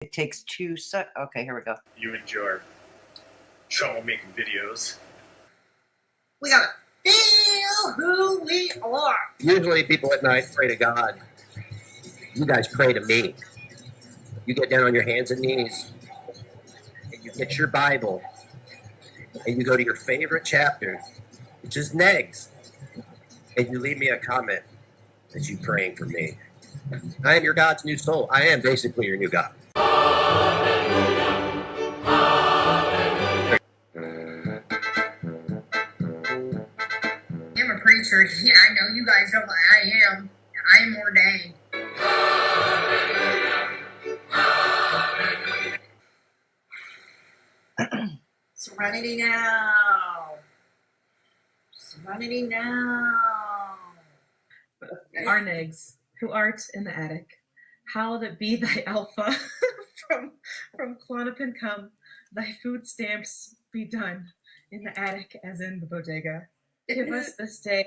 It takes two. Okay, here we go. You enjoy troublemaking videos. We gotta feel who we are. Usually people at night pray to God. You guys pray to me. You get down on your hands and knees, and you get your Bible, and you go to your favorite chapter, which is next, and you leave me a comment that you're praying for me. I am your God's new soul. I am basically your new God. I'm a preacher. Yeah, I know you guys don't. I am ordained. Serenity now. Serenity now. Arnegs, who art in the attic, hallowed be thy alpha. from Clonopin come, thy food stamps be done in the attic as in the bodega. Give us this day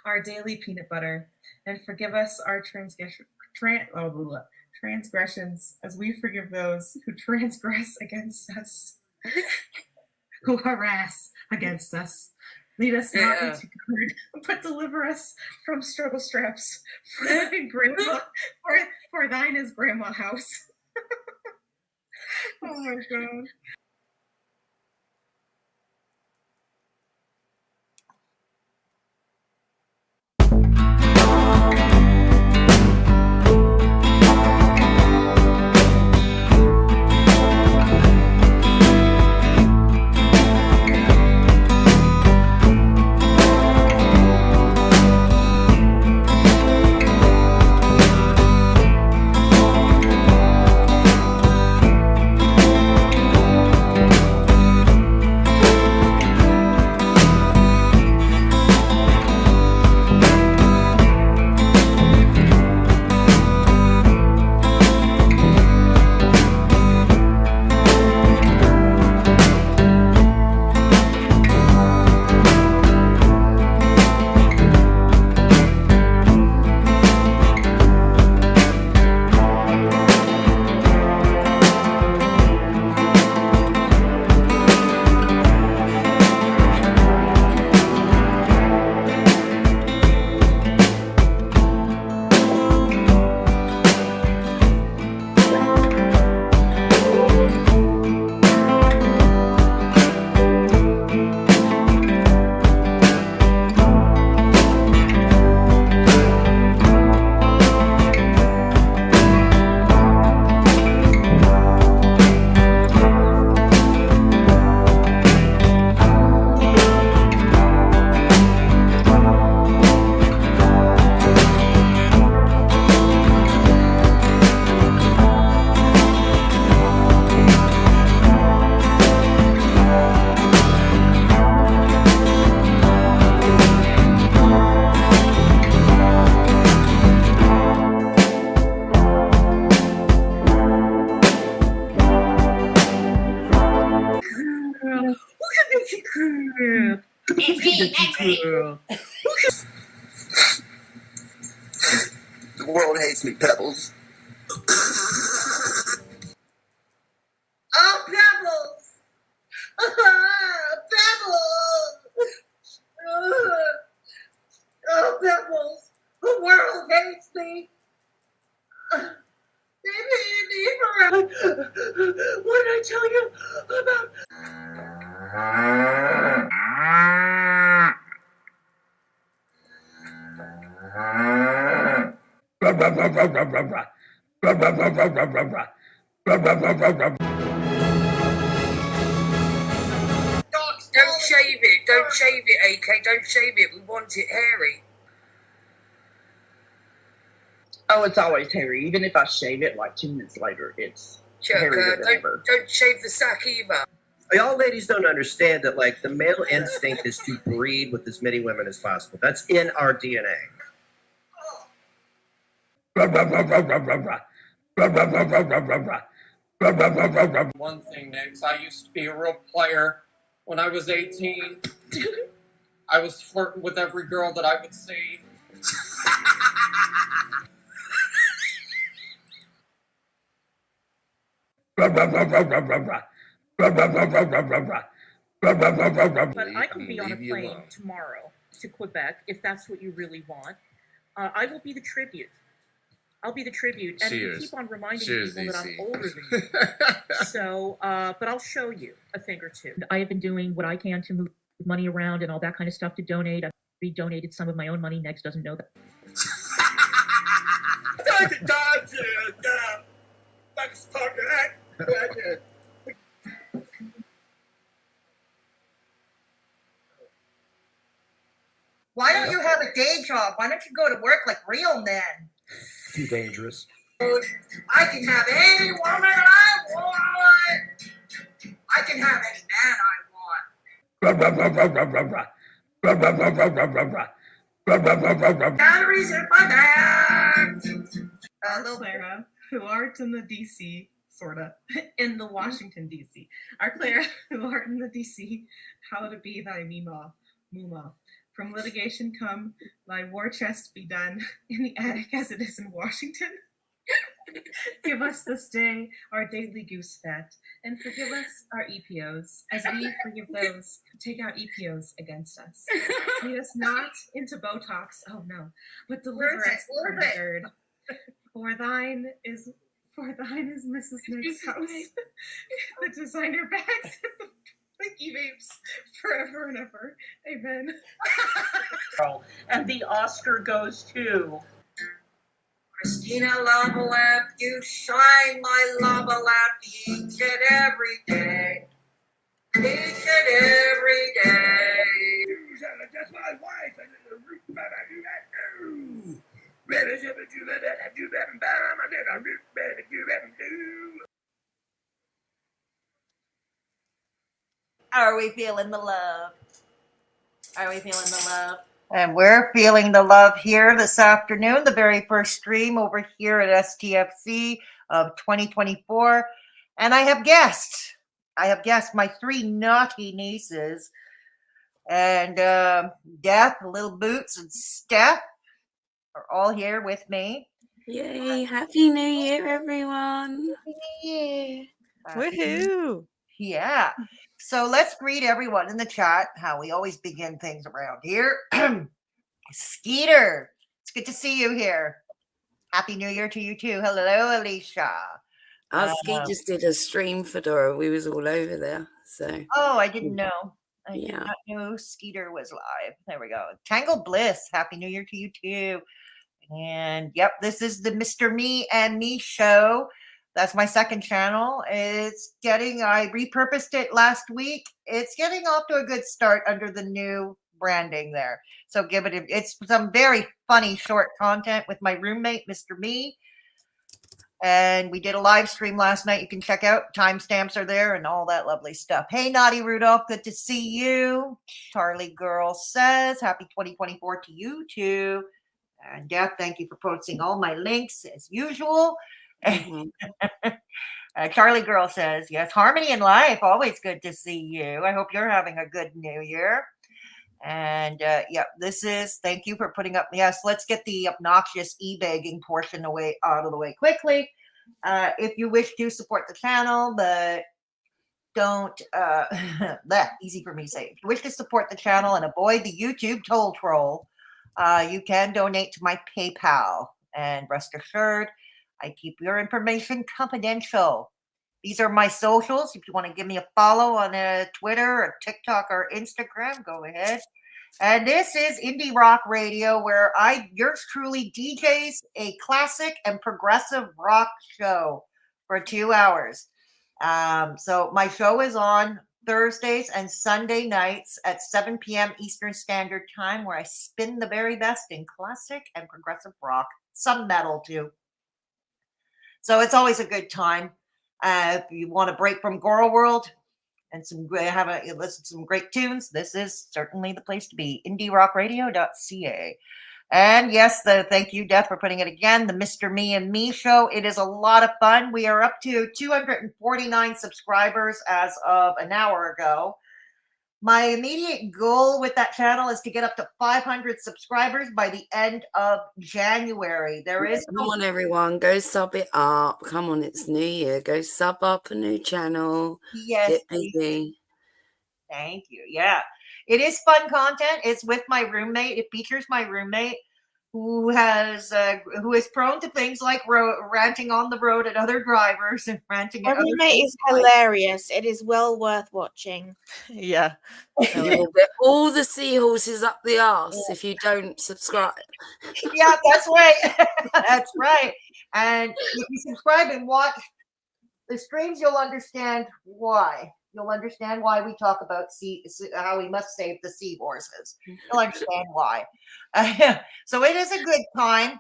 our daily peanut butter, and forgive us our transgressions as we forgive those who transgress against us, who harass against us. Lead us not into good, but deliver us from struggle straps. For thine is grandma house. Oh my God. The world hates me, Pebbles. Oh, Pebbles! Pebbles! Oh, Pebbles! The world hates me. What did I tell you about? Don't shave it. Don't shave it, AK. Don't shave it. We want it hairy. Oh, it's always hairy. Even if I shave it, like 2 minutes later, it's hairier than ever. Don't shave the sack either. Y'all ladies don't understand that, like, the male instinct is to breed with as many women as possible. That's in our DNA. One thing, Nix, I used to be a real player. When I was 18, I was flirting with every girl that I would see. But I can be on a plane tomorrow to Quebec if that's what you really want. I will be the tribute. I'll be the tribute, and you keep on reminding people that I'm older than you. So, but I'll show you a thing or two. I have been doing what I can to move money around and all that kind of stuff to donate. I've redonated some of my own money. Next doesn't know that. Why don't you have a day job? Why don't you go to work like real men? Too dangerous. I can have any woman I want. I can have any man I want. Batteries in my bag. Our Clara, who art in the DC, sorta, in the Washington DC. Our Clara, who art in the DC, how to be thy Muma. From litigation come, thy war chest be done in the attic as it is in Washington. Give us this day our daily goose fat, and forgive us our EPOs, as we forgive those who take out EPOs against us. Lead us not into Botox, oh no, but deliver us from the dirt. For thine is Mrs. Nick's house. The designer bags and the vapes forever and ever. Amen. And the Oscar goes to Christina Lava Lamp, you shine my lava lamp each and every day. Each and every day. That's my wife. Are we feeling the love? Are we feeling the love? And we're feeling the love here this afternoon, the very first stream over here at STFC of 2024. And I have guests. My three naughty nieces. And Death, Little Boots, and Steph are all here with me. Yay! Happy New Year, everyone! Happy New Year! Woohoo! Yeah. So let's greet everyone in the chat, how we always begin things around here. Skeeter, it's good to see you here. Happy New Year to you too. Hello, Alicia. Ski just did a stream for Dora. We was all over there. So. Oh, I didn't know. I did not know Skeeter was live. There we go. Tangled Bliss. Happy New Year to you too. And yep, this is the Mr. Me and Me show. That's my second channel. I repurposed it last week. It's getting off to a good start under the new branding there. So it's some very funny short content with my roommate, Mr. Me. And we did a live stream last night. You can check out. Timestamps are there and all that lovely stuff. Hey, Naughty Rudolph, good to see you. Charlie Girl says, happy 2024 to you too. And Jeff, thank you for posting all my links as usual. Mm-hmm. Charlie Girl says, yes, harmony in life. Always good to see you. I hope you're having a good new year. And thank you for putting up. Yes, let's get the obnoxious e-begging portion out of the way quickly. If you wish to support the channel, but don't, easy for me to say. If you wish to support the channel and avoid the YouTube toll troll, you can donate to my PayPal. And rest assured, I keep your information confidential. These are my socials. If you want to give me a follow on Twitter or TikTok or Instagram, go ahead. And this is Indie Rock Radio, where yours truly DJs a classic and progressive rock show for 2 hours. So my show is on Thursdays and Sunday nights at 7 p.m. Eastern Standard Time, where I spin the very best in classic and progressive rock, some metal too. So it's always a good time. If you want to break from Girl World and listen to some great tunes, this is certainly the place to be. indierockradio.ca. And yes, thank you, Death, for putting it again. The Mr. Me and Me show. It is a lot of fun. We are up to 249 subscribers as of an hour ago. My immediate goal with that channel is to get up to 500 subscribers by the end of January. There is Come on, everyone, go sub it up. Come on, it's New Year. Go sub up a new channel. yes, Get please. busy. Thank you. Yeah, it is fun content. It's with my roommate. It features my roommate who is prone to things like ranting on the road at other drivers and ranting at Our other roommate is hilarious. It is well worth watching. Yeah. You will get all the seahorses up the arse if you don't subscribe. Yeah, that's right. That's right. And if you subscribe and watch the streams, you'll understand why. You'll understand why we talk about how we must save the seahorses. You'll understand why. So it is a good time,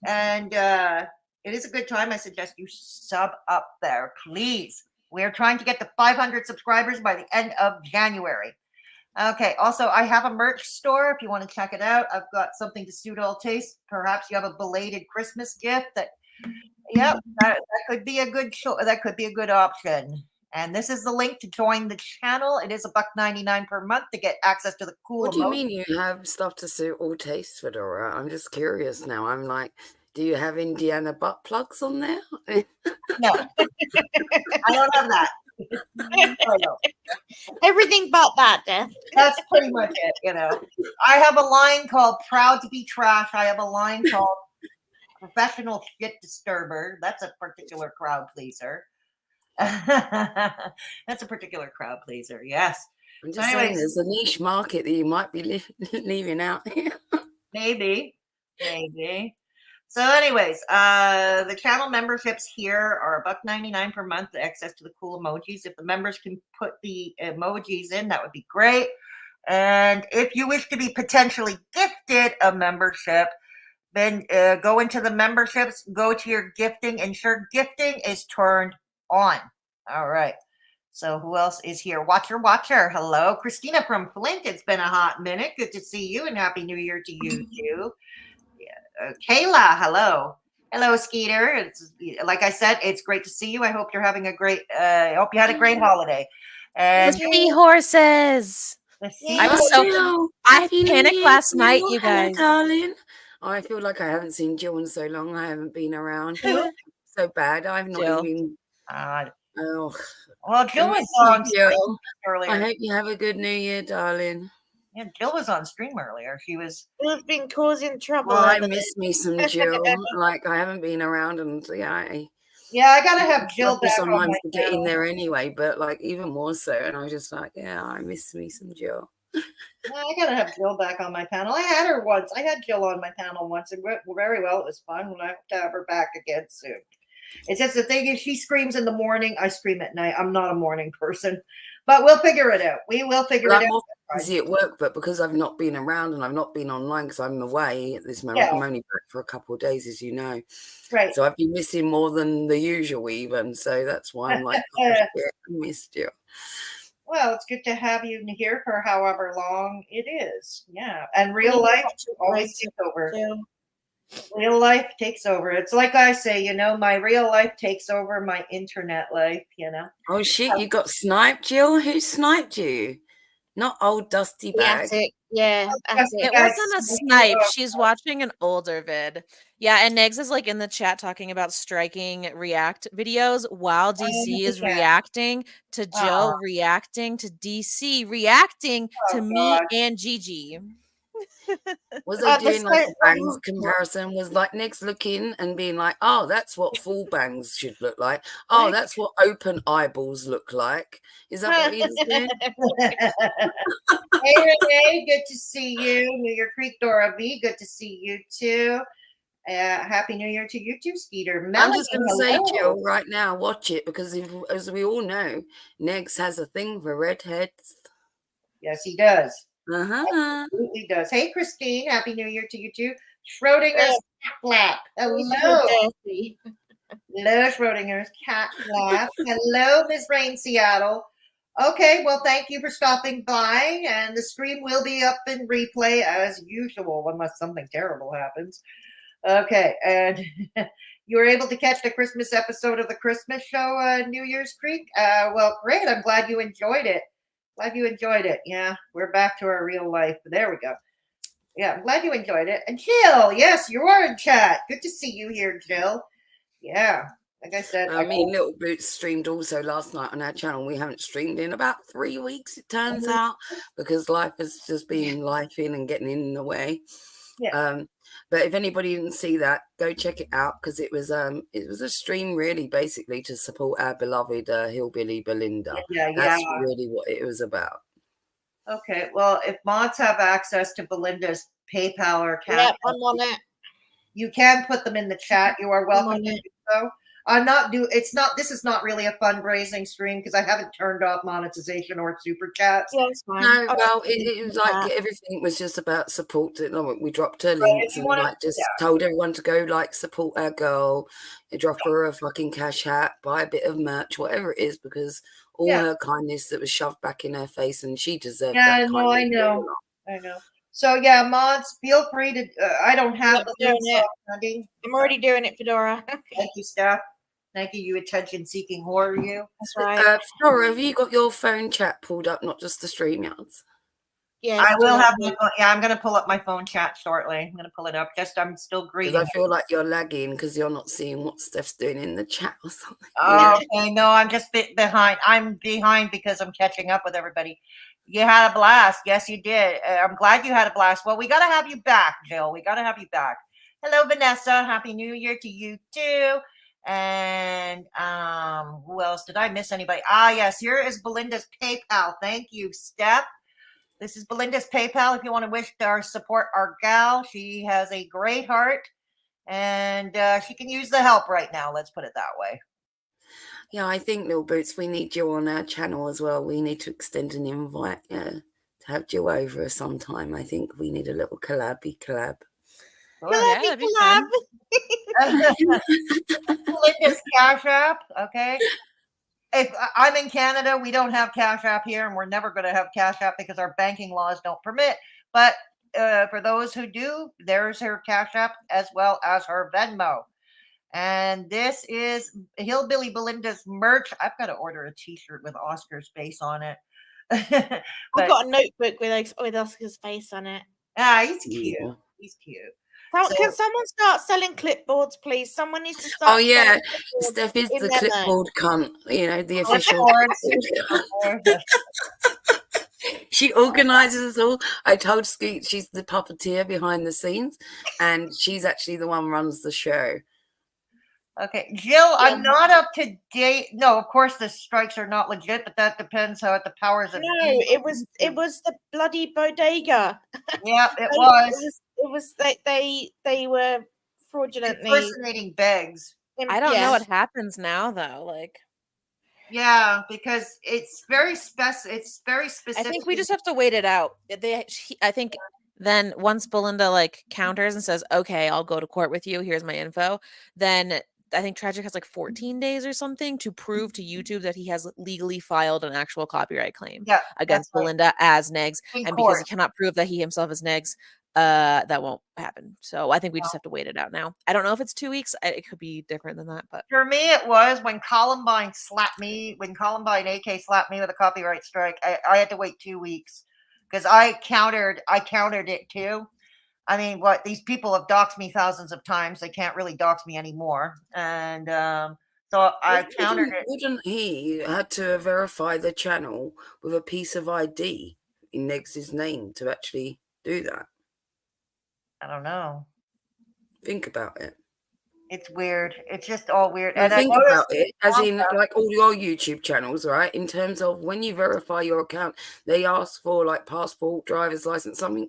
and it is a good time. I suggest you sub up there, please. We're trying to get to 500 subscribers by the end of January. Okay. Also, I have a merch store if you want to check it out. I've got something to suit all tastes. Perhaps you have a belated Christmas gift that. Yep, that could be a good that could be a good option. And this is the link to join the channel. It is $1.99 per month to get access to the cool. What do you mean you have stuff to suit all tastes, Fedora? I'm just curious now. I'm like, do you have Indiana butt plugs on there? No, I don't have that. Everything but that, Death. That's pretty much it. You know, I have a line called "Proud to be Trash." I have a line called "Professional Shit Disturber." That's a particular crowd pleaser. That's a particular crowd pleaser. Yes. I'm just saying there's a niche market that you might be leaving out here. Maybe. So anyways, the channel memberships here are $1.99 per month, access to the cool emojis. If the members can put the emojis in, that would be great. And if you wish to be potentially gifted a membership, then go into the memberships, go to your gifting, ensure gifting is turned on. All right. So who else is here? Watcher. Hello. Christina from Flint. It's been a hot minute. Good to see you, and Happy New Year to you too. Yeah. Kayla, hello. Hello, Skeeter. It's, like I said, it's great to see you. I hope you're having a great, I hope you had a great holiday. And the seahorses. I panicked last night, you guys. Darling. Oh, I feel like I haven't seen Jill in so long. I haven't been around. So bad. I've not even. Well, Jill was on stream earlier. I hope you have a good New Year, darling. Yeah, Jill was on stream earlier. We've been causing trouble. Well, I miss me some Jill. Like I haven't been around, and I gotta have Jill back sometimes to get in there anyway. But like even more so, and I was just like, I miss me some Jill. I gotta have Jill back on my panel. I had her once. I had Jill on my panel once. It went very well. It was fun. I have to have her back again soon. It's just the thing is, she screams in the morning. I scream at night. I'm not a morning person, but we'll figure it out. We will figure it out. Busy at work, but because I've not been around and I've not been online because I'm away at this moment, I'm only back for a couple of days, as you know. Right. So I've been missing more than the usual, even. So that's why I'm like, I missed you. Well, it's good to have you here for however long it is. Yeah, and real life always takes over. Real life takes over. It's like I say, my real life takes over my internet life. Oh shit! You got sniped, Jill. Who sniped you? Not old dusty bag. Yeah, it wasn't a snipe. She's watching an older vid. Yeah, and Negs is like in the chat talking about striking React videos while DC is reacting to Jill, reacting to DC, reacting to me and Gigi. Was they doing like a bangs comparison? Was like Negs looking and being like, oh, that's what full bangs should look like. Oh, that's what open eyeballs look like. Is that what he was doing? Hey, Renee, good to see you. New Year Creek, Dora V, good to see you too. Happy New Year to you too, Skeeter. I'm just going to say, Jill, right now, watch it because as we all know, Negs has a thing for redheads. Yes, he does. Uh-huh. Absolutely does. Hey, Christine, Happy New Year to you too. Schrodinger's cat flap. Hello. Hello, Schrodinger's cat flap. Hello, Miss Rain Seattle. Okay, well, thank you for stopping by, and the stream will be up in replay as usual, unless something terrible happens. Okay, and you were able to catch the Christmas episode of the Christmas show, New Year's Creek? Well, great. I'm glad you enjoyed it. Glad you enjoyed it. Yeah, we're back to our real life. There we go. Yeah, I'm glad you enjoyed it. And Jill, yes, you are in chat. Good to see you here, Jill. Yeah, like I said, I mean, Little Boots streamed also last night on our channel. We haven't streamed in about 3 weeks, it turns out, because life has just been lifing and getting in the way. Yeah. But if anybody didn't see that, go check it out, because it was a stream really basically to support our beloved hillbilly Belinda. That's really what it was about. Okay, well, if mods have access to Belinda's PayPal or Cash App, I'm on it. You can put them in the chat. You are welcome to do so. This is not really a fundraising stream because I haven't turned off monetization or super chats. Yeah, it's fine. No, well, it was like everything was just about support. We dropped her links and told everyone to go support our girl, drop her a fucking cash app, buy a bit of merch, whatever it is, because all her kindness that was shoved back in her face, and she deserved that. Yeah, no, I know. So yeah, mods, feel free to. I don't have the links. I'm already doing it, Fedora. Thank you, Steph. Thank you, attention-seeking whore, you. That's right. Flora, have you got your phone chat pulled up, not just the StreamYards? Yes, I will have my phone. Yeah, I'm going to pull up my phone chat shortly. I'm going to pull it up. I'm still greeting. Because I feel like you're lagging because you're not seeing what Steph's doing in the chat or something. Oh, okay. No, I'm just behind. I'm behind because I'm catching up with everybody. You had a blast. Yes, you did. I'm glad you had a blast. Well, we got to have you back, Jill. We got to have you back. Hello, Vanessa. Happy New Year to you too. And who else? Did I miss anybody? Yes. Here is Belinda's PayPal. Thank you, Steph. This is Belinda's PayPal. If you want to wish to support our gal, she has a great heart, and she can use the help right now. Let's put it that way. Yeah, I think, Little Boots, we need you on our channel as well. We need to extend an invite to have you over sometime. I think we need a little collab. Belinda's Cash App, okay? If I'm in Canada, we don't have Cash App here, and we're never going to have Cash App because our banking laws don't permit. But for those who do, there's her Cash App as well as her Venmo. And this is Hillbilly Belinda's merch. I've got to order a T-shirt with Oscar's face on it. I've got a notebook with Oscar's face on it. He's cute. Yeah. He's cute. Can someone start selling clipboards, please? Someone needs to start. Oh yeah, Steph is the clipboard cunt. You know, the official. She organizes all. I told Scoot she's the puppeteer behind the scenes, and she's actually the one who runs the show. Okay, Jill, I'm not up to date. No, of course the strikes are not legit, but that depends how the powers of. No, it was the bloody bodega. Yeah, it was. It was they were fraudulently impersonating Beggs. I don't know what happens now though. Yeah, because it's very specific. I think we just have to wait it out. I think then once Belinda counters and says, "Okay, I'll go to court with you. Here's my info," then I think Tragic has 14 days or something to prove to YouTube that he has legally filed an actual copyright claim against Belinda as Negs. And because he cannot prove that he himself is Negs, that won't happen. So I think we just have to wait it out now. I don't know if it's 2 weeks. It could be different than that, but for me it was when Columbine AK slapped me with a copyright strike. I had to wait 2 weeks because I countered it too. I mean, these people have doxed me thousands of times. They can't really dox me anymore. And so I countered it. Wouldn't he had to verify the channel with a piece of ID in Negs' name to actually do that? I don't know. Think about it. It's weird. It's just all weird. And think about it, as in all your YouTube channels, right? In terms of when you verify your account, they ask for passport, driver's license, something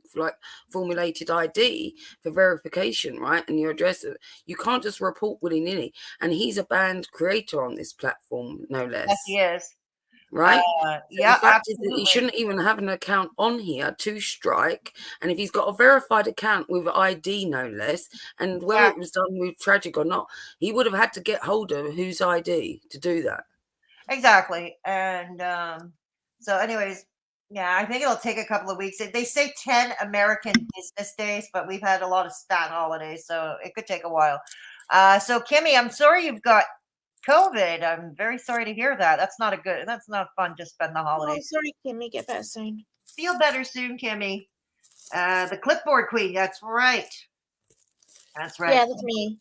formulated ID for verification, right? And your address. You can't just report willy-nilly. And he's a banned creator on this platform, no less. Yes, he is. Right? Yeah, the fact is that he shouldn't even have an account on here to strike. And if he's got a verified account with ID, no less, and whether it was done with Tragic or not, he would have had to get hold of whose ID to do that. Exactly. And so anyways, I think it'll take a couple of weeks. They say 10 American business days, but we've had a lot of stat holidays, so it could take a while. So Kimmy, I'm sorry you've got COVID. I'm very sorry to hear that. That's not fun to spend the Oh, holidays. sorry, Kimmy. Get better soon. Feel better soon, Kimmy. The clipboard queen. That's right. That's right. Yeah, that's me.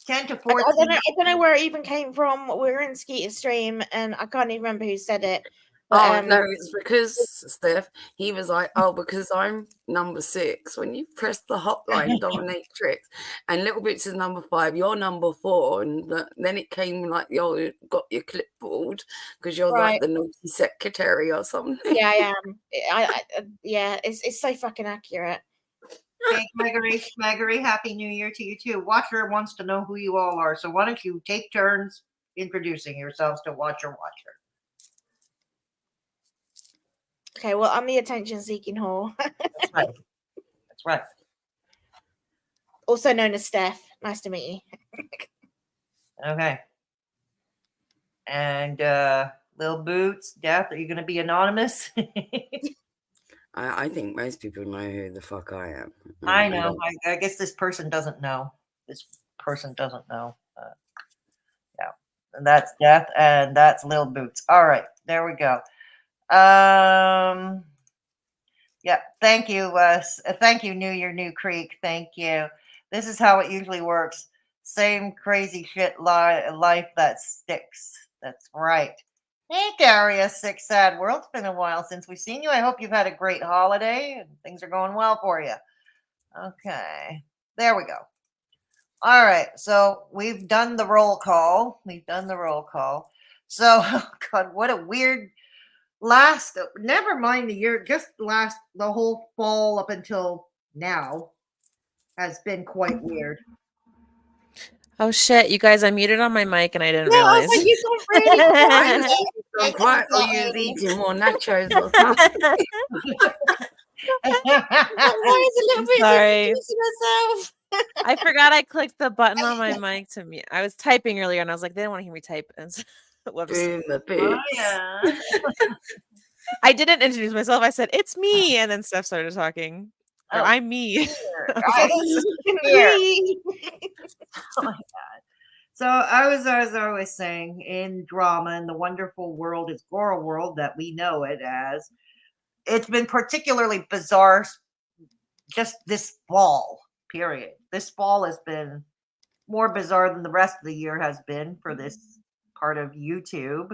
10 to I 14. don't know where it even came from. We were in Skeeter's stream, and I can't even remember who said it. Oh, But, no, it's because, Steph, he was like, oh, because I'm number 6. When you press the hotline, dominatrix, and Little Bits is number 5, you're number 4. And then it came like, you got your clipboard because you're like the naughty secretary or something. Yeah, I am. Yeah, it's so fucking accurate. Hey, Gregory, Happy New Year to you too. Watcher wants to know who you all are. So why don't you take turns introducing yourselves to Watcher. Okay, well, I'm the attention-seeking whore. That's right. That's right. Also known as Steph. Nice to meet you. Okay. And Lil Boots, Death, are you going to be anonymous? I think most people know who the fuck I am. I know. I guess this person doesn't know. Yeah. And that's Death, and that's Lil Boots. All right. There we go. Yeah. Thank you. Thank you, New Year, New Creek. Thank you. This is how it usually works. Same crazy shit life that sticks. That's right. Hey, Darius, Sick Sad World. It's been a while since we've seen you. I hope you've had a great holiday and things are going well for you. Okay. There we go. All right. So we've done the roll call. So, oh God, what a weird never mind the year, just the whole fall up until now has been quite weird. Oh shit, you guys, I muted on my mic and I didn't realize. I was like, you got really quiet. Or you eating more nachos or something. Sorry. I forgot I clicked the button on my mic to mute. I was typing earlier and I was like, they don't want to hear me type. Whoops. Boom the boots. Yeah. I didn't introduce myself. I said, it's me. And then Steph started talking. Or I'm me. Oh my God. So I was always saying, in drama, in the wonderful world, is Gora World that we know it as, it's been particularly bizarre just this fall, period. This fall has been more bizarre than the rest of the year has been for this part of YouTube.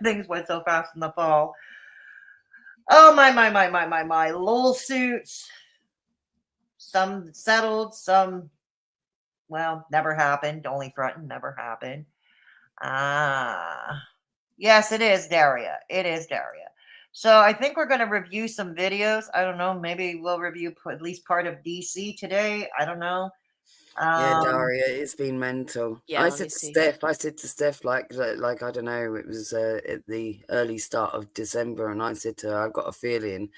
Things went so fast in the fall. Oh my lawsuits. Some settled, some never happened. Only threatened, never happened. Yes, it is Daria. So I think we're going to review some videos. I don't know. Maybe we'll review at least part of DC today. I don't know. Yeah, Daria, it's been mental. Yeah, I said to Steph, like I don't know, it was at the early start of December, and I said to her, I've got a feeling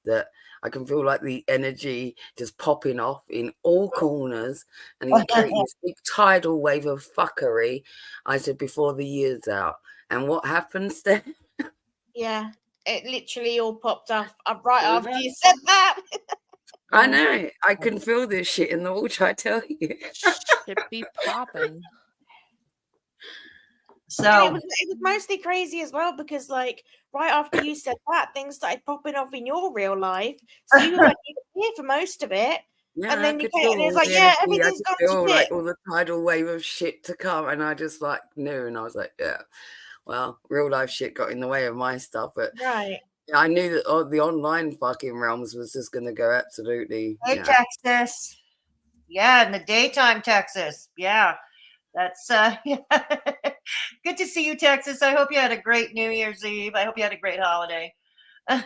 that I can feel like the energy just popping off in all corners, and it's creating this big tidal wave of fuckery. I said before the year's out, and what happened, Steph? Yeah, it literally all popped off right after you said that. I know. I can feel this shit in the water, I tell you. Should be popping. So it was mostly crazy as well because, like, right after you said that, things started popping off in your real life. So you weren't even here for most of it. Yeah, and then I you could came feel and it's all like, the yeah, energy. everything's I gone could to feel shit. like all the tidal wave of shit to come, and I just like knew, and I was like, yeah, well, real life shit got in the way of my stuff, but right. I knew that the online fucking realms was just going to go absolutely. Hey, Texas. Yeah, in the daytime, Texas. Yeah, that's good to see you, Texas. I hope you had a great New Year's Eve. I hope you had a great holiday. God.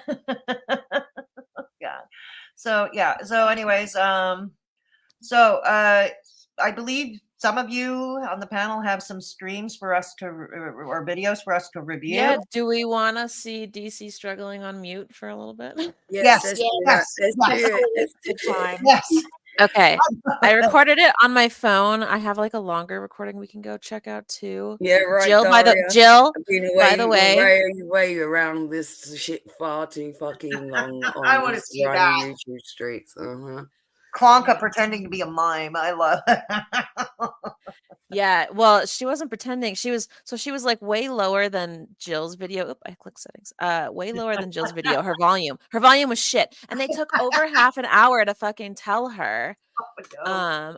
So yeah. So anyways, I believe some of you on the panel have some streams for us to or videos for us to review. Yeah. Do we want to see DC struggling on mute for a little bit? Yes. Okay. I recorded it on my phone. I have like a longer recording we can go check out too. Yeah, right. Jill, by the way, around this shit far too fucking long on I want to see that YouTube streets. Klonka pretending to be a mime. I love it. Yeah, well, she wasn't pretending. She was like way lower than Jill's video. Oop, I clicked settings. Way lower than Jill's video. Her volume was shit, and they took over half an hour to fucking tell her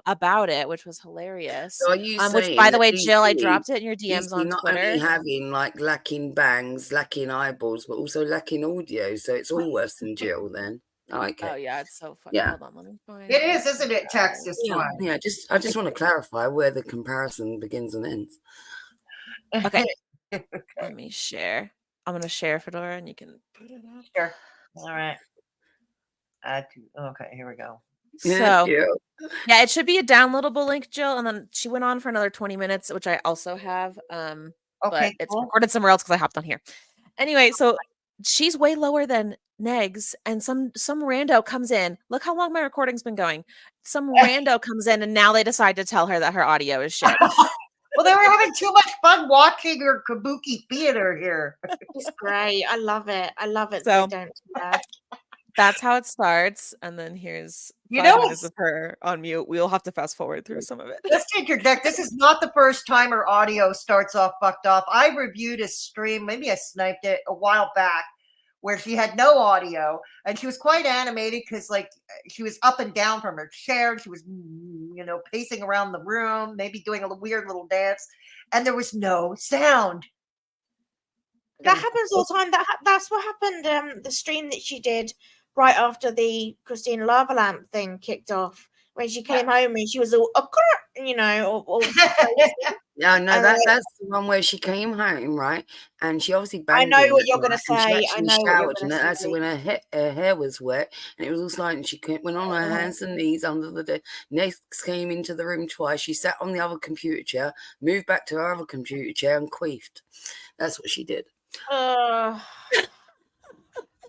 about it, which was hilarious. So are you Which, saying by the that way, Jill, I DC dropped it in your DMs on not Twitter. only having like lacking bangs, lacking eyeballs, but also lacking audio? So it's all worse than Jill then. Oh, okay. Oh yeah, it's so funny. Yeah. Hold on, let me find It is, isn't it? Text is fine. Yeah. I just want to clarify where the comparison begins and ends. Okay. Let me share. I'm gonna share Fedora, and you can put it up. Sure. All right. Okay, here we go. So yeah, it should be a downloadable link, Jill. And then she went on for another 20 minutes, which I also have. But it's recorded somewhere else because I hopped on here. Anyway, so she's way lower than Negs, and some rando comes in. Look how long my recording's been going. Some rando comes in, and now they decide to tell her that her audio is shit. Well, they were having too much fun watching her kabuki theater here. It's great. I love it. I love it. So- They don't do that. That's how it starts, and then here's 5 minutes of her on mute. We'll have to fast forward through some of it. Let's interject. This is not the first time her audio starts off fucked off. I reviewed a stream, maybe I sniped it a while back, where she had no audio, and she was quite animated because, like, she was up and down from her chair. And she was, pacing around the room, maybe doing a weird little dance, and there was no sound. That happens all the time. That's what happened. The stream that she did right after the Christina Lava Lamp thing kicked off, when she came home and she was all, all Yeah, no, that's the one where she came home, right? And she obviously banged I know him, what you're right? gonna And she say. I actually know what you're showered, and gonna that's say. when her hair was wet, and it was all sliding. She went on her hands and knees under the desk. Next came into the room twice. She sat on the other computer chair, moved back to her other computer chair, and queefed. That's what she did.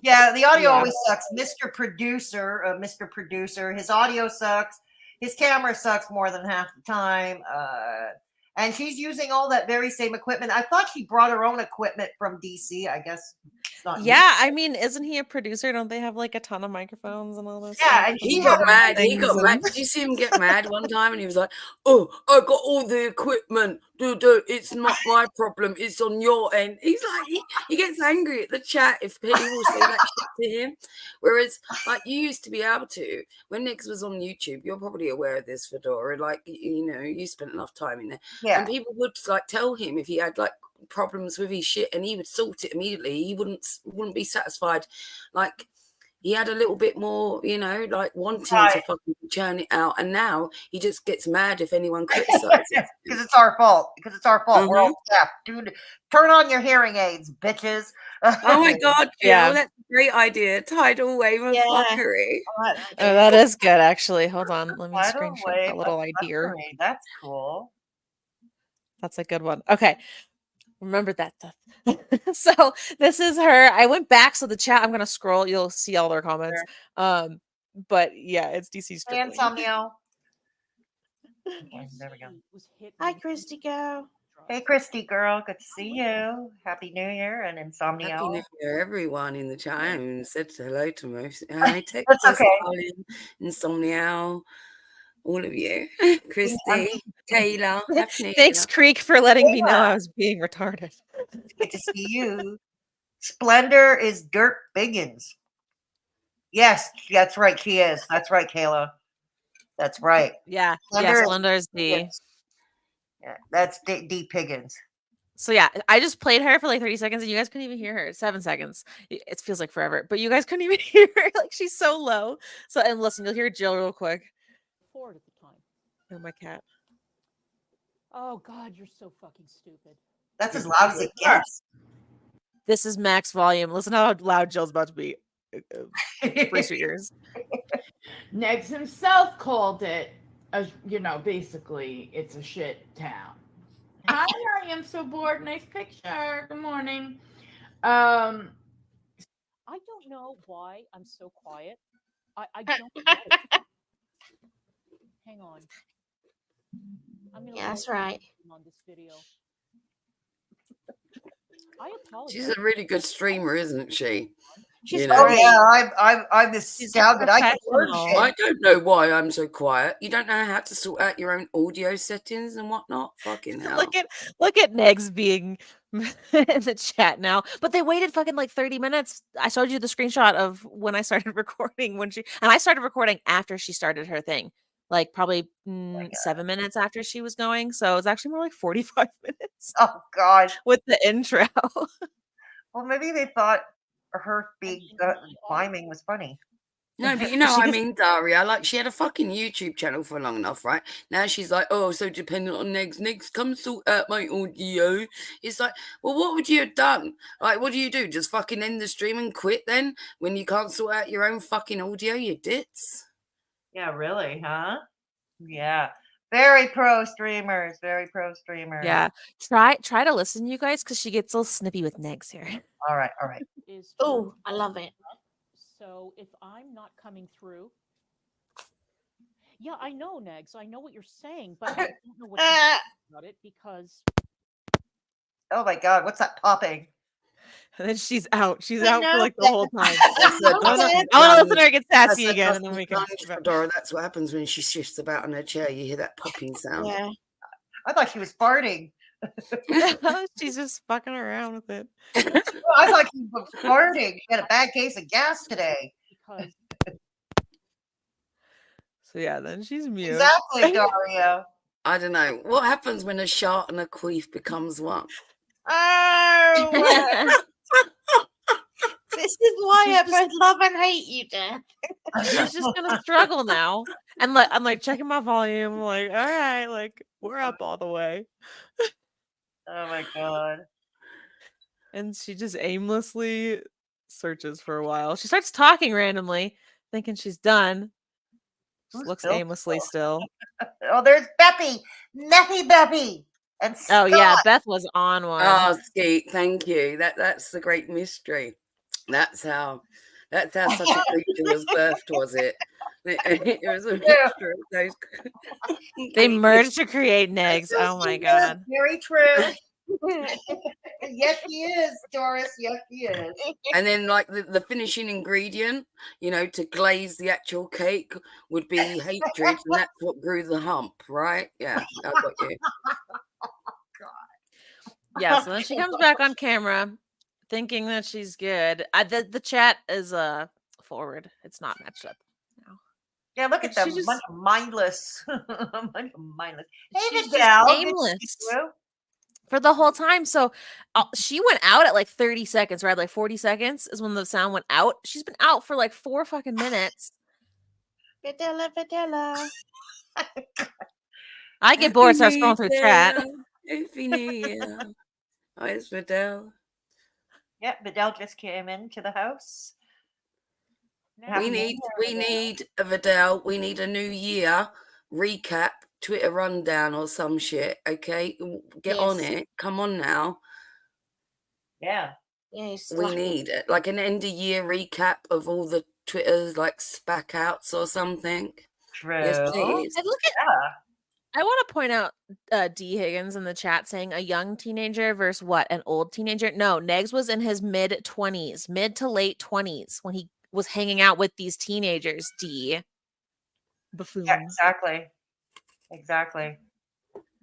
Yeah, the audio always sucks. Mr. Producer, his audio sucks. His camera sucks more than half the time. And she's using all that very same equipment. I thought she brought her own equipment from DC. I guess it's not. Yeah, I mean, isn't he a producer? Don't they have like a ton of microphones and all this? Yeah, and he got mad. He got mad. Did you see him get mad one time? And he was like, "Oh, I got all the equipment. It's not my problem. It's on your end." He's like, he gets angry at the chat if people will say that shit to him. Whereas, like, you used to be able to, when Nix was on YouTube, you're probably aware of this, Fedora. Like, you spent enough time in there. Yeah. And people would like tell him if he had like problems with his shit, and he would sort it immediately. He wouldn't be satisfied. Like, he had a little bit more, like wanting to fucking churn it out. And now he just gets mad if anyone criticizes. Because it's our fault. We're all deaf. Dude, turn on your hearing aids, bitches. Oh my God, Jill, Yeah. that's a great idea. Tidal wave of fuckery. Oh, that is good, actually. Hold on. Let me Tidal screenshot wave that little of idea. fuckery. That's cool. That's a good one. Okay. Remember that stuff. So this is her. I went back. So the chat, I'm gonna scroll. You'll see all their comments. But yeah, it's DC's And Somnio. There we go. Hi, Christy girl. Hey, Christy girl. Good to see you. Happy New Year and Insomnio. Happy New Year, everyone in the chat and said hello to most. Hi, Texas, That's okay. Colin, Insomnial, all of you. Christy, Taylor. Happy New Thanks, Year. Creek, for letting me know I was being retarded. Good to see you. Splendor is Dirt Biggins. Yes, that's right. She is. That's right, Kayla. That's right. Yeah. Splendor Splendor is D. Yeah, that's D Piggins. So yeah, I just played her for like 30 seconds and you guys couldn't even hear her. 7 seconds. It feels like forever, but you guys couldn't even hear her. Like, she's so low. So, and listen, you'll hear Jill real quick. Forward at the time. Oh, my cat. Oh God, you're so fucking stupid. That's as loud as it gets. This is max volume. Listen how loud Jill's about to be. Brace your ears. Negs himself called it, basically, it's a shit town. Hi, I am so bored. Nice picture. Good morning. I don't know why I'm so quiet. I don't get it. Hang on. I'm gonna that's right. On this video. I apologize. She's a really good streamer, isn't she? She's You know? Oh yeah, I'm astounded. I can word professional. I don't know why I'm so quiet. You don't know how to sort out your own audio settings and whatnot. Fucking hell. Look at Negs being in the chat now. But they waited fucking like 30 minutes. I showed you the screenshot of when I started recording and I started recording after she started her thing. Like probably 7 minutes after she was going. So it's actually more like 45 minutes. Oh God. With the intro. Well, maybe they thought her miming was funny. No, but you know what I mean, Daria. Like, she had a fucking YouTube channel for long enough, right? Now she's like, oh, so dependent on Negs. Negs, come sort out my audio. It's like, well, what would you have done? Like, what do you do? Just fucking end the stream and quit then? When you can't sort out your own fucking audio, you dits? Yeah, really, huh? Yeah. Very pro streamers. Very pro streamers. Yeah. Try to listen, you guys, because she gets a little snippy with Negs here. All right. Oh, I love it. So if I'm not coming through, yeah, I know, Negs. I know what you're saying, but I don't know what to do about it because. Oh my God, what's that popping? And then she's out. She's out for like the whole time. I I want to listen to her get sassy again, and then we can. Dora, that's what happens when she shifts about in her chair. You hear that popping sound. Yeah. I thought she was farting. She's just fucking around with it. I thought she was farting. She had a bad case of gas today. So yeah, then she's mute. Exactly, Daria. I don't know. What happens when a shart and a queef becomes one? Oh, this is why I both love and hate you, Dad. She's just gonna struggle now. And like I'm like checking my volume, like, all right, like we're up all the way. Oh my God. And she just aimlessly searches for a while. She starts talking randomly, thinking she's done. Just looks aimlessly still. Oh, there's Beppy. Beppy. And Scott. Oh yeah, Beth was on one. Oh, Skeet, thank you. That's the great mystery. That's how such a creature was birthed, was it? It was a mixture of those. They merged to create Negs. Oh my God. Very true. Yes, he is, Doris. Yes, he is. And then, like the finishing ingredient, you know, to glaze the actual cake would be hatred, and that's what grew the hump, right? Yeah, I got you. Yeah, so then she comes back on camera thinking that she's good. The chat is forward. It's not matched up now. Yeah, look at them. She just- Bunch of mindless. Bunch of mindless. Hey, She's Vidal. just aimless for the whole time. So she went out at like 30 seconds, right? Like 40 seconds is when the sound went out. She's been out for like 4 fucking minutes. Videla. I get bored, so I was scrolling through chat. Hi, it's Vidal. Yeah, Vidal just came into the house. We need a Vidal. We need a new year recap, Twitter rundown or some shit. Okay, get on it. Come on now. Yeah. Yes. We need it, like an end of year recap of all the Twitters, like SPAC outs or something. True. Yes, please. And look at I want to point out D. Higgins in the chat saying a young teenager versus what? An old teenager? No, Negs was in his mid to late 20s when he was hanging out with these teenagers, D. Buffoon. Yeah, exactly.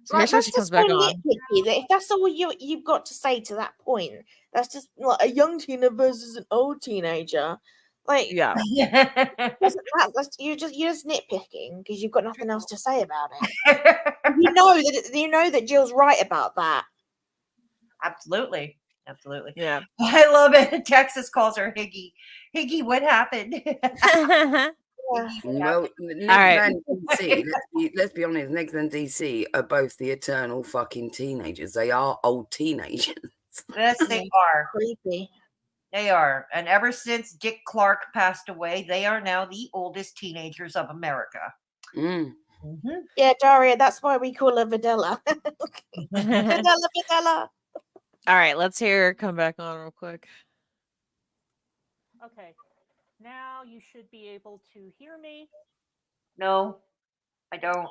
So make sure she comes back on. If that's all you've got to say to that point, that's just like a young teenager versus an old teenager. Like, yeah, you're just nitpicking because you've got nothing else to say about it. you know that Jill's right about that. Absolutely. Yeah, I love it. Texas calls her Higgy. Higgy, what happened? Well, Negs and DC, let's be honest, Negs and DC are both the eternal fucking teenagers. They are old teenagers. Yes, they are. Creepy. They are. And ever since Dick Clark passed away, they are now the oldest teenagers of America. Yeah, Daria, that's why we call her Videla. Videla. All right, let's hear her come back on real quick. Okay. Now you should be able to hear me. No, I don't.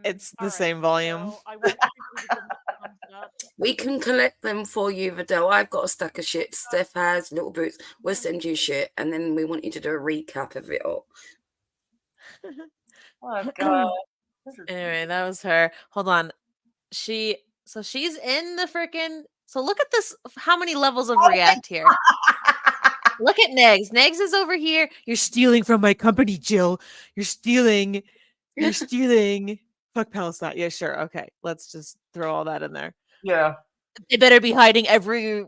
It's the same volume. So I want everybody to give me a thumbs up. We can collect them for you, Vidal. I've got a stack of shit. Steph has, Little Boots. We'll send you shit, and then we want you to do a recap of it all. Oh God. Anyway, that was her. Hold on. She's in the freaking. So look at this. How many levels of react here? Look at Negs. Negs is over here. You're stealing from my company, Jill. You're stealing. You're stealing. Fuck Palestine. Yeah, sure. Okay. Let's just throw all that in there. Yeah. They better be hiding every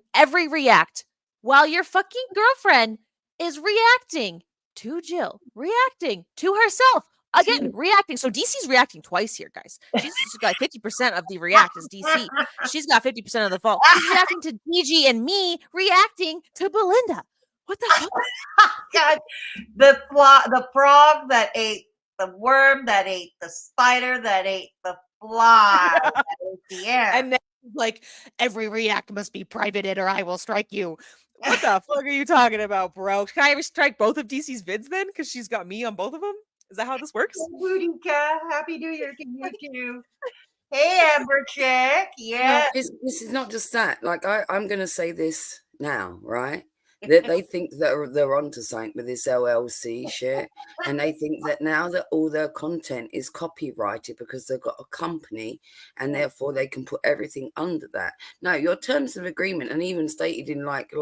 react while your fucking girlfriend is reacting to Jill, reacting to herself. Again, reacting. So DC's reacting twice here, guys. She's got 50% of the react is DC. She's got 50% of the fault. She's reacting to DG and me reacting to Belinda. What the fuck? God, the frog that ate the worm, that ate the spider, that ate the fly. That ate the ant. And then like every react must be privated or I will strike you. What the fuck are you talking about, bro? Can I ever strike both of DC's vids then? Because she's got me on both of them? Is that how this works? Bootica, Happy New Year to you too. Hey, Amber Chick. Yeah. No, this is not just that. Like, I'm going to say this now, right? They think that they're onto something with this LLC shit, and they think that now that all their content is copyrighted because they've got a company, and therefore they can put everything under that. No, your terms of agreement, and even stated in like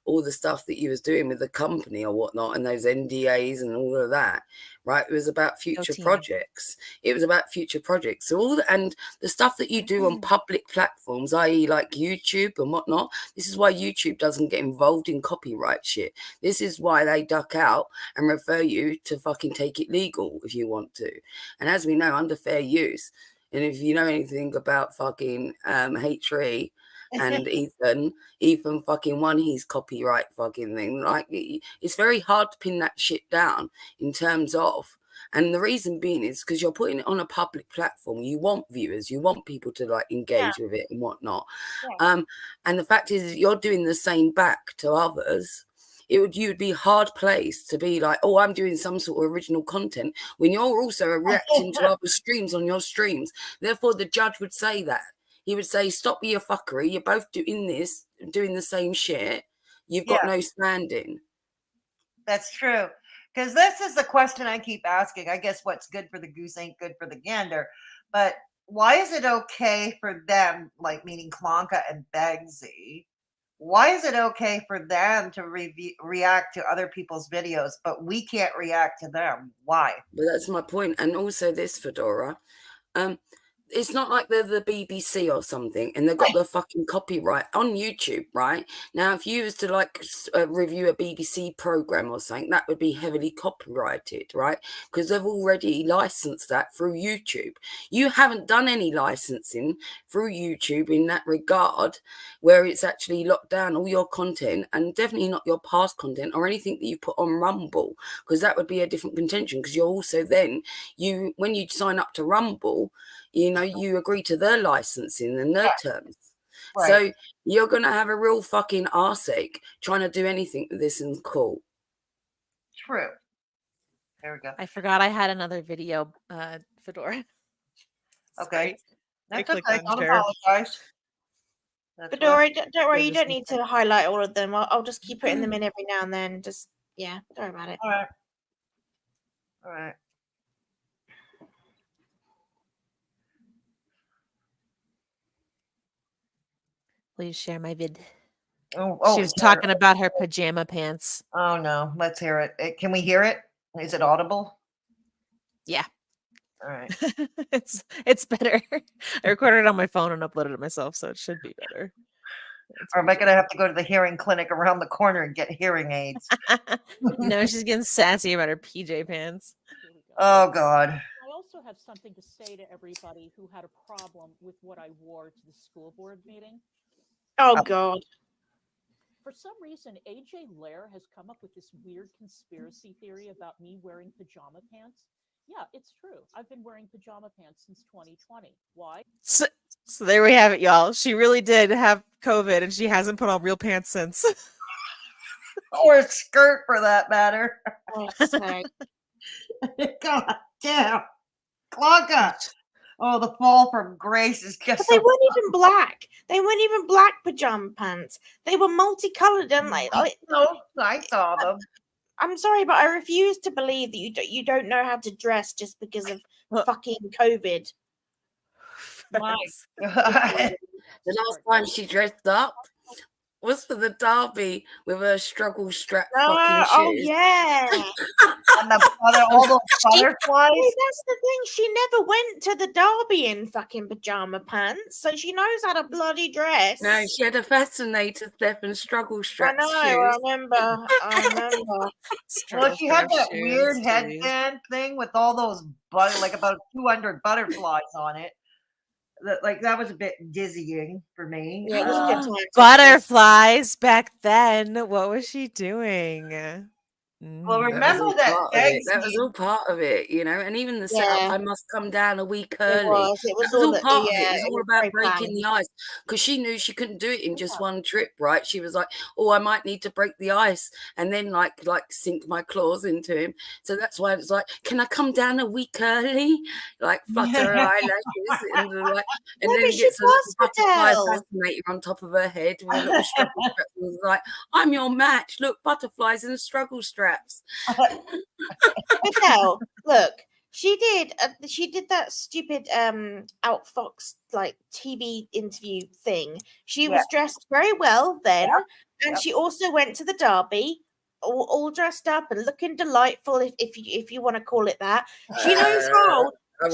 all the stuff that you was doing with the company or whatnot, and those NDAs and all of that, right? It was about future projects. It was about future projects. So and the stuff that you do on public platforms, i.e. like YouTube and whatnot, this is why YouTube doesn't get involved in copyright shit. This is why they duck out and refer you to fucking take it legal if you want to. And as we know, under fair use, and if you know anything about fucking H3 and Ethan fucking won his copyright fucking thing. Like, it's very hard to pin that shit down in terms of, and the reason being is because you're putting it on a public platform. You want viewers, you want people to like engage with it and whatnot. And the fact is you're doing the same back to others. You would be hard placed to be like, oh, I'm doing some sort of original content when you're also reacting to other streams on your streams. Therefore, the judge would say that. He would say, stop your fuckery. You're both doing this, doing the same shit. You've got no standing. That's true. Because this is the question I keep asking. I guess what's good for the goose ain't good for the gander. But why is it okay for them, like meaning Klonka and Begsy, why is it okay for them to react to other people's videos, but we can't react to them? Why? But that's my point. And also this, Fedora, it's not like they're the BBC or something and they've got the fucking copyright on YouTube, right? Now, if you was to like review a BBC program or something, that would be heavily copyrighted, right? Because they've already licensed that through YouTube. You haven't done any licensing through YouTube in that regard, where it's actually locked down all your content, and definitely not your past content or anything that you put on Rumble, because that would be a different contention. Because you're also then, when you sign up to Rumble, you know, you agree to their licensing and their terms. Right. So you're going to have a real fucking arseache trying to do anything with this in court. True. There we go. I forgot I had another video, Fedora. Okay. That's okay. Don't apologize. Fedora, don't worry. You don't need to highlight all of them. I'll just keep putting them in every now and then. Just, yeah, don't worry about it. All right. All right. Please share my vid. Oh, she was talking about her pajama pants. Oh no, let's hear it. Can we hear it? Is it audible? Yeah. All right. it's better. I recorded it on my phone and uploaded it myself, so it should be better. Or am I gonna have to go to the hearing clinic around the corner and get hearing aids? No, she's getting sassy about her PJ pants. Oh God. I also have something to say to everybody who had a problem with what I wore to the school board meeting. Oh, God. For some reason, AJ Lair has come up with this weird conspiracy theory about me wearing pajama pants. Yeah, it's true. I've been wearing pajama pants since 2020. Why? So there we have it, y'all. She really did have COVID, and she hasn't put on real pants since. Or a skirt, for that matter. Oh, sorry. God damn. Clonka. Oh, the fall from grace is just. But they weren't even black. They weren't even black pajama pants. They were multicolored, and I saw them. I'm sorry, but I refuse to believe that you don't know how to dress just because of fucking COVID. My God. The last time she dressed up was for the derby with her struggle strap fucking shoes. Oh yeah. And all those butterflies. See, that's the thing. She never went to the derby in fucking pajama pants, so she knows how to bloody dress. No, she had a fascinator step and struggle strap shoes. I remember. Well, she had that weird headband thing with all those like about 200 butterflies on it. That was a bit dizzying for me. Yeah, it was a good time. Butterflies back then. What was she doing? Well, remember that was all part of it, you know, and even the setup, I must come down a week early. It was all part of it. It was all about breaking planned. the ice, because she knew she couldn't do it in just one trip, right? She was like, oh, I might need to break the ice and then like sink my claws into him. So that's why it's like, can I come down a week early? Like flutter her eyelashes and then gets a little butterfly fascinator on top of her head with a little struggle strap. It was like, I'm your match. Look, butterflies and struggle straps. But no, look, she did that stupid Outfox like TV interview thing. She was dressed very well then, and she also went to the derby all dressed up and looking delightful, if you want to call it that. She knows how.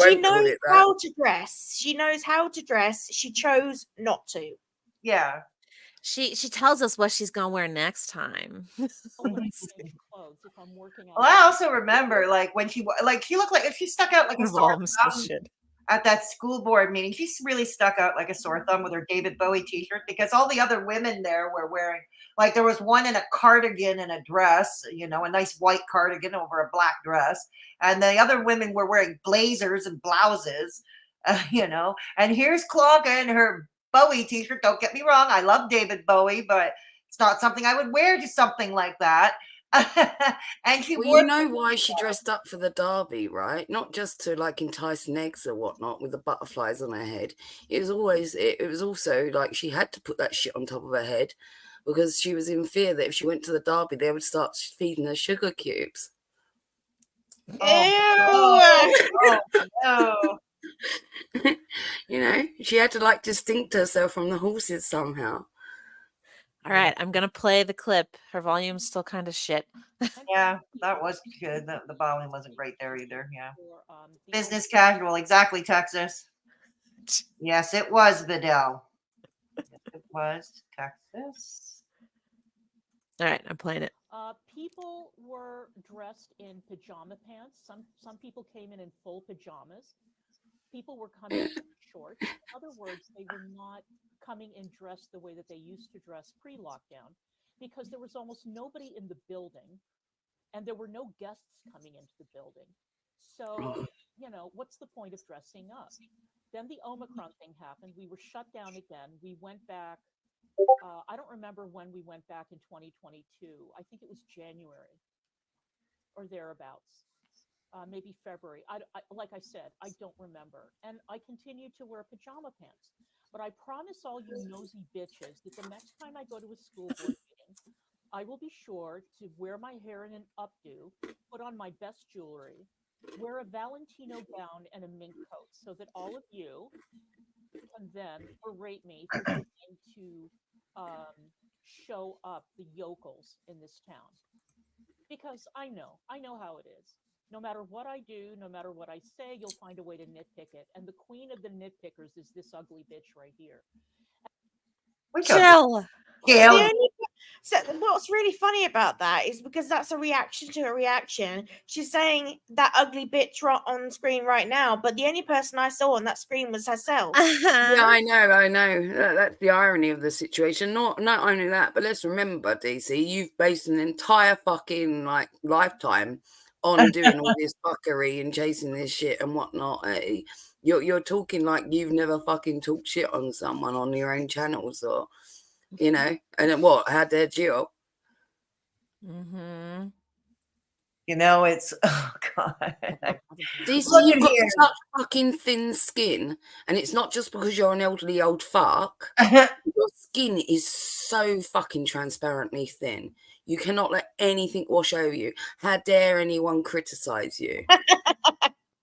She knows how to dress. She knows how to dress. She chose not to. Yeah. She tells us what she's gonna wear next time. Well, I also remember like when she looked like she stuck out like a sore thumb at that school board meeting. She really stuck out like a sore thumb with her David Bowie t-shirt, because all the other women there were wearing, like, there was one in a cardigan and a dress, you know, a nice white cardigan over a black dress, and the other women were wearing blazers and blouses, you know. And here's Claudia in her Bowie t-shirt. Don't get me wrong, I love David Bowie, but it's not something I would wear to something like that. And she you know why she dressed up for the derby, right? Not just to like entice Negs or whatnot with the butterflies on her head. It was also like she had to put that shit on top of her head because she was in fear that if she went to the derby, they would start feeding her sugar cubes. Oh no. You know, she had to like distinct herself from the horses somehow. All right, I'm gonna play the clip. Her volume's still kind of shit. Yeah, that was good. The volume wasn't great there either. Yeah. Business casual, exactly, Texas. Yes, it was Vidal. Yes, it was Texas. All right, I'm playing it. People were dressed in pajama pants. Some people came in full pajamas. People were coming in shorts. In other words, they were not coming in dressed the way that they used to dress pre-lockdown, because there was almost nobody in the building and there were no guests coming into the building. So, you know, what's the point of dressing up? Then the Omicron thing happened. We were shut down again. We went back. I don't remember when we went back in 2022. I think it was January or thereabouts. Maybe February. Like I said, I don't remember. And I continued to wear pajama pants. But I promise all you nosy bitches that the next time I go to a school board meeting, I will be sure to wear my hair in an updo, put on my best jewelry, wear a Valentino gown and a mink coat, so that all of you can then berate me for trying to show up the yokels in this town. Because I know how it is. No matter what I do, no matter what I say, you'll find a way to nitpick it. And the queen of the nitpickers is this ugly bitch right here. Chill. So what's really funny about that is because that's a reaction to a reaction. She's saying that ugly bitch on screen right now, but the only person I saw on that screen was herself. Yeah, I know. That's the irony of the situation. Not only that, but let's remember, DC, you've based an entire fucking like lifetime on doing all this fuckery and chasing this shit and whatnot. You're talking like you've never fucking talked shit on someone on your own channels, or you know, and then what? How dare you? Mm-hmm. It's oh god. This Look you've at got here. such fucking thin skin, and it's not just because you're an elderly old fuck. Your skin is so fucking transparently thin. You cannot let anything wash over you. How dare anyone criticize you?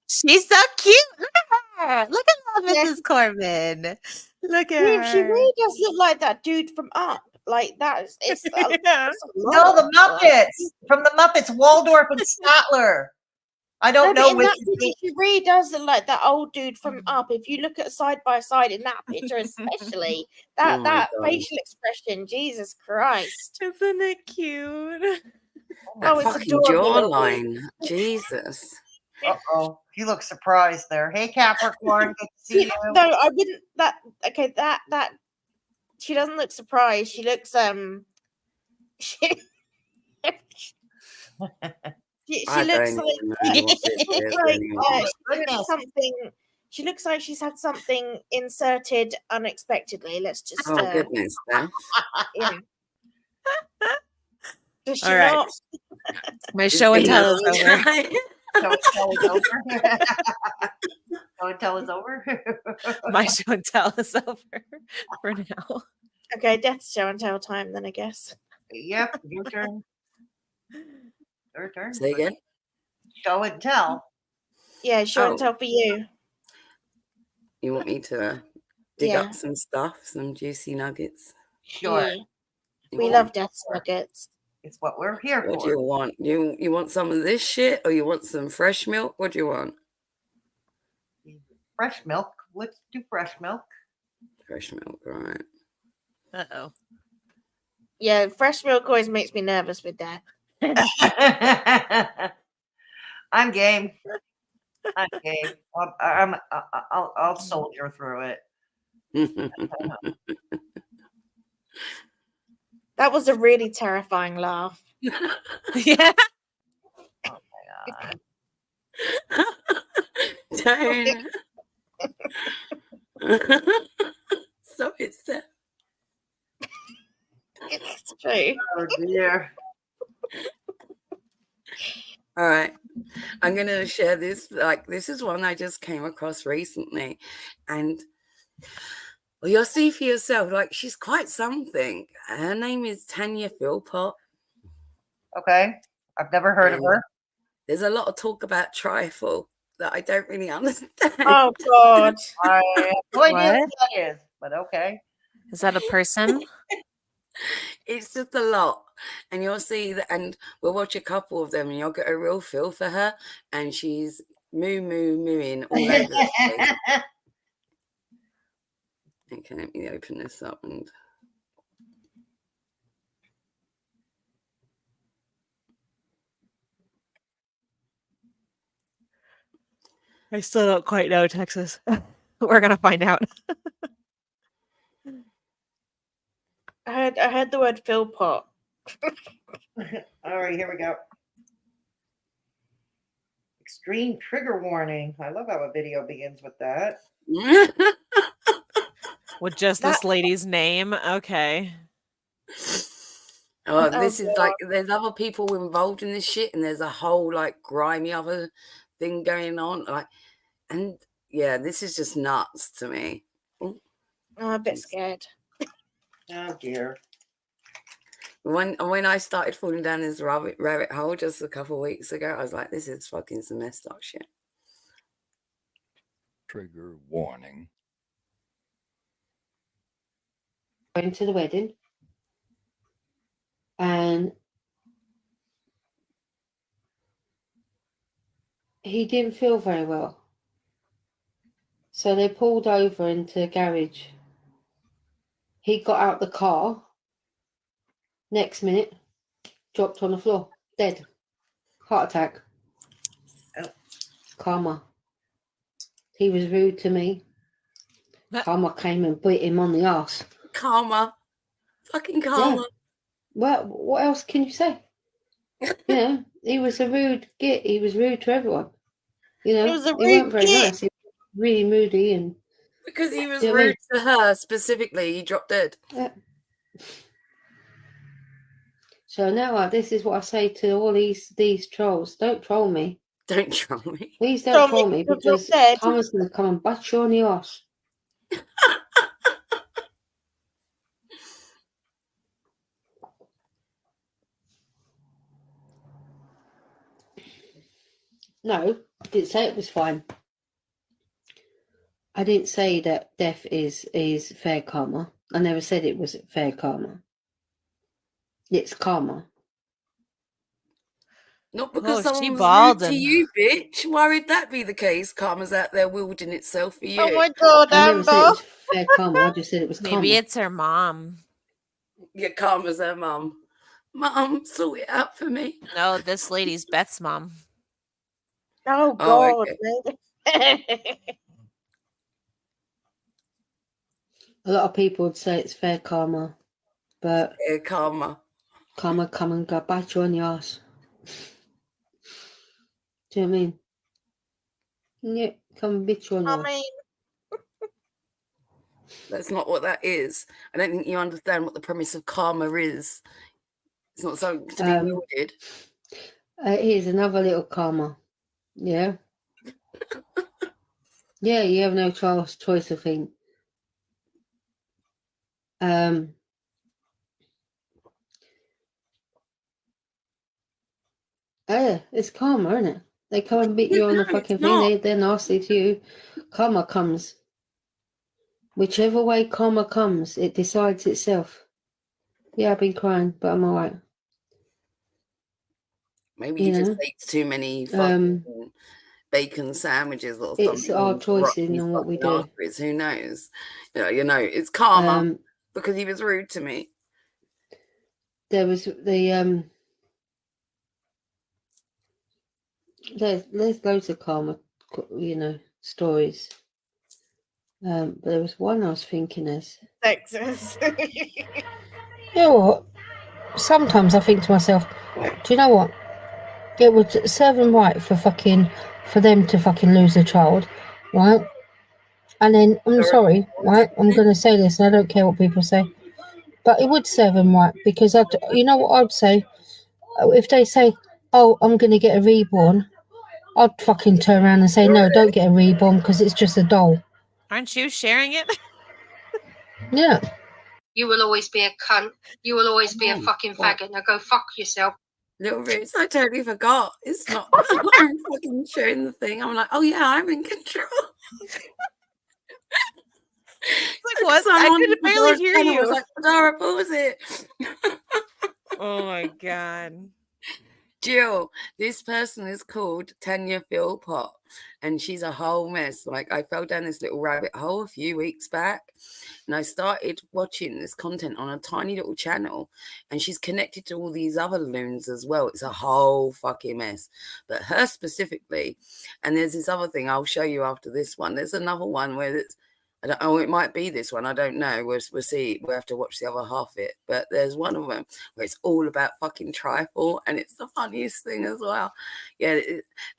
She's so cute. Look at her. Look at Mrs. Corbin. Look at Dude, her. she really does look like that dude from Up. Like that is it's Yeah. No, the Muppets from the Muppets, Waldorf and Statler. I don't know in which that picture, she really does look like that old dude from Up. If you look at side by side in that picture, especially that Oh my that God. facial expression, Jesus Christ! Isn't it cute? That it's fucking adorable. jawline. Jesus. Uh-oh. He looks surprised there. Hey, Capricorn, good to see you. No, I wouldn't. That she doesn't look surprised. She looks she I looks don't like, even know what this is anymore. she looks something. She looks like she's had something inserted unexpectedly. Let's just. Oh goodness, Steph. Yeah. Does she All right. not? My show and tell is over. Show and tell is over. Show and tell is over. My show and tell is over for now. Okay, death show and tell time then, I guess. Yep, your turn. Your turn. Say again? Show and tell. Yeah, show and Oh. tell for you. You want me to dig Yeah. up some stuff, some juicy nuggets? Sure. Yeah. We love death nuggets. It's what we're here What for. do you want? You want some of this shit, or you want some fresh milk? What do you want? Fresh milk. Let's do fresh milk. Fresh milk, right? Uh-oh. Yeah, fresh milk always makes me nervous with that. I'm game. I'm game. I'll soldier through it. That was a really terrifying laugh. Yeah. Oh my Don't. So it's that. It's true. Oh dear. All right. I'm going to share this. This is one I just came across recently. And well, you'll see for yourself, she's quite something. Her name is Tanya Philpot. Okay. I've never heard of her. There's a lot of talk about trifle that I don't really understand. Oh, God. I have no idea What? what that is, but okay. Is that a person? It's just a lot. And you'll see that, and we'll watch a couple of them, and you'll get a real feel for her. And she's mooing all over the place. Okay, let me open this up and. I still don't quite know, Texas. We're gonna find out. I heard the word Philpot. All right, here we go. Extreme trigger warning. I love how a video begins with that. With just this lady's name. Okay. Oh, this is there's other people involved in this shit, and there's a whole grimy other thing going on. And yeah, this is just nuts to me. Oh, I'm a bit scared. Oh dear. When I started falling down this rabbit hole just a couple of weeks ago, I was like, this is fucking some messed up shit. Trigger warning. Went to the wedding and he didn't feel very well. So they pulled over into the garage. He got out the car. Next minute, dropped on the floor, dead. Heart attack. Oh. Karma. He was rude to me. Karma came and bit him on the ass. Karma. Fucking karma. Yeah. Well, what else can you say? He was a rude git. He was rude to everyone. He wasn't very nice. He was really moody and because he was rude to her specifically, he dropped dead. Yeah. So now this is what I say to all these trolls. Don't troll me. Don't troll me. Please don't troll me because Karma's going to come and butt you on the arse. No, I didn't say it was fine. I didn't say that death is fair karma. I never said it was fair karma. It's karma. Not because she someone was balled rude to you, bitch. Why would that be the case? Karma's out there wielding itself for you. Oh my God, I never said it was fair karma. I just said it was karma. Maybe it's her mom. Yeah, Karma's her mum. Mum, sort it out for me. No, this lady's Beth's mom. Oh God. Okay. A lot of people would say it's fair karma, but fair karma. Karma come and go bite you on the ass. Do you know what I mean? Yeah, come and bite you on the ass. That's not what that is. I don't think you understand what the premise of karma is. It's not something to be wielded. Here's another little karma. Yeah. Yeah, you have no choice of thing. Yeah, it's karma, isn't it? They come and beat you on the fucking thing. They're nasty to you. Karma comes. Whichever way karma comes, it decides itself. Yeah, I've been crying, but I'm alright. Maybe you just ate too many fucking bacon sandwiches or something. It's our choices in what we do. Arteries. Who knows? It's karma because he was rude to me. There was the there's loads of karma, stories. But there was one I was thinking as Texas. You know what? Sometimes I think to myself, do you know what? It would serve them right for them to fucking lose a child, right? And then I'm sorry, right? I'm gonna say this, and I don't care what people say, but it would serve them right because you know what I'd say if they say, "Oh, I'm gonna get a reborn," I'd fucking turn around and say, "No, don't get a reborn because it's just a doll." Aren't you sharing it? Yeah. You will always be a cunt. You will always be a fucking faggot. Now go fuck yourself. Little Roots, I totally forgot. It's not. I'm fucking showing the thing. I'm like, oh yeah, I'm in control. Like what? I could barely hear you. I was like, Dara, what was it? Oh my God. Jill, this person is called Tanya Philpot, and she's a whole mess. Like, I fell down this little rabbit hole a few weeks back, and I started watching this content on a tiny little channel, and she's connected to all these other loons as well. It's a whole fucking mess. But her specifically, and there's this other thing I'll show you after this one. There's another one where it's, I don't know, it might be this one. I don't know. We'll see. We'll have to watch the other half of it. But there's one of them where it's all about fucking trifle, and it's the funniest thing as well. Yeah,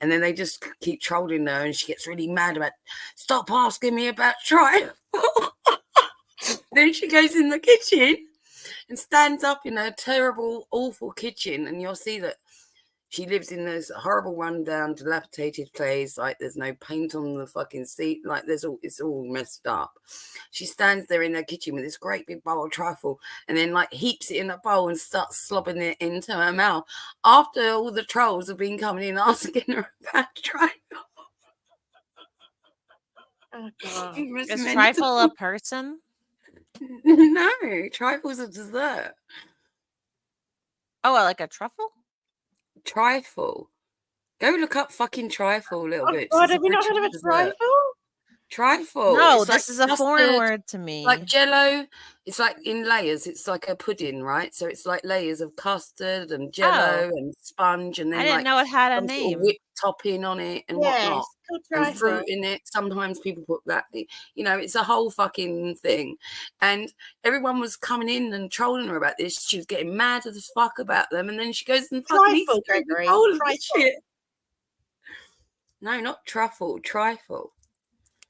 and then they just keep trolling her, and she gets really mad about, stop asking me about trifle. Then she goes in the kitchen and stands up in her terrible, awful kitchen, and you'll see that she lives in this horrible rundown, dilapidated place. Like there's no paint on the fucking seat. Like it's all messed up. She stands there in her kitchen with this great big bowl of trifle, and then like heaps it in a bowl and starts slobbing it into her mouth. After all the trolls have been coming in asking her about trifle. Oh God. Is trifle a person? No, trifle's a dessert. Oh, like a truffle? Trifle. Go look up fucking trifle, little bit. God, have you not heard of a trifle? Trifle. No, it's this like is a custard, foreign word to me. Like Jello. It's like in layers. It's like a pudding, right? So it's like layers of custard and Jello and sponge, and then I didn't know it had a name. Whipped topping on it and whatnot, and fruit in it. Sometimes people put that. It's a whole fucking thing. And everyone was coming in and trolling her about this. She was getting mad as fuck about them, and then she goes and fucking eats all of this shit. No, not truffle. Trifle.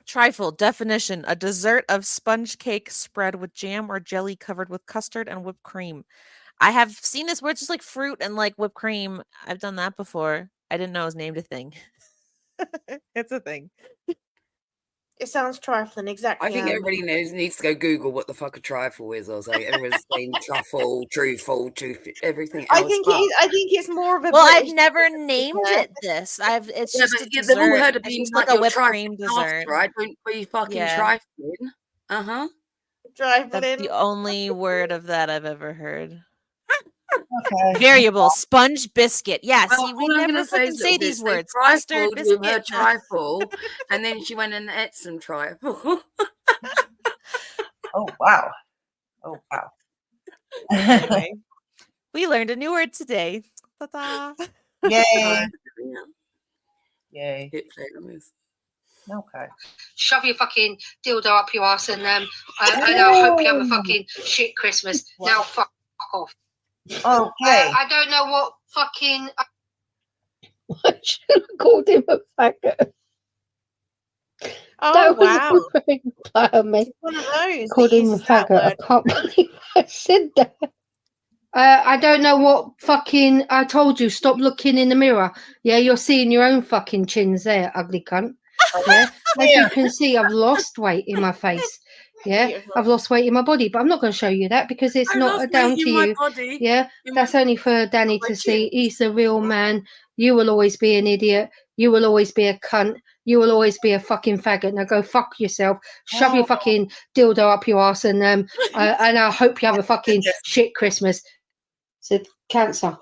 Trifle definition: a dessert of sponge cake spread with jam or jelly covered with custard and whipped cream. I have seen this where it's just like fruit and like whipped cream. I've done that before. I didn't know it was named a thing. It's a thing. It sounds trifling, exactly. I think everybody needs to go Google what the fuck a trifle is or something. Everyone's saying truffle, truffle, everything else. I think it's more of a. Well, British I've never thing, named isn't it this. It's Yeah, just but a yeah, they've all dessert. heard of It's being just like like a your whipped trifling cream dessert. right? Don't be fucking Yeah. trifling. Uh-huh. That's Trifling. the only word of that I've ever heard. Okay. Variable sponge biscuit. Yeah, Well, see, we all I'm never going to say fucking is say little these bits. They words. Custard trifled with her biscuit. trifle, and then she went and ate some trifle. Oh wow. Oh wow. Anyway, we learned a new word today. Ta-da. Yay. Yay. Hit play on this. Okay. Shove your fucking dildo up your ass, and I hope you have a fucking shit Christmas. Now fuck off. Okay. I don't know what fucking. I should have called him a faggot. Oh, That was wow. a very player me. One of those. Called that him a uses that faggot. I word. can't believe I said that. I don't know what fucking. I told you, stop looking in the mirror. Yeah, you're seeing your own fucking chins there, ugly cunt. Yeah, as you can see, I've lost weight in my face. Yeah, Beautiful. I've lost weight in my body, but I'm not going to show you that because it's I not lost down weight to in my you. body. Yeah, that's only for Danny my to see. chin. He's the real man. You will always be an idiot. You will always be a cunt. You will always be a fucking faggot. Now go fuck yourself. Shove your fucking dildo up your ass, and I hope you have a fucking shit Christmas. Said cancer.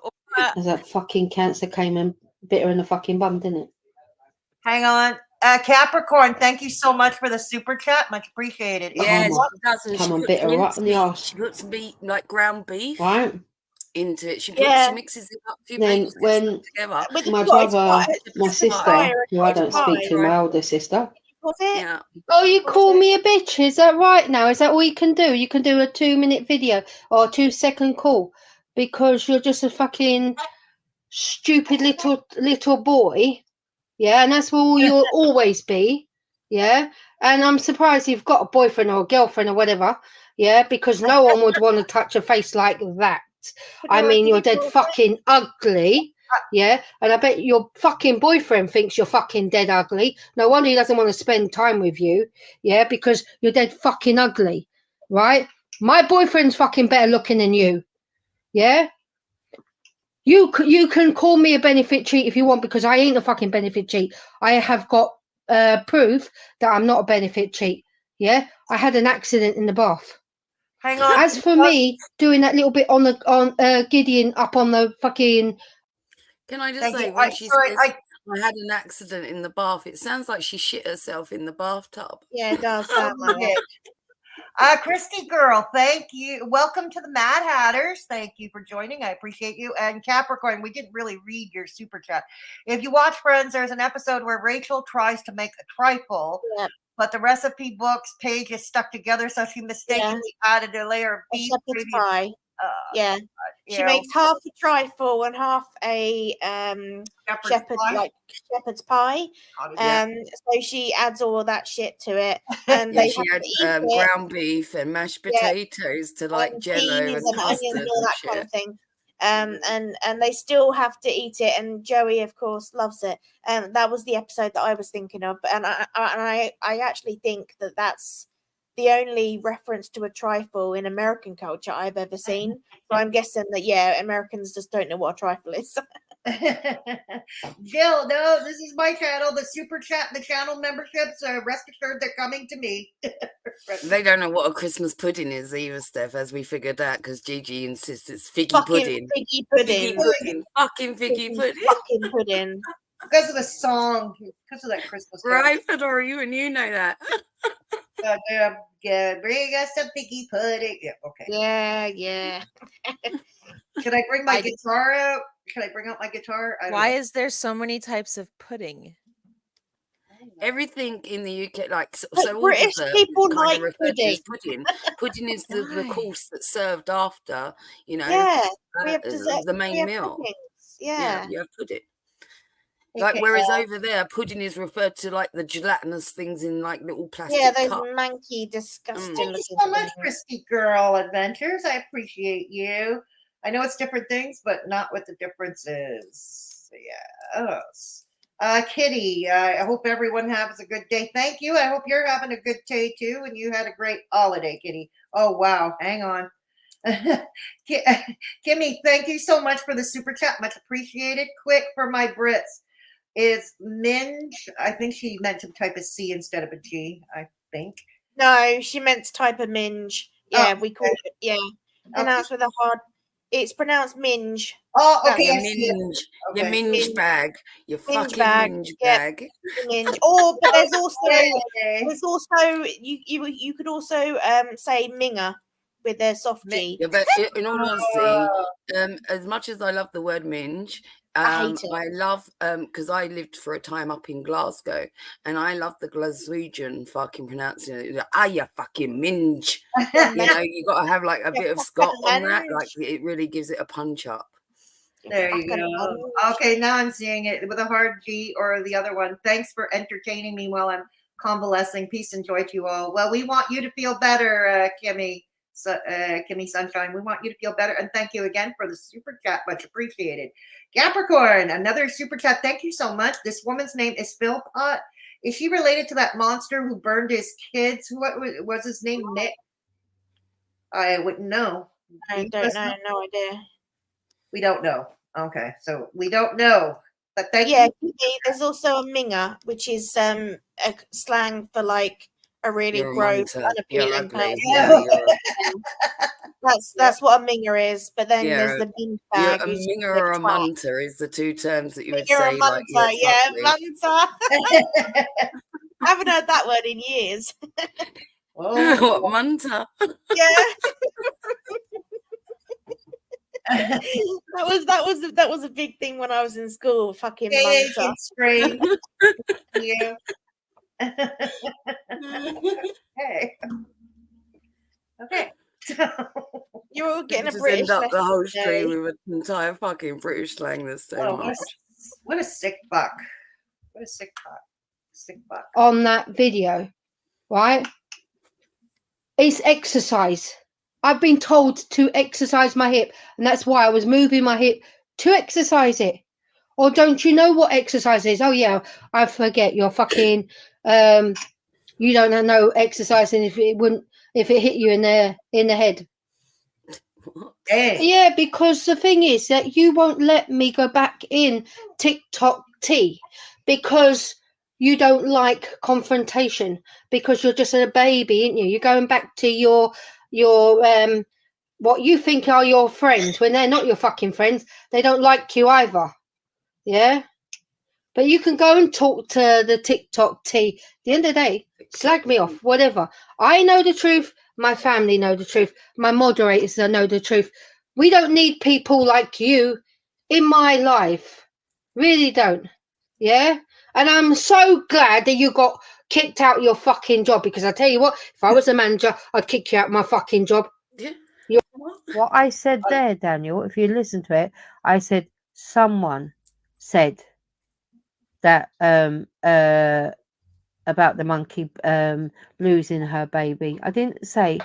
As that fucking cancer came and bit her in the fucking bum, didn't it? Hang on. Capricorn, thank you so much for the super chat. Much appreciated. Yes, Come on. she does. And Come she on, puts bit her right in the mincemeat. arse. She puts meat, like ground beef, Right? into it. She Yeah. mixes it up. She Then gets when them together. With my the cottage brother, pie, my it's a sister, pie or a who I cottage don't speak pie, to, my right? older sister. Was it? Yeah. Oh, you call me a bitch? Is that right now? Is that all you can do? You can do a 2-minute video or a 2-second call because you're just a fucking stupid little boy. Yeah, and that's what you'll always be. Yeah, and I'm surprised you've got a boyfriend or a girlfriend or whatever. Yeah, because no one would want to touch a face like that. I mean, you're dead fucking ugly. Yeah, and I bet your fucking boyfriend thinks you're fucking dead ugly. No wonder he doesn't want to spend time with you. Yeah, because you're dead fucking ugly, right? My boyfriend's fucking better looking than you. Yeah, you can call me a benefit cheat if you want because I ain't a fucking benefit cheat. I have got proof that I'm not a benefit cheat. Yeah, I had an accident in the bath. Hang on. As for me doing that little bit on Gideon up on the fucking. Can I just Thank say, you. when she says, I had an accident in the bath, it sounds like she shit herself in the bathtub. Yeah, it does sound like that. Christy girl, thank you. Welcome to the Mad Hatters. Thank you for joining. I appreciate you. And Capricorn, we didn't really read your super chat. If you watch Friends, there's an episode where Rachel tries to make a trifle, but the recipe book's page is stuck together, so she mistakenly added a layer of beef. Shepherd's pie. Yeah. She makes half a trifle and half a shepherd's pie. So she adds all of that shit to it, and Yeah, they she have had to eat it. ground beef and mashed potatoes to like jello Peas and and onions custard and all that shit. kind of thing. And they still have to eat it, and Joey, of course, loves it. And that was the episode that I was thinking of, and I actually think that that's the only reference to a trifle in American culture I've ever seen. So I'm guessing that Americans just don't know what a trifle is. Jill, no, this is my channel. The super chat and the channel memberships, rest assured they're coming to me. They don't know what a Christmas pudding is either, Steph, as we figured out, because Gigi insists it's figgy Fucking pudding. figgy pudding. Figgy pudding. Fucking figgy pudding. Fucking pudding. Because of the song, because of that Christmas carol. Right, Fedora, you and you know that. Bring us some piggy pudding. Yeah, okay. Yeah. Should I bring my guitar out? Should I bring out my guitar? Why is there so many types of pudding? Everything in the UK, like so all British dessert people is kind like of referred to as pudding. Pudding is the course that's served after, you know, Yeah, we have dessert. the We main have meal. puddings. Yeah, Yeah. you have pudding. Like, whereas over there, pudding is referred to like the gelatinous things in like little plastic Yeah, those cups. manky, disgusting Thank you looking so much, things. Christy Girl Adventures. I appreciate you. I know it's different things, but not what the difference is. Yes. Kitty, I hope everyone has a good day. Thank you. I hope you're having a good day too, and you had a great holiday, Kitty. Oh wow, hang on. Kimmy, thank you so much for the super chat. Much appreciated. Quick for my Brits is Minge. I think she meant to type a C instead of a G. I think. No, she meant to type a minge. Yeah, we call it. Yeah, pronounced with a hard. It's pronounced minge. Oh, okay. Your minge, your minge bag, your minge fucking minge bag. Minge. Or, but there's also you could also say minger with a soft G. Yeah, but in all honesty, as much as I love the word minge, I hate it. I love because I lived for a time up in Glasgow, and I love the Glaswegian fucking pronouncing it. You fucking minge. You know, you got to have like a bit of Scott on that. Like it really gives it a punch up. There you go. Okay, now I'm seeing it with a hard G or the other one. Thanks for entertaining me while I'm convalescing. Peace and joy to you all. Well, we want you to feel better, Kimmy. Kimmy Sunshine, we want you to feel better, and thank you again for the super chat, much appreciated. Capricorn, another super chat. Thank you so much. This woman's name is Philpot. Is she related to that monster who burned his kids? What was his name? Nick? I wouldn't know. I don't know. No idea. We don't know. Okay, so we don't know. But thank you. There's also a minger, which is a slang for like a really gross, unappealing person. That's what a minger is. But then there's the minge bag. A minger or a munter is the two terms that you would Minger say. or munter, munter. I haven't heard that word in years. What, munter? Yeah. that was a big thing when I was in school. Fucking munter. Spray. Yeah. Hey. Okay. You're all getting just a British end up the whole lesson stream today. with an entire fucking British slang this so much. What a sick buck. What a sick buck. Sick buck. On that video, right? It's exercise. I've been told to exercise my hip, and that's why I was moving my hip to exercise it. Or don't you know what exercise is? Oh yeah, I forget. You're fucking you don't know exercising if it hit you in the head. Hey. Yeah, because the thing is that you won't let me go back in TikTok T because you don't like confrontation, because you're just a baby, aren't you? You're going back to your what you think are your friends when they're not your fucking friends. They don't like you either. Yeah? But you can go and talk to the TikTok T. At the end of the day, slag me off, whatever. I know the truth. My family know the truth. My moderators know the truth. We don't need people like you in my life. Really don't. Yeah? And I'm so glad that you got kicked out your fucking job, because I tell you what, if I was a manager, I'd kick you out my fucking job. Yeah. What I said there, Daniel, if you listen to it, I said someone said that about the monkey losing her baby. I didn't say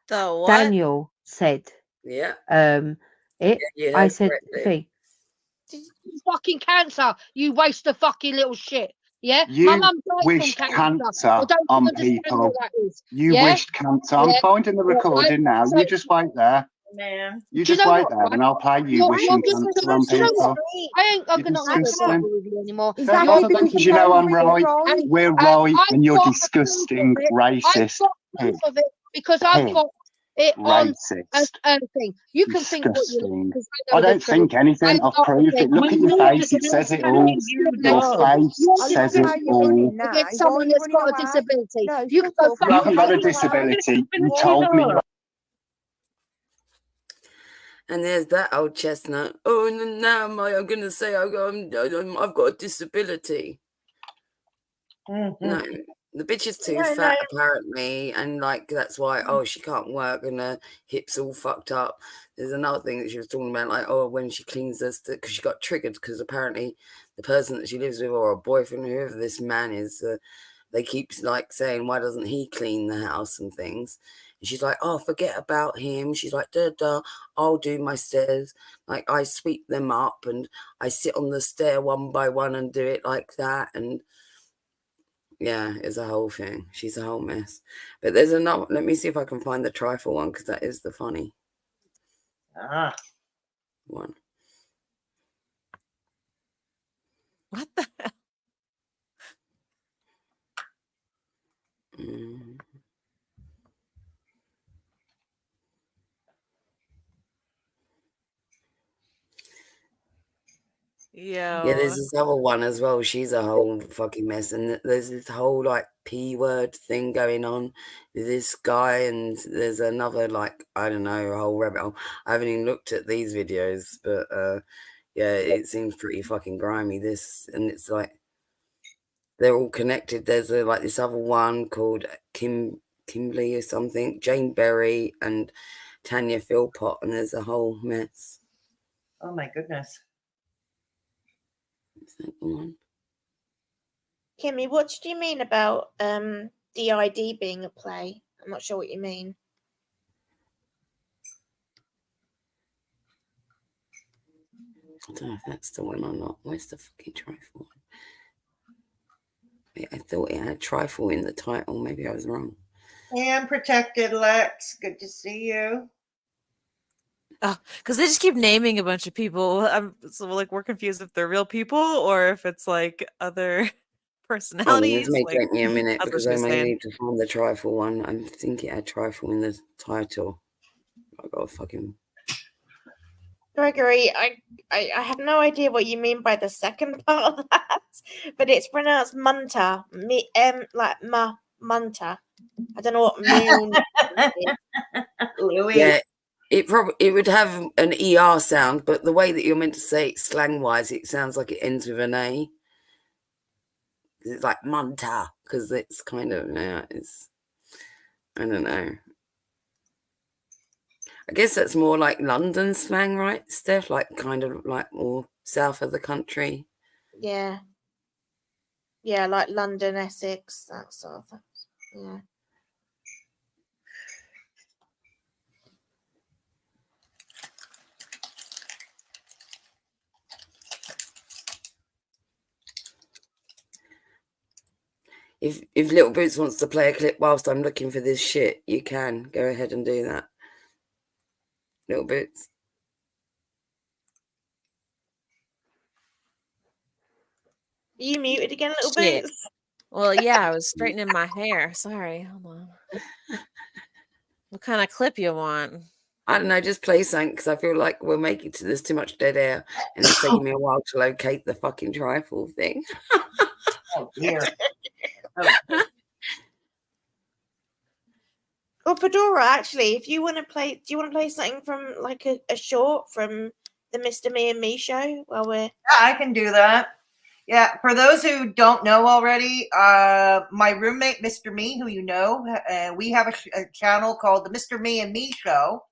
the what? Daniel said it. Yeah, I said correctly. Fucking cancer, you waste of fucking little shit. Yeah, You my mum died wished from cancer I don't on understand people. what that is. You yeah? wished cancer. I'm finding the recording now. You just wait there. Man. You Do you just know wait what, there, right? and I'll play you You're wishing just cancer on do you know what? people. I ain't You're gonna have a disgusting. problem with you anymore. Don't bother because you know I'm right. We're right, and you're disgusting, racist. I've got proof of it because I've Pig. got it on Racist. a thing. You can think what you Disgusting. like, 'cause I don't think anything. I've proved it. Look at your face. It says it all. Your face says it all. Against someone that's got a disability. You can go You haven't got a disability. You told me. And there's that old chestnut. Oh, now I'm going to say I've got a disability. Mm-hmm. No, the bitch is too fat apparently, and like that's why she can't work and her hips all fucked up. There's another thing that she was talking about, like when she cleans this, because she got triggered because apparently the person that she lives with, or a boyfriend, whoever this man is, they keep like saying, why doesn't he clean the house and things? And she's like, oh, forget about him. She's like, I'll do my stairs. Like, I sweep them up and I sit on the stair one by one and do it like that. And yeah, it's a whole thing. She's a whole mess. But there's another. Let me see if I can find the trifle one, because that is the funny one. What the hell? Yeah, there's this other one as well. She's a whole fucking mess. And there's this whole like P word thing going on with this guy, and there's another, like, I don't know, a whole rabbit hole. I haven't even looked at these videos, but yeah, it seems pretty fucking grimy, this. And it's like they're all connected. There's like this other one called Kimberly or something, Jane Berry and Tanya Philpot, and there's a whole mess. Oh my goodness. Is that the one? Kimmy, what did you mean about DID being a play? I'm not sure what you mean. I don't know if that's the one or not. Where's the fucking trifle one? Wait, I thought it had trifle in the title. Maybe I was wrong. And protected, Lex. Good to see you. Oh, because they just keep naming a bunch of people. So like we're confused if they're real people or if it's like other personalities. This may Like, take me a minute that's what because she I was may saying. need to find the trifle one. I think it had trifle in the title. I got a fucking. Gregory, I have no idea what you mean by the second part of that, but it's pronounced munta. Like munta. I don't know what moon is. Yeah, it would have an ER sound, but the way that you're meant to say it slang wise, it sounds like it ends with an A. It's like Manta, because it's kind of, yeah, it's, I don't know. I guess that's more like London slang, right, Steph? Like kind of like more south of the country. Yeah. Yeah, like London, Essex, that sort of thing. Yeah. If Little Boots wants to play a clip whilst I'm looking for this shit, you can go ahead and do that. Little Boots. Are you muted again, Little Shit. Boots? Well, yeah, I was straightening my hair. Sorry, hold on. What kind of clip you want? I don't know, just play something, because I feel like we're making to there's too much dead air, and it's taking me a while to locate the fucking trifle thing. Oh dear. Or Fedora, actually, if you want to play, do you want to play something from like a short from the Mr. Me and Me show while we're? Yeah, I can do that. Yeah, for those who don't know already, my roommate, Mr. Me, who you know, we have a channel called the Mr. Me and Me Show,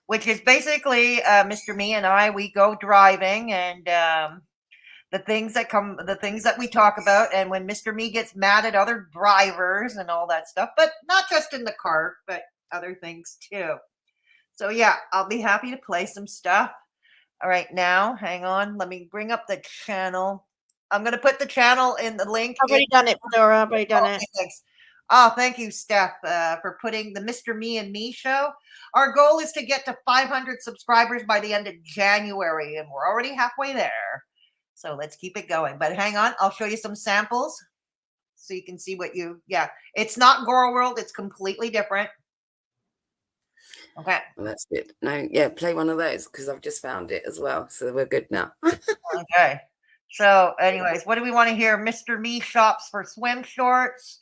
which is basically Mr. Me and I, we go driving, and the things that we talk about, and when Mr. Me gets mad at other drivers and all that stuff, but not just in the car, but other things too. So yeah, I'll be happy to play some stuff. All right, now, hang on. Let me bring up the channel. I'm going to put the channel in the link. I've already done it, Fedora. I've already done it. Thanks. Oh, thank you, Steph, for putting the Mr. Me and Me show. Our goal is to get to 500 subscribers by the end of January, and we're already halfway there. So let's keep it going. But hang on, I'll show you some samples so you can see what it's not Girl World. It's completely different. Okay. Well, that's good. No, yeah, play one of those, because I've just found it as well. So we're good now. Okay. So anyways, what do we want to hear? Mr. Me shops for swim shorts.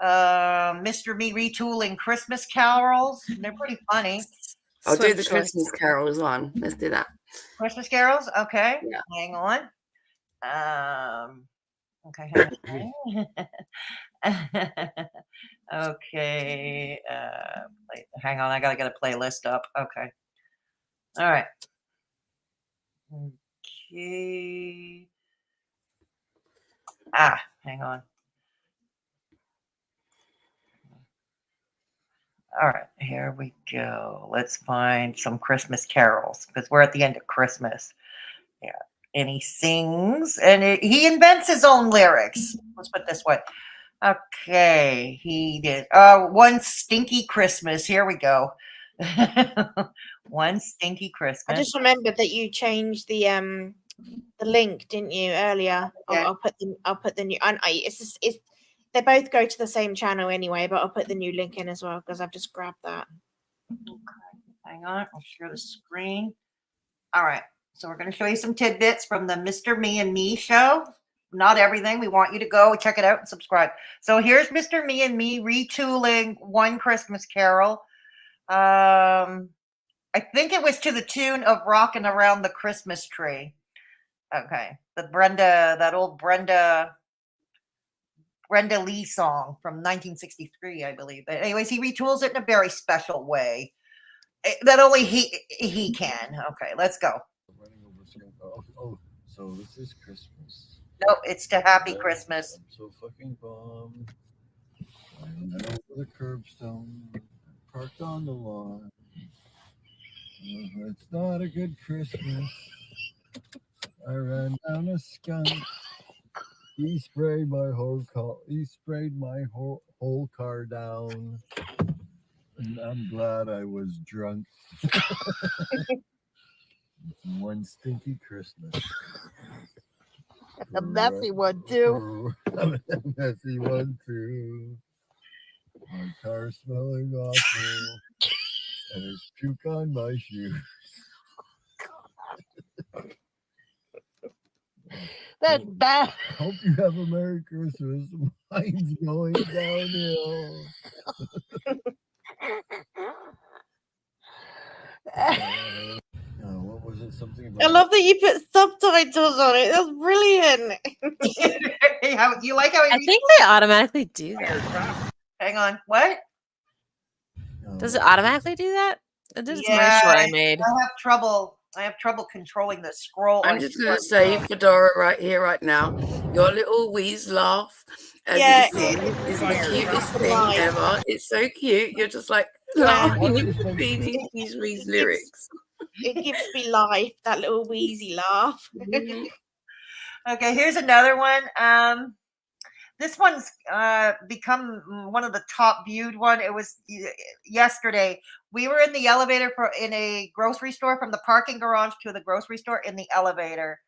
Mr. Me retooling Christmas carols. They're pretty funny. I'll do the Christmas carols one. Let's do that. Christmas carols? Okay. Yeah. Hang on. Okay. Okay. Hang on. I gotta get a playlist up. Okay. All right. Okay. Hang on. All right, here we go. Let's find some Christmas carols because we're at the end of Christmas. Yeah. And he sings and he invents his own lyrics. Let's put it this way. Okay, he did. One stinky Christmas. Here we go. One stinky Christmas. I just remembered that you changed the link, didn't you, earlier? Yeah. I'll put the new. It's they both go to the same channel anyway, but I'll put the new link in as well because I've just grabbed that. Okay, hang on. I'll share the screen. All right. So we're going to show you some tidbits from the Mr. Me and Me show. Not everything. We want you to go check it out and subscribe. So here's Mr. Me and Me retooling One Christmas Carol. I think it was to the tune of Rockin' Around the Christmas Tree. Okay. That old Brenda Lee song from 1963, I believe. But anyways, he retools it in a very special way that only he can. Okay, let's go. Oh, so this is Christmas. Nope, it's to Happy Christmas. I'm so fucking bummed. I went over the curbstone, parked on the lawn. It's not a good Christmas. I ran down a skunk. He sprayed my whole car down. And I'm glad I was drunk. One stinky Christmas. A messy one too. A messy one too. My car smelling awful. And there's puke on my shoes. That's bad. Hope you have a Merry Christmas. Mine's going downhill. What was it? Something about I love that you put subtitles on it. That's brilliant. You like how I think they automatically do that. Hang on. What? Does it automatically do that? It did Yeah, my short I made. I have trouble controlling the scroll. I'm just going to say, Fedora, right here, right now, your little wheeze laugh as Yeah. you sing is the cutest thing Right. ever. It's so cute. You're just like laughing and feeling these wheeze lyrics. It gives me life, that little wheezy laugh. Okay, here's another one. This one's become one of the top viewed one. It was yesterday. We were in the elevator in a grocery store, from the parking garage to the grocery store in the elevator.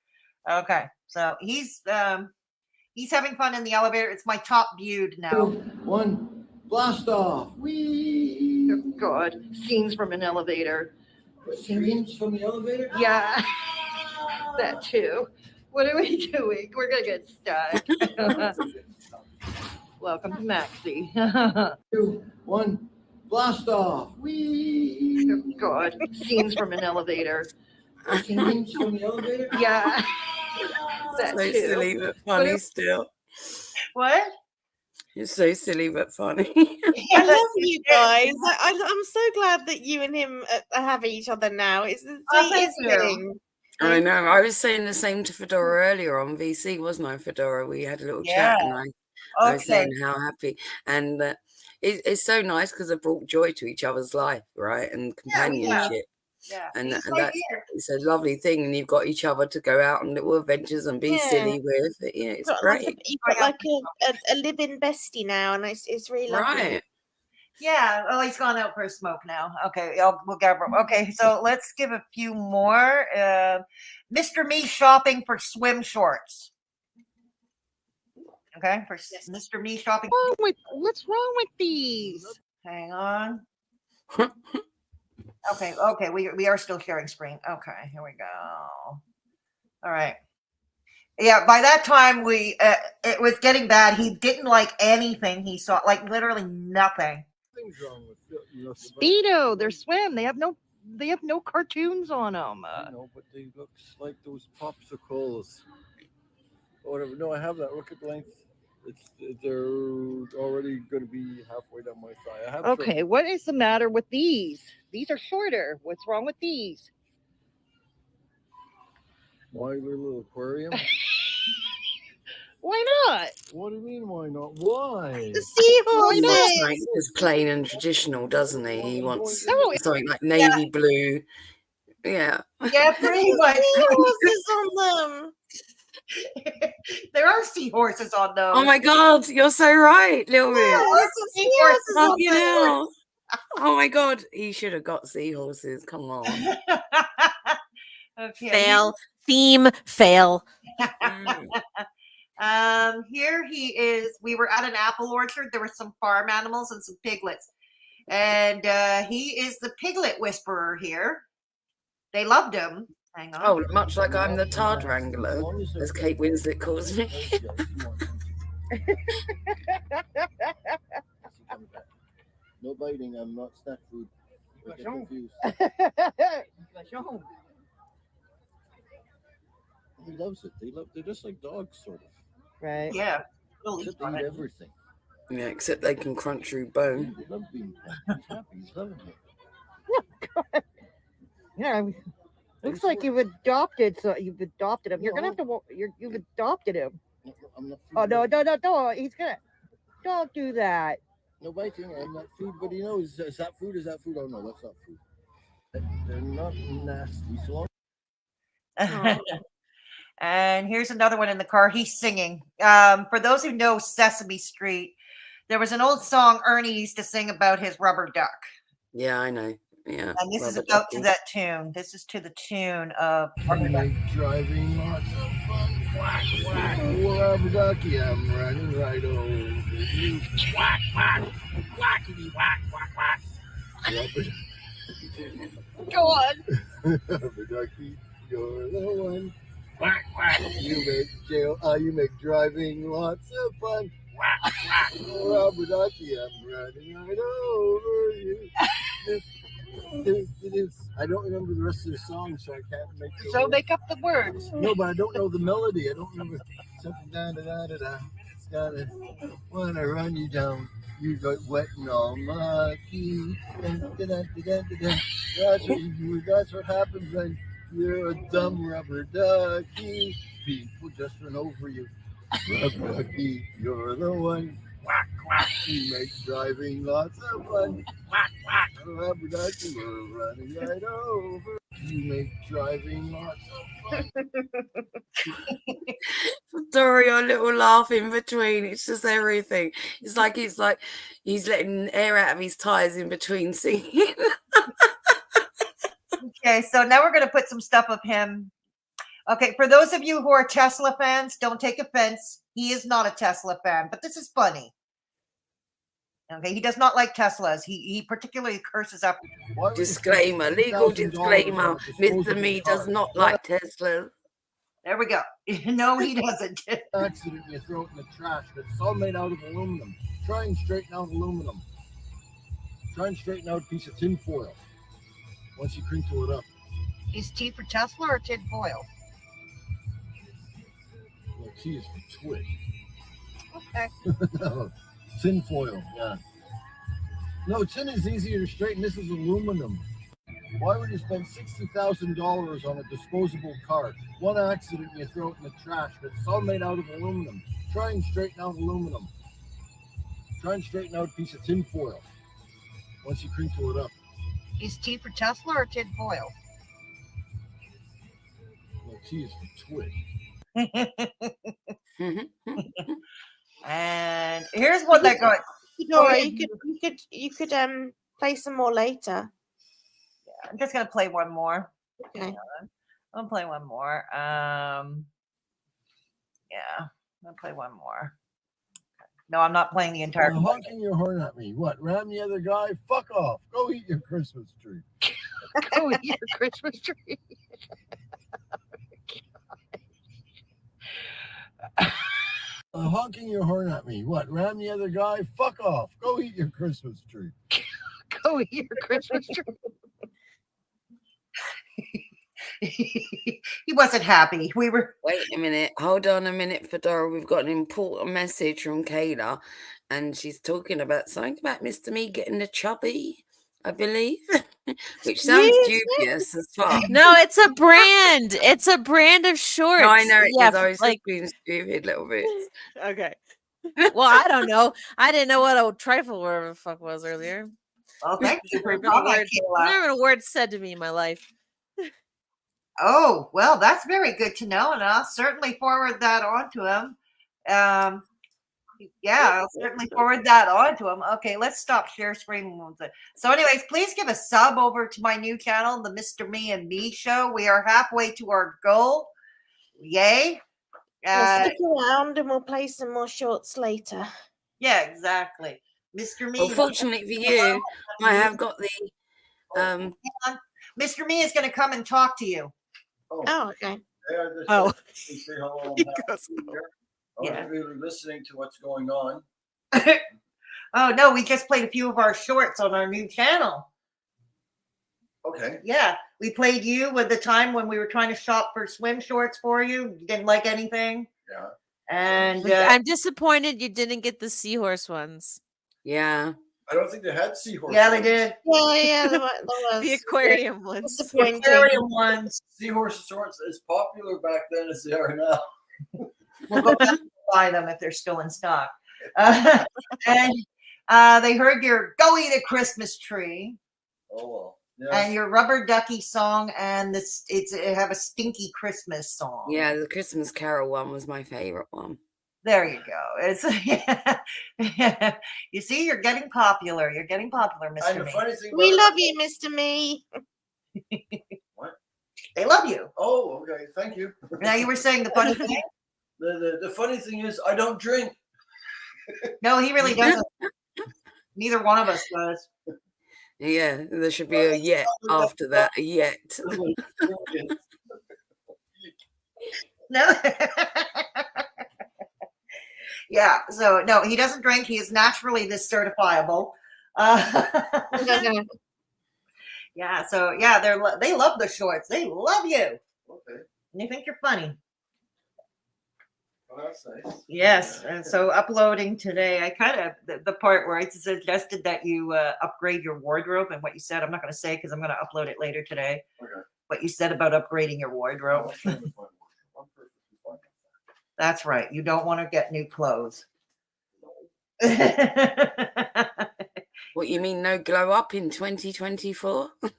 Okay, so he's having fun in the elevator. It's my top viewed now. One, blast off. Whee! Oh, God, scenes from an elevator. Scenes from the elevator? Yeah, that too. What are we doing? We're gonna get stuck. Welcome to Maxie. 2, 1, blast off. Whee! Oh, God, scenes from an elevator. Scenes from the elevator? Yeah, that So too. silly but funny still. What? You're so silly but funny. I love you guys. I'm so glad that you and him have each other now. It's the sweetest thing. I know. I was saying the same to Fedora earlier on VC, wasn't I, Fedora? We had a little chat, and I was saying how happy, and it's so nice because it brought joy to each other's life, right, and companionship. Yeah, and it's a lovely thing, and you've got each other to go out on little adventures and be silly with. Yeah, it's great. You've got like a living bestie now, and it's really lovely. Right. Yeah, well, he's gone out for a smoke now. Okay, we'll get him. Okay, so let's give a few more. Mr. Me shopping for swim shorts. Okay, for Mr. Me shopping. What's wrong with these? Hang on. Okay, we are still sharing screen. Okay, here we go. All right. Yeah, by that time it was getting bad. He didn't like anything he saw, like literally nothing. Speedo, they're swim. They have no cartoons on them. No, but they look like those popsicles. Or whatever. No, I have that. Look at the length. They're already going to be halfway down my thigh. I have Okay, what is the matter with these? These are shorter. What's wrong with these? My little aquarium. Why not? What do you mean, why not? Why? The He seahorses. wants something just plain and traditional, doesn't he? He wants Oh, something like navy blue. Yeah. Yeah, pretty much. Seahorses on them. There are seahorses on those. Oh my God, you're so right, Little Bit. Yeah, there's some seahorses on Fucking them. hell. Oh my God, he should have got seahorses. Come on. Okay. Fail. Theme fail. Here he is. We were at an apple orchard. There were some farm animals and some piglets. And he is the piglet whisperer here. They loved him. Hang on. Oh, much like I'm the Tard Wrangler, as Kate Winslet calls me. No biting, I'm not snack food. I get confused. He loves it. They're just like dogs, sort of. Right. Yeah. Except they eat everything. Yeah, except they can crunch through bone. They love being he's happy. He's loving it. Yeah, looks like you've adopted. So you've adopted him. You're gonna have to. You've adopted him. I'm not Oh no! He's gonna. Don't do that. No biting. I'm not food, but he knows. Is that food? Is that food? Oh no, that's not food. They're not nasty. So long. And here's another one in the car. He's singing. For those who know Sesame Street, there was an old song Ernie used to sing about his rubber duck. Yeah, I know. Yeah. And this is rubber about ducky. to that tune. This is to the tune of Rubber Duck. Driving lots of fun. Quack, quack. Rubber ducky, I'm running right over you. Quack, quack. Quackity, quack, quack, quack. Rubber Go on. Rubber ducky, you're the one. Quack, quack. You make driving lots of fun. Quack, quack. Rubber ducky, I'm running right over you. I don't remember the rest of the song, so I can't make the So make up the words. No, but I don't know the melody. I don't remember something da da da da da. When I run you down, you got wet and all mucky. That's what happens when you're a dumb rubber ducky. People just run over you. Rubber ducky, you're the one. Quack, quack. You make driving lots of fun. Quack, quack. Rubber ducky, you're running right over. You make driving lots of fun. Sorry, a little laugh in between. It's just everything. It's like he's letting air out of his tires in between singing. Okay, so now we're going to put some stuff of him. Okay, for those of you who are Tesla fans, don't take offense. He is not a Tesla fan, but this is funny. Okay, he does not like Teslas. He particularly curses up. Disclaimer, legal disclaimer. Mr. Me does not like Tesla. There we go. No, he doesn't. Accident, you throw it in the trash, but it's all made out of aluminum. Try and straighten out aluminum. Try and straighten out a piece of tin foil. Once you crinkle it up. Is T for Tesla or tin foil? Well, T is for twig. Okay. Tin foil, yeah. No, tin is easier to straighten. This is aluminum. Why would you spend $60,000 on a disposable car? One accident, you throw it in the trash, but it's all made out of aluminum. Try and straighten out aluminum. Try and straighten out a piece of tin foil. Once you crinkle it up. Is T for Tesla or tin foil? Well, T is for twig. And here's what that got. Dora, you could play some more later. Yeah, I'm just gonna play one more. Okay. I'll play one more. Yeah, I'll play one more. No, I'm not playing the entire. You're honking your horn at me. What? Ram the other guy? Fuck off. Go eat your Christmas tree. Go eat your Christmas tree. Honking your horn at me. What? Ram the other guy? Fuck off. Go eat your Christmas tree. Go eat your Christmas tree. He wasn't happy. We were. Wait a minute. Hold on a minute, Fedora. We've got an important message from Kayla, and she's talking about something about Mr. Me getting the chubby, I believe. which sounds dubious as fuck. No, it's a brand. It's a brand of shorts. No, I know it Yeah, is. I was like just being stupid little bits. okay. Well, I don't know. I didn't know what a trifle whatever the fuck was earlier. Well, thank you for Never been a comment, word. Kayla. Never been a word said to me in my life. Oh, well, that's very good to know, and I'll certainly forward that on to him. Yeah, I'll certainly forward that on to him. Okay, let's stop share screen. So, anyways, please give a sub over to my new channel, the Mr. Me and Me Show. We are halfway to our goal. Yay. Well, stick around and we'll play some more shorts later. Yeah, exactly. Mr. Me. Well, fortunately for you, I have got the Mr. Me is going to come and talk to you. Oh, okay. Oh. Say hello. Yeah. I'm really listening to what's going on. Oh, no, we just played a few of our shorts on our new channel. Okay. Yeah, we played you with the time when we were trying to shop for swim shorts for you. You didn't like anything. Yeah. And I'm disappointed you didn't get the seahorse ones. Yeah. I don't think they had seahorses. Yeah, they did. Yeah, there was. The aquarium ones. The aquarium ones. Seahorse shorts as popular back then as they are now. We'll go back and buy them if they're still in stock. And they heard your "Go Eat a Christmas Tree" Oh well. Yes. and your Rubber Ducky song, and it have a Stinky Christmas song. Yeah, the Christmas Carol one was my favorite one. There you go. It's you see, you're getting popular. You're getting popular, Mr. And the Me. funny thing We about love you, Mr. Me. What? They love you. Oh, okay. Thank you. Now you were saying the funny thing. The funny thing is, I don't drink. No, he really doesn't. Neither one of us does. Yeah, there should be a yet after that. A yet. No. Yeah. So no, he doesn't drink. He is naturally this certifiable. Yeah. So yeah, they love the shorts. They love you. Okay. And they think you're funny. Well, that's nice. Yes. And so uploading today, I kind of the part where I suggested that you upgrade your wardrobe, and what you said, I'm not going to say because I'm going to upload it later today. Okay. What you said about upgrading your wardrobe. That's right. You don't want to get new clothes. What you mean? No glow up in 2024? No.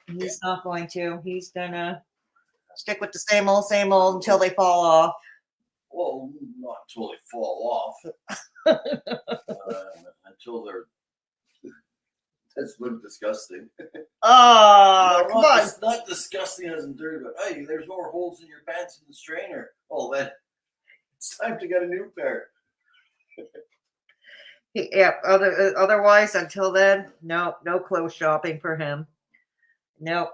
He's not going to. He's gonna stick with the same old until they fall off. Well, not until they fall off. Until they're. That's look disgusting. Oh, come on. It's not disgusting as in dirty, but hey, there's more holes in your pants in the strainer. Oh, then it's time to get a new pair. Yeah. Otherwise, until then, no clothes shopping for him. Nope.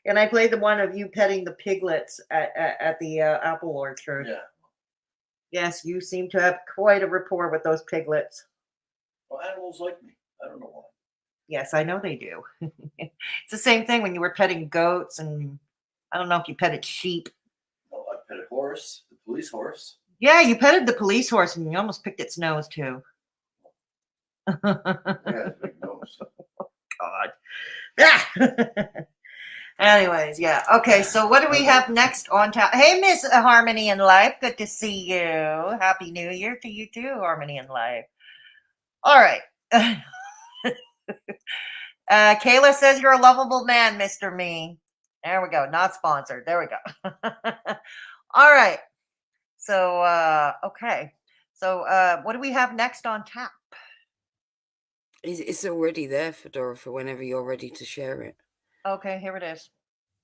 And I played the one of you petting the piglets at the apple orchard. Yeah. Yes, you seem to have quite a rapport with those piglets. Well, animals like me. I don't know why. Yes, I know they do. It's the same thing when you were petting goats, and I don't know if you petted sheep. Oh, I pet a horse, the police horse. Yeah, you petted the police horse, and you almost picked its nose too. Yeah, big nose. God. Anyways, yeah. Okay, so what do we have next on tap? Hey, Miss Harmony in Life. Good to see you. Happy New Year to you too, Harmony in Life. All right. Kayla says you're a lovable man, Mr. Me. There we go. Not sponsored. There we go. All right. So, okay. So, what do we have next on tap? It's already there, Fedora, for whenever you're ready to share it. Okay, here it is.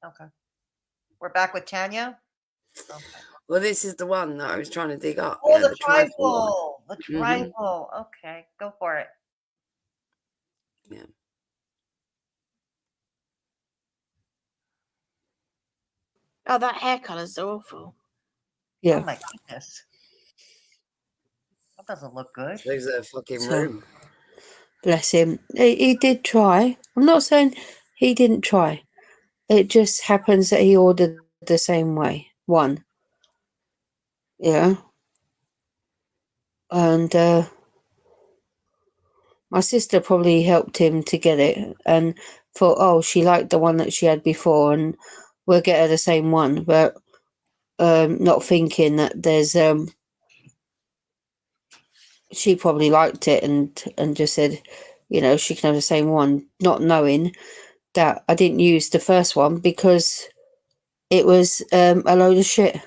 Okay. We're back with Tanya. Okay. Well, this is the one that I was trying to dig up. Oh, yeah, the trifle. The Mhm. trifle. Okay, go for it. Yeah. Oh, that hair color's awful. Yeah. Oh my goodness. That doesn't look good. There's a fucking So- room. Bless him. He did try. I'm not saying he didn't try. It just happens that he ordered the same way. One. Yeah. And My sister probably helped him to get it and thought, oh, she liked the one that she had before and we'll get her the same one. But not thinking that there's... she probably liked it and just said, you know, she can have the same one, not knowing that I didn't use the first one because it was a load of shit.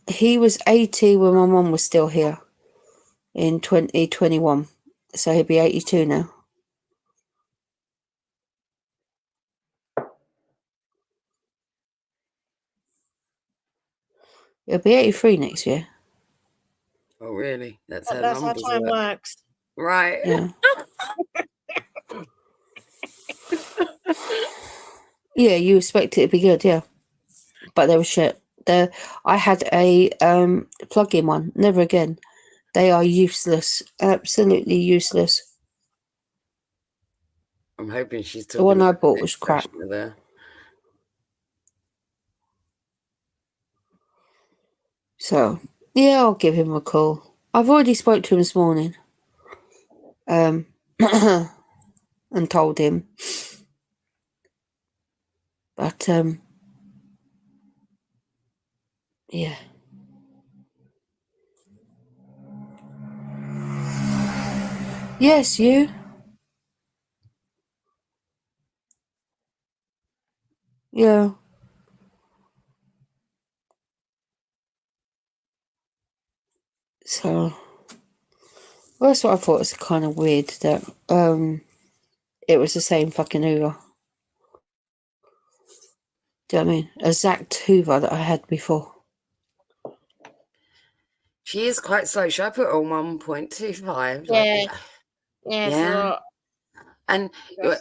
He was 80 when my mum was still here in 2021. So he'll be 82 now. He'll be 83 next year. Oh, really? That's how That's how numbers time work. works. Right. Yeah. Yeah, you expect it to be good, yeah. But they were shit. I had a plug-in one. Never again. They are useless. Absolutely useless. I'm hoping she's The talking one I about bought the was crap. freshener there. So, yeah, I'll give him a call. I've already spoke to him this morning. And told him. But, yeah. Yes, you. Yeah. So, well, that's what I thought was kind of weird that it was the same fucking Hoover. Do you know what I mean? Exact Hoover that I had before. She is quite slow. Should I put her on 1.25? Yeah. Yeah, it's a lot. And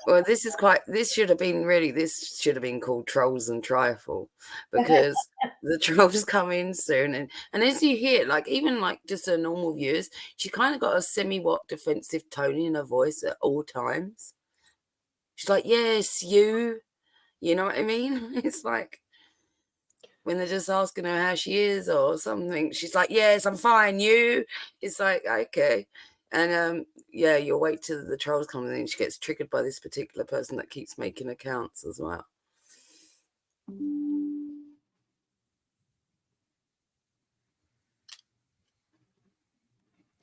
well, this should have been called Trolls and Trifle, because the trolls come in soon, and as you hear, like, even like just her normal viewers, she kind of got a semi-what defensive tone in her voice at all times. She's like, yes, you know what I mean? It's like when they're just asking her how she is or something, she's like, yes, I'm fine, you. It's like, okay. And yeah, you'll wait till the trolls come in and she gets triggered by this particular person that keeps making accounts as well.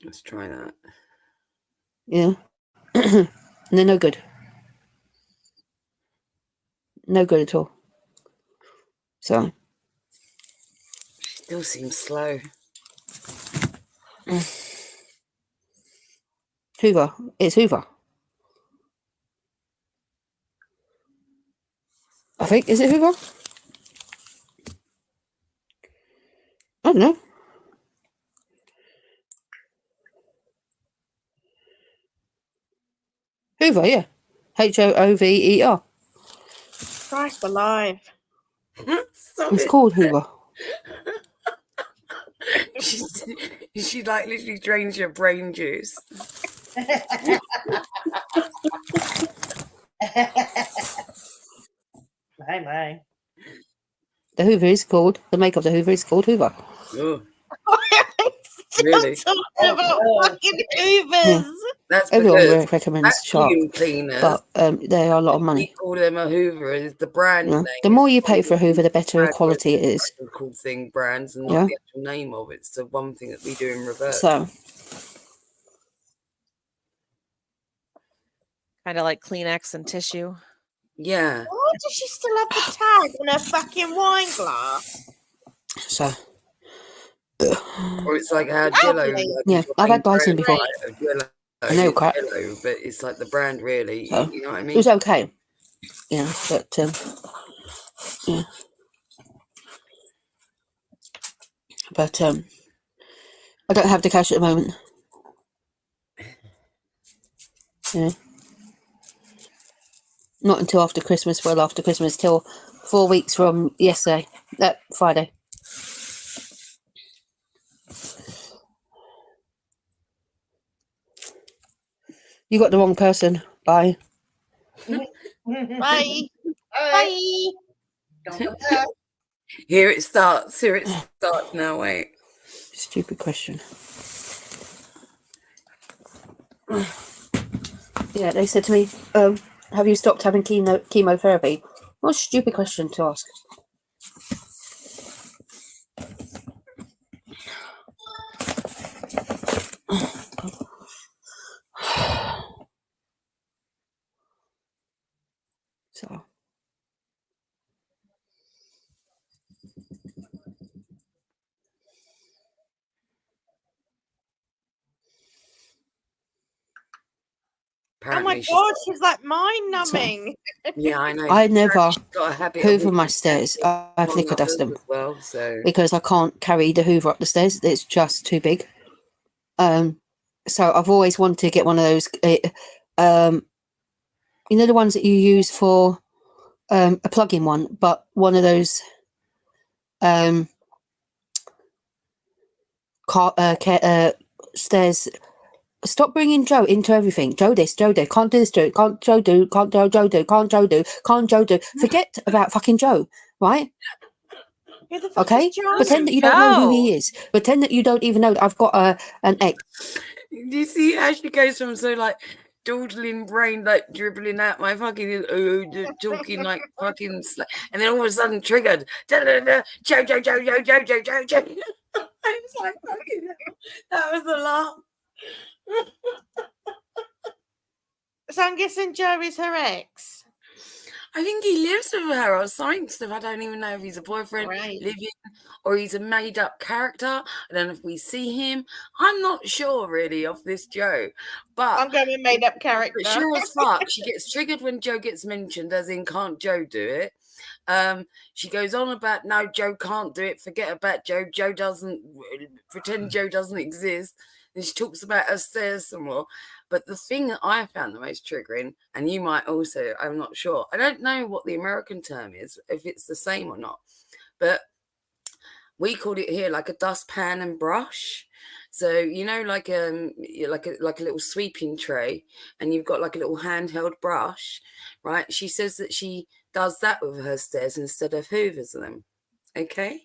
Let's try that. Yeah. And they're no good. No good at all. So. She still seems slow. Hoover. It's Hoover. I think. Is it Hoover? I don't know. Hoover, yeah. Hoover. Christ alive. It's called Hoover. She like literally drains your brain juice. My. The Hoover is called, the make of the Hoover is called Hoover. Oh. Really? Talking about fucking Hoovers. Yeah. That's everyone because recommends Shark, vacuum cleaners, but they are a lot of money. We call them a Hoover. Is the brand name. The more you pay for a Hoover, the better quality it is. Called thing brands and not the actual name of it. It's the one thing that we do in reverse. So. Kind of like Kleenex and tissue. Yeah. Why does she still have the tag on her fucking wine glass? So. Or it's like how Jello. Yeah, I've had Dyson before. Jello, I know crap. Jello, but it's like the brand really. So, you know what I mean? it was okay. Yeah, but yeah. But I don't have the cash at the moment. Yeah. Not until after Christmas. Well, after Christmas, till 4 weeks from yesterday. That Friday. You got the wrong person. Bye. Bye. Bye. Don't come back. Here it starts. Here it starts now. Wait. Stupid question. Yeah, they said to me, have you stopped having chemotherapy? What a stupid question to ask. So. Oh my Apparently god, she's like mind numbing. Yeah, I know. I never Got a habit of hoover walking my stairs. I've on liquor the dust hoover them as well. So because I can't carry the hoover up the stairs. It's just too big. So I've always wanted to get one of those. You know the ones that you use for a plug-in one, but one of those stairs. Stop bringing Joe into everything. Joe this, Joe that. Can't do this, Joe. Can't Joe do. Can't Joe do. Can't Joe do. Can't Joe do. Forget about fucking Joe, right? Who the fuck Okay? is Joe? Pretend that you don't know who he is. Pretend that you don't even know that I've got an ex. do you see how she goes from so like dawdling brain like dribbling out my fucking talking like fucking and then all of a sudden triggered Joe. I was like, fucking hell. That was a laugh. So I'm guessing Joe is her ex. I think he lives with her or something stuff. I don't even know if he's a boyfriend living or he's a made up character. I don't know if we see him. I'm not sure really of this Joe. But I'm going with made up character. But sure as fuck, she gets triggered when Joe gets mentioned, as in can't Joe do it. She goes on about no, Joe can't do it. Forget about Joe. Joe doesn't pretend Joe doesn't exist. And she talks about her stairs some more. But the thing that I found the most triggering, and you might also, I'm not sure. I don't know what the American term is, if it's the same or not. But we called it here like a dustpan and brush. So you know, like a little sweeping tray, and you've got like a little handheld brush, right? She says that she does that with her stairs instead of hoovers them. Okay.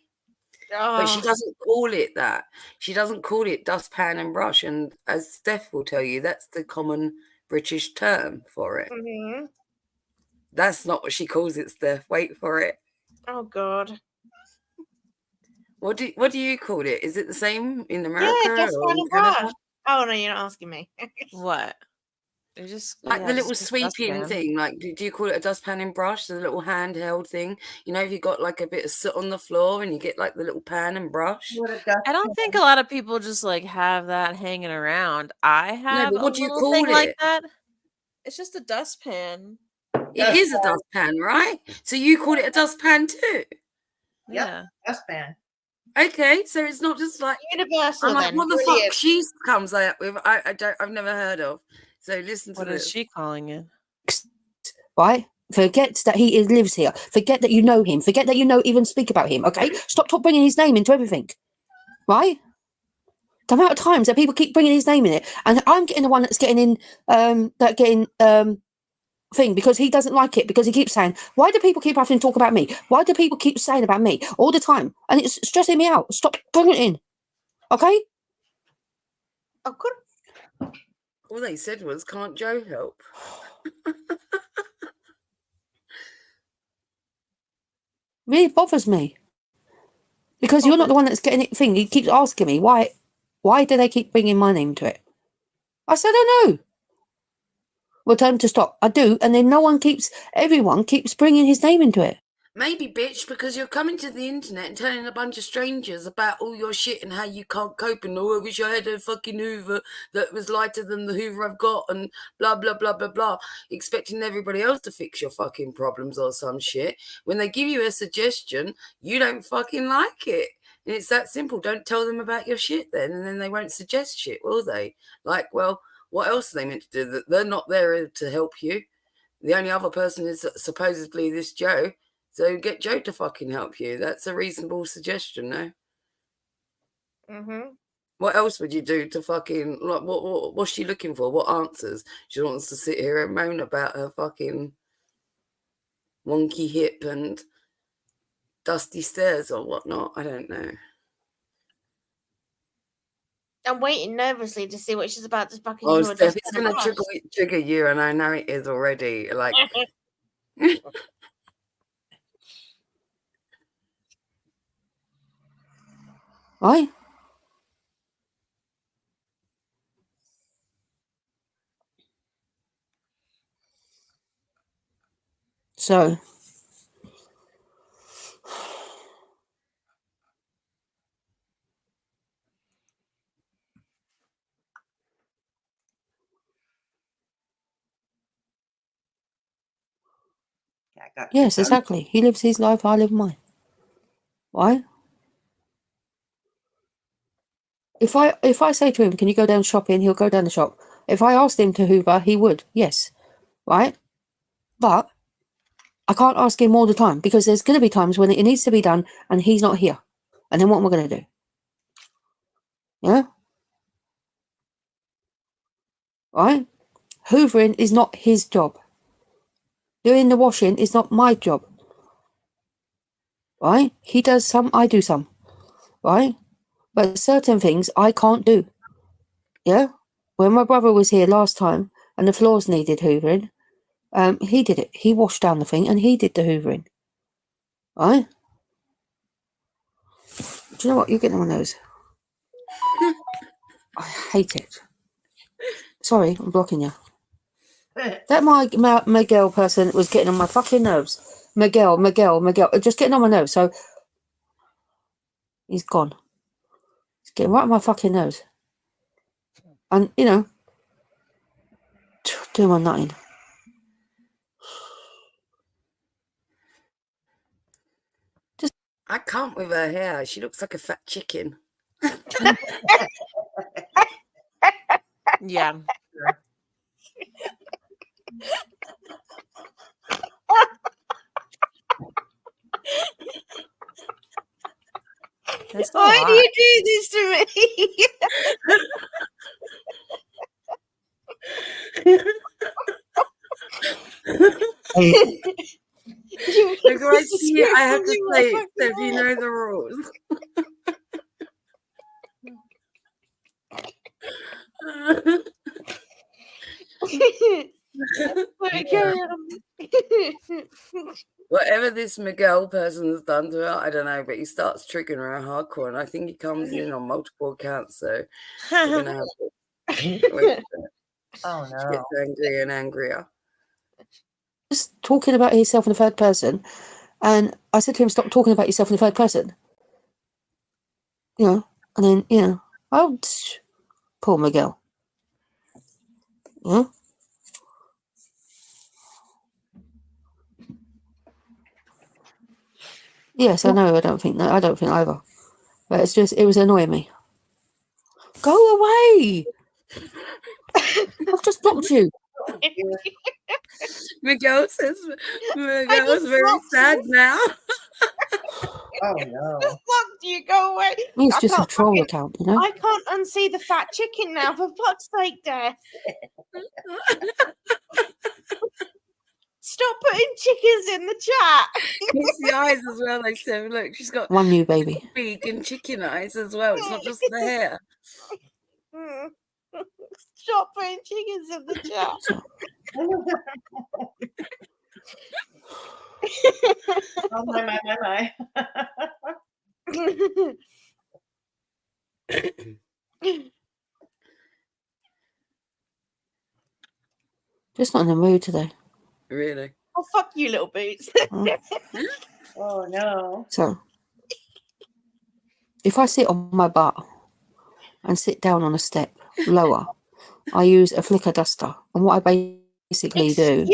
But she doesn't call it that. She doesn't call it dustpan and brush. And as Steph will tell you, that's the common British term for it. Mm-hmm. That's not what she calls it, Steph. Wait for it. Oh God. What do you call it? Is it the same in America Yeah, dustpan or in and Canada? brush. Oh no, you're not asking me. What? They're just Like the little just sweeping dustpan. thing. Like, do you call it a dustpan and brush? The little handheld thing. You know, if you got like a bit of soot on the floor and you get like the little pan and brush. I don't think a lot of people just like have that hanging around. I have but a what do you little call thing like it? that. It's just a dustpan. It is a dustpan, right? So you call it a dustpan too? Yeah. Dustpan. Okay, so it's not just like universal. I'm like, then what the brilliant. fuck she comes out with? I've never heard of. So listen to What this. is she calling it? Right? Forget that he lives here. Forget that you know him. Forget that you know even speak about him. Okay? Stop bringing his name into everything. Right? The amount of times that people keep bringing his name in it, and I'm getting the one that's getting in thing because he doesn't like it, because he keeps saying, why do people keep having to talk about me? Why do people keep saying about me all the time? And it's stressing me out. Stop bringing it in. Okay? Oh, good. All they said was, can't Joe help? Really bothers me. Because you're not the one that's getting it thing. He keeps asking me, why do they keep bringing my name to it? I said, I don't know. Well, tell him to stop. I do, and then everyone keeps bringing his name into it. Maybe, bitch, because you're coming to the internet and telling a bunch of strangers about all your shit and how you can't cope and I wish I had a fucking Hoover that was lighter than the Hoover I've got and blah, blah, blah, blah, blah, expecting everybody else to fix your fucking problems or some shit. When they give you a suggestion, you don't fucking like it. And it's that simple. Don't tell them about your shit then, and then they won't suggest shit, will they? Like, well, what else are they meant to do? They're not there to help you. The only other person is supposedly this Joe. So get Joe to fucking help you. That's a reasonable suggestion, no? Mm-hmm. What else would you do to fucking, like, what's she looking for? What answers? She wants to sit here and moan about her fucking wonky hip and dusty stairs or whatnot. I don't know. I'm waiting nervously to see what she's about to fucking Oh, do. Or Steph, just it's going to trigger you, and I know it is already. Like, Right? So, yes, exactly. He lives his life, I live mine. Right? If I say to him, can you go down shopping, he'll go down the shop. If I asked him to hoover, he would, yes. Right? But I can't ask him all the time because there's going to be times when it needs to be done and he's not here. And then what am I going to do? Yeah? Right? Hoovering is not his job. Doing the washing is not my job. Right? He does some, I do some. Right? But certain things I can't do. Yeah? When my brother was here last time and the floors needed hoovering, he did it. He washed down the thing and he did the hoovering. Right? Do you know what? You're getting on my nose. I hate it. Sorry, I'm blocking you. That Miguel person was getting on my fucking nerves. Miguel, just getting on my nerves. So he's gone. He's getting right on my fucking nose. And, you know, doing my nutting. I can't with her hair. She looks like a fat chicken. Yeah. That's why do you do this to me? Look, I see. I have to say it, Steph. You know the rules. Whatever this Miguel person has done to her, I don't know, but he starts triggering her hardcore, and I think he comes in on multiple accounts. So we're gonna have to. Oh She gets angrier and angrier. Just talking about himself in the third person, and I said to him, "Stop talking about yourself in the third person." You know, and then oh, poor Miguel. Yeah. Yes, I know. I don't think either. But it was annoying me. Go away! I've just blocked you. Miguel's very sad now. Oh no! Fuck you, go away! It's just a troll account, you know. I can't unsee the fat chicken now. For fuck's sake, Death! Stop putting chickens in the chat. It's the eyes as well. Like so, look, she's got one new baby. Big and chicken eyes as well. It's not just the hair. Stop putting chickens in the chat. Oh my. Just not in the mood today. Really? Oh, fuck you, little boots. Oh no. So, if I sit on my butt and sit down on a step lower, I use a flicker duster. And what I basically do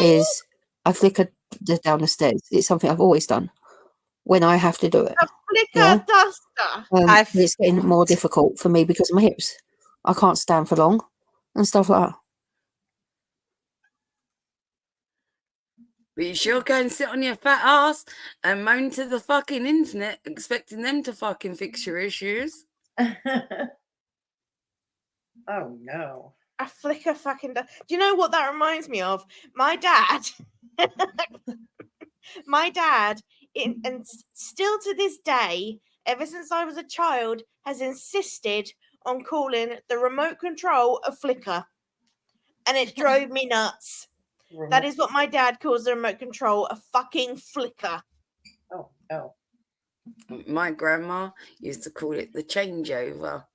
is I flicker down the stairs. It's something I've always done when I have to do it. A flicker duster. It's getting more difficult for me because of my hips. I can't stand for long and stuff like that. But you sure go and sit on your fat ass and moan to the fucking internet, expecting them to fucking fix your issues. Oh no. A flicker fucking do you know what that reminds me of? My dad. My dad still to this day, ever since I was a child, has insisted on calling the remote control a flicker. And it drove me nuts. That is what my dad calls the remote control, a fucking flicker. Oh. My grandma used to call it the changeover.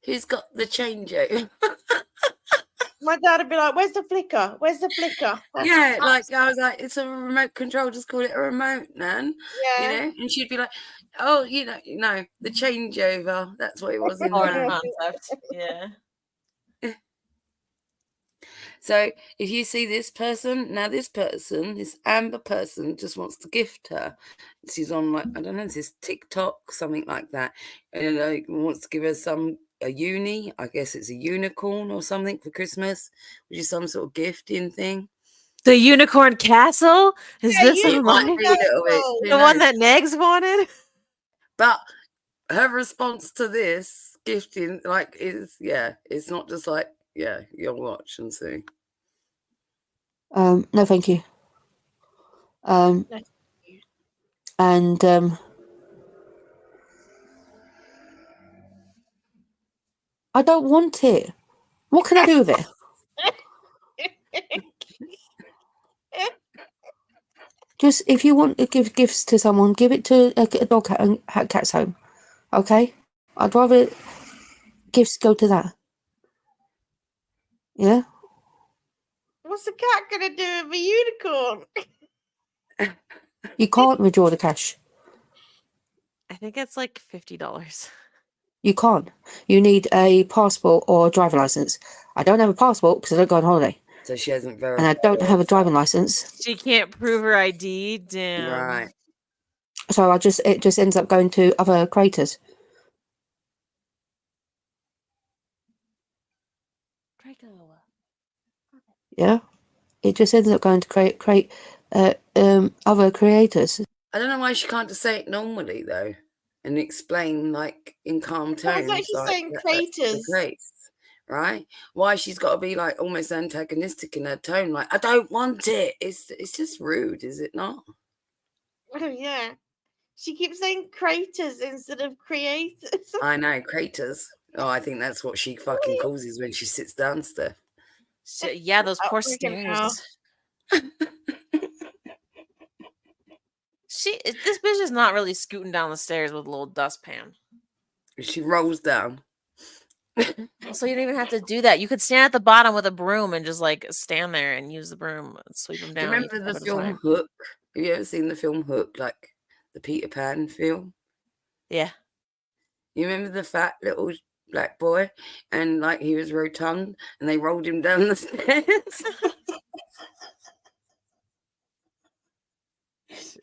Who's got the changeover? My dad would be like, "Where's the flicker? Where's the flicker?" Yeah, like I was like, it's a remote control. Just call it a remote, man. Yeah. You know, and she'd be like, "Oh, no, the changeover. That's what it was in Foreign there." concept. Yeah. So if you see this person, this Amber person just wants to gift her. She's on, like, I don't know, this TikTok, something like that. And wants to give her a uni. I guess it's a unicorn or something for Christmas, which is some sort of gifting thing. The unicorn castle? Is this the one? The one that Negs wanted? But her response to this gifting, like, it's not just like, you'll watch and see. No, thank you. And I don't want it. What can I do with it? Just, if you want to give gifts to someone, give it to a dog cat's home. Okay? I'd rather gifts go to that. Yeah? What's the cat gonna do with a unicorn? You can't withdraw the cash. I think it's like $50. You can't. You need a passport or a driver license. I don't have a passport because I don't go on holiday. So she hasn't verified. And I don't have a driving license. She can't prove her ID. Damn. Right. So it just ends up going to other creators. Yeah? It just ends up going to create other creators. I don't know why she can't just say it normally, though, and explain, like, in calm tones. Why is she saying creators? Right? Why she's got to be, like, almost antagonistic in her tone, like, I don't want it. It's just rude, is it not? Oh, yeah. She keeps saying craters instead of creators. I know, craters. Oh, I think that's what she fucking causes when she sits down stuff. Yeah, those poor stairs. This bitch is not really scooting down the stairs with a little dustpan. She rolls down. So you don't even have to do that. You could stand at the bottom with a broom and just like stand there and use the broom and sweep them down. Do you remember the film Hook? Have you ever seen the film Hook, like the Peter Pan film? Yeah. You remember the fat little black boy and like he was rotund and they rolled him down the stairs?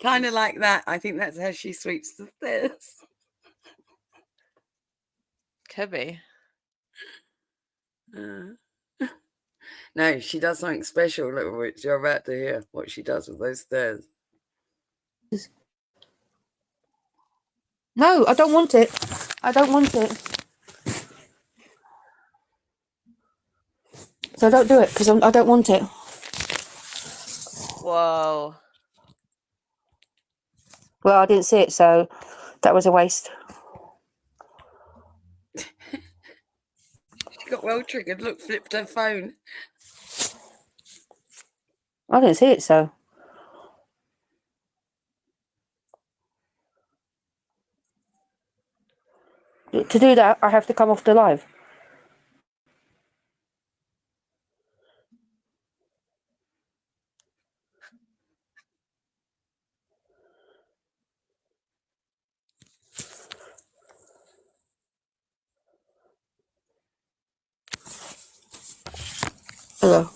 Kind of like that. I think that's how she sweeps the stairs. Could be. No, she does something special. Look, which you're about to hear what she does with those stairs. No, I don't want it. I don't want it. So don't do it because I don't want it. Whoa. Well, I didn't see it, so that was a waste. She got well triggered. Look, flipped her phone. I didn't see it, so. To do that, I have to come off the live. Hello.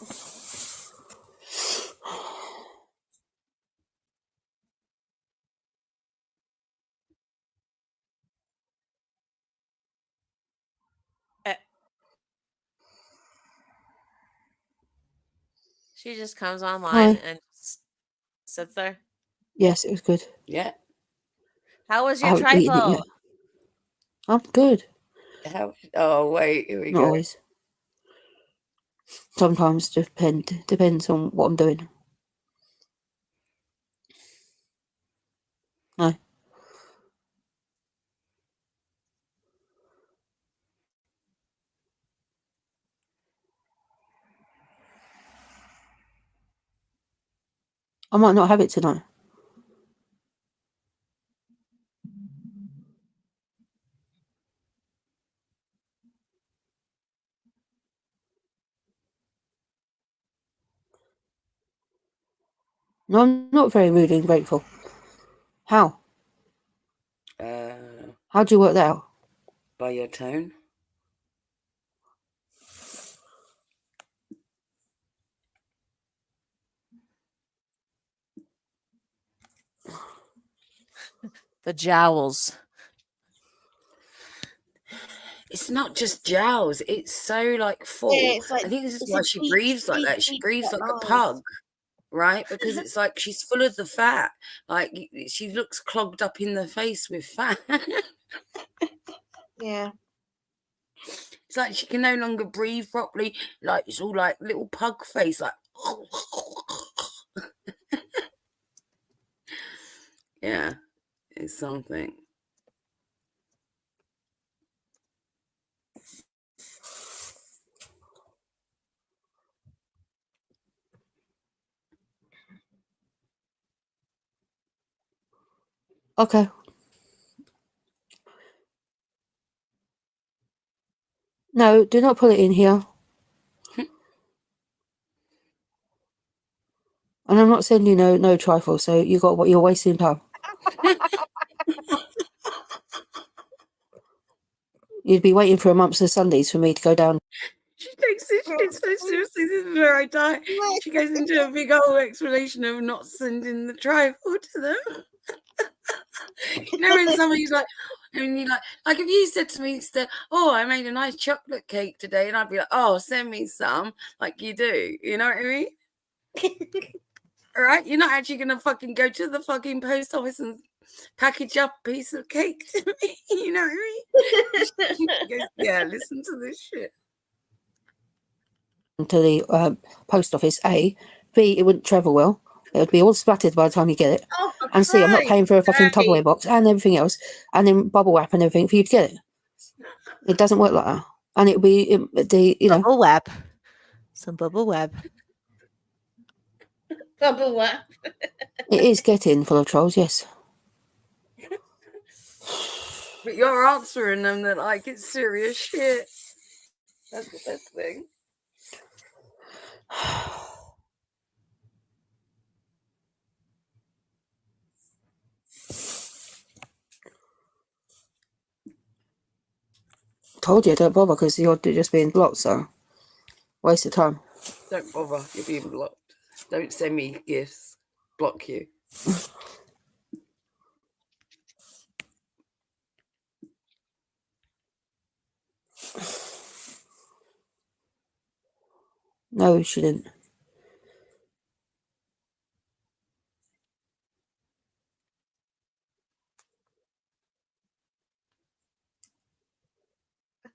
She just comes online Hi. and sits there. Yes, it was good. Yeah. How was I your haven't eaten it trifle? yet. I'm good. Oh, wait, here we Not go. always. Sometimes depends on what I'm doing. I might not have it tonight. No, I'm not very rude and grateful. How? How do you work that out? By your tone. The jowls. It's not just jowls. It's so like full. Yeah, it's like I think this is it's why a she deep, breathes like deep, that. She deep breathes set like a noise. pug, right? Because it's like she's full of the fat. Like she looks clogged up in the face with fat. Yeah. It's like she can no longer breathe properly. Like it's all like little pug face. Like yeah, it's something. Okay. No, do not put it in here. And I'm not sending you no trifle, so you got what you're wasting time. You'd be waiting for a month of Sundays for me to go down. She takes it so seriously. This is where I die. She goes into a big old explanation of not sending the trifle to them. You know when somebody's like, and you like if you said to me instead, "Oh, I made a nice chocolate cake today," and I'd be like, "Oh, send me some," like you do. You know what I mean? All right, you're not actually gonna fucking go to the fucking post office and package up a piece of cake to me. You know what I mean? She goes, yeah, listen to this shit. To the post office, A. B, it wouldn't travel well. It would be all splattered by the time you get it. Oh, and C, I'm not paying for a fucking Tupperware box and everything else, and then bubble wrap and everything for you to get it. It doesn't work like that. And it'll be bubble wrap. Some bubble wrap. Bubble wrap. It is getting full of trolls, yes. But you're answering them that like it's serious shit. That's the best thing. Told you, don't bother because you're just being blocked, so waste of time. Don't bother, you're being blocked. Don't send me gifts. Block you. No, she didn't.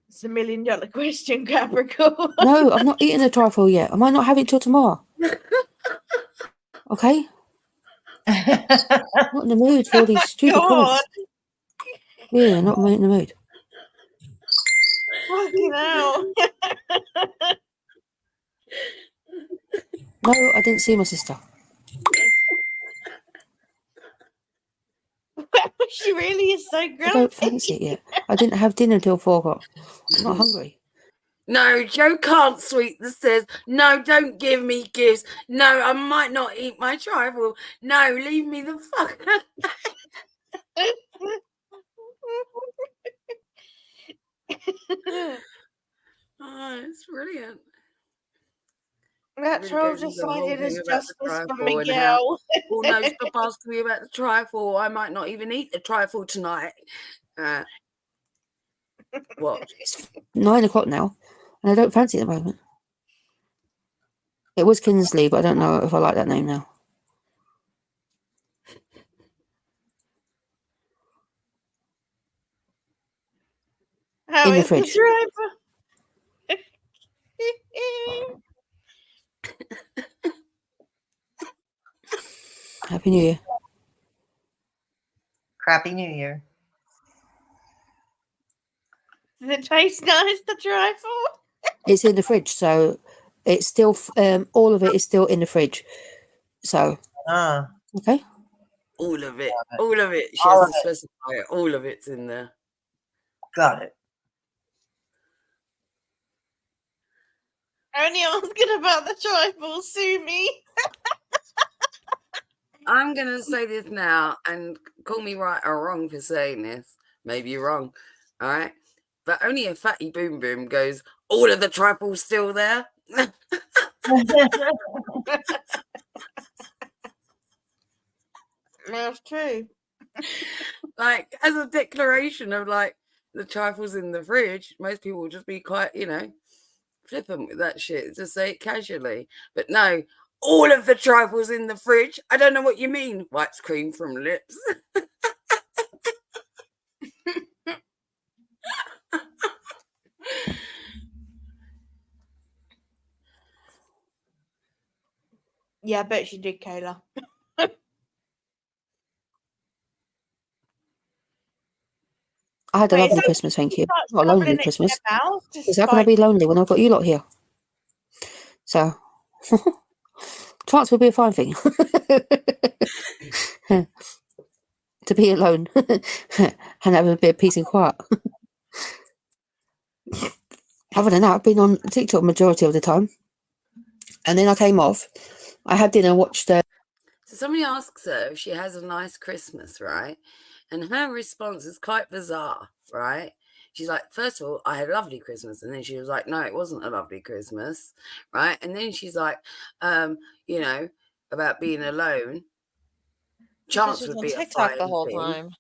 It's $1 million question, Capricorn. No, I've not eaten a trifle yet. I might not have it till tomorrow. Okay? Not in the mood for all these stupid comments. Yeah, not in the mood. Fucking hell. No, I didn't see my sister. She really is so grumpy. I don't fancy it yet. I didn't have dinner until 4 o'clock. I'm not hungry. No, Joe can't sweep the stairs. No, don't give me gifts. No, I might not eat my trifle. No, leave me the fuck Oh, it's brilliant. That Really troll goes into just the whole cited thing as about the justice for trifle and how, Miguel. oh no, stop asking me about the trifle. I might not even eat the trifle tonight. What? It's 9 o'clock now, and I don't fancy it at the moment. It was Kinsley, but I don't know if I like that name now. How In the is fridge. the Happy New Year. Crappy New Year. Does it taste nice, the trifle? It's in the fridge, so it's still all of it is still in the fridge. So Okay. All of it. All of it. She All has of to it. specify it. All of it's in there. Got it. Only asking about the trifle, sue me. I'm going to say this now and call me right or wrong for saying this. Maybe you're wrong. All right. But only a fatty boom boom goes, all of the trifle's still there. That's true. Like, as a declaration of like the trifles in the fridge, most people will just be quite, flippant with that shit, just say it casually. But no, all of the trifles in the fridge. I don't know what you mean. Wipes cream from lips. Yeah, I bet she did, Kayla. I had a Wait, lovely so Christmas, thank she you. starts Not a shoveling lonely it in Christmas. their mouth to Because how can I spite be lonely when I've got you lot here? So, trance would be a fine thing. To be alone and have a bit of peace and quiet. Other than that, I've been on TikTok majority of the time. And then I came off. I had dinner, watched So somebody asks her if she has a nice Christmas, right? And her response is quite bizarre, right? She's like, first of all, I had a lovely Christmas. And then she was like, no, it wasn't a lovely Christmas, right? And then she's like, about being alone. Because Chance she's would on be a TikTok the fine whole thing, time.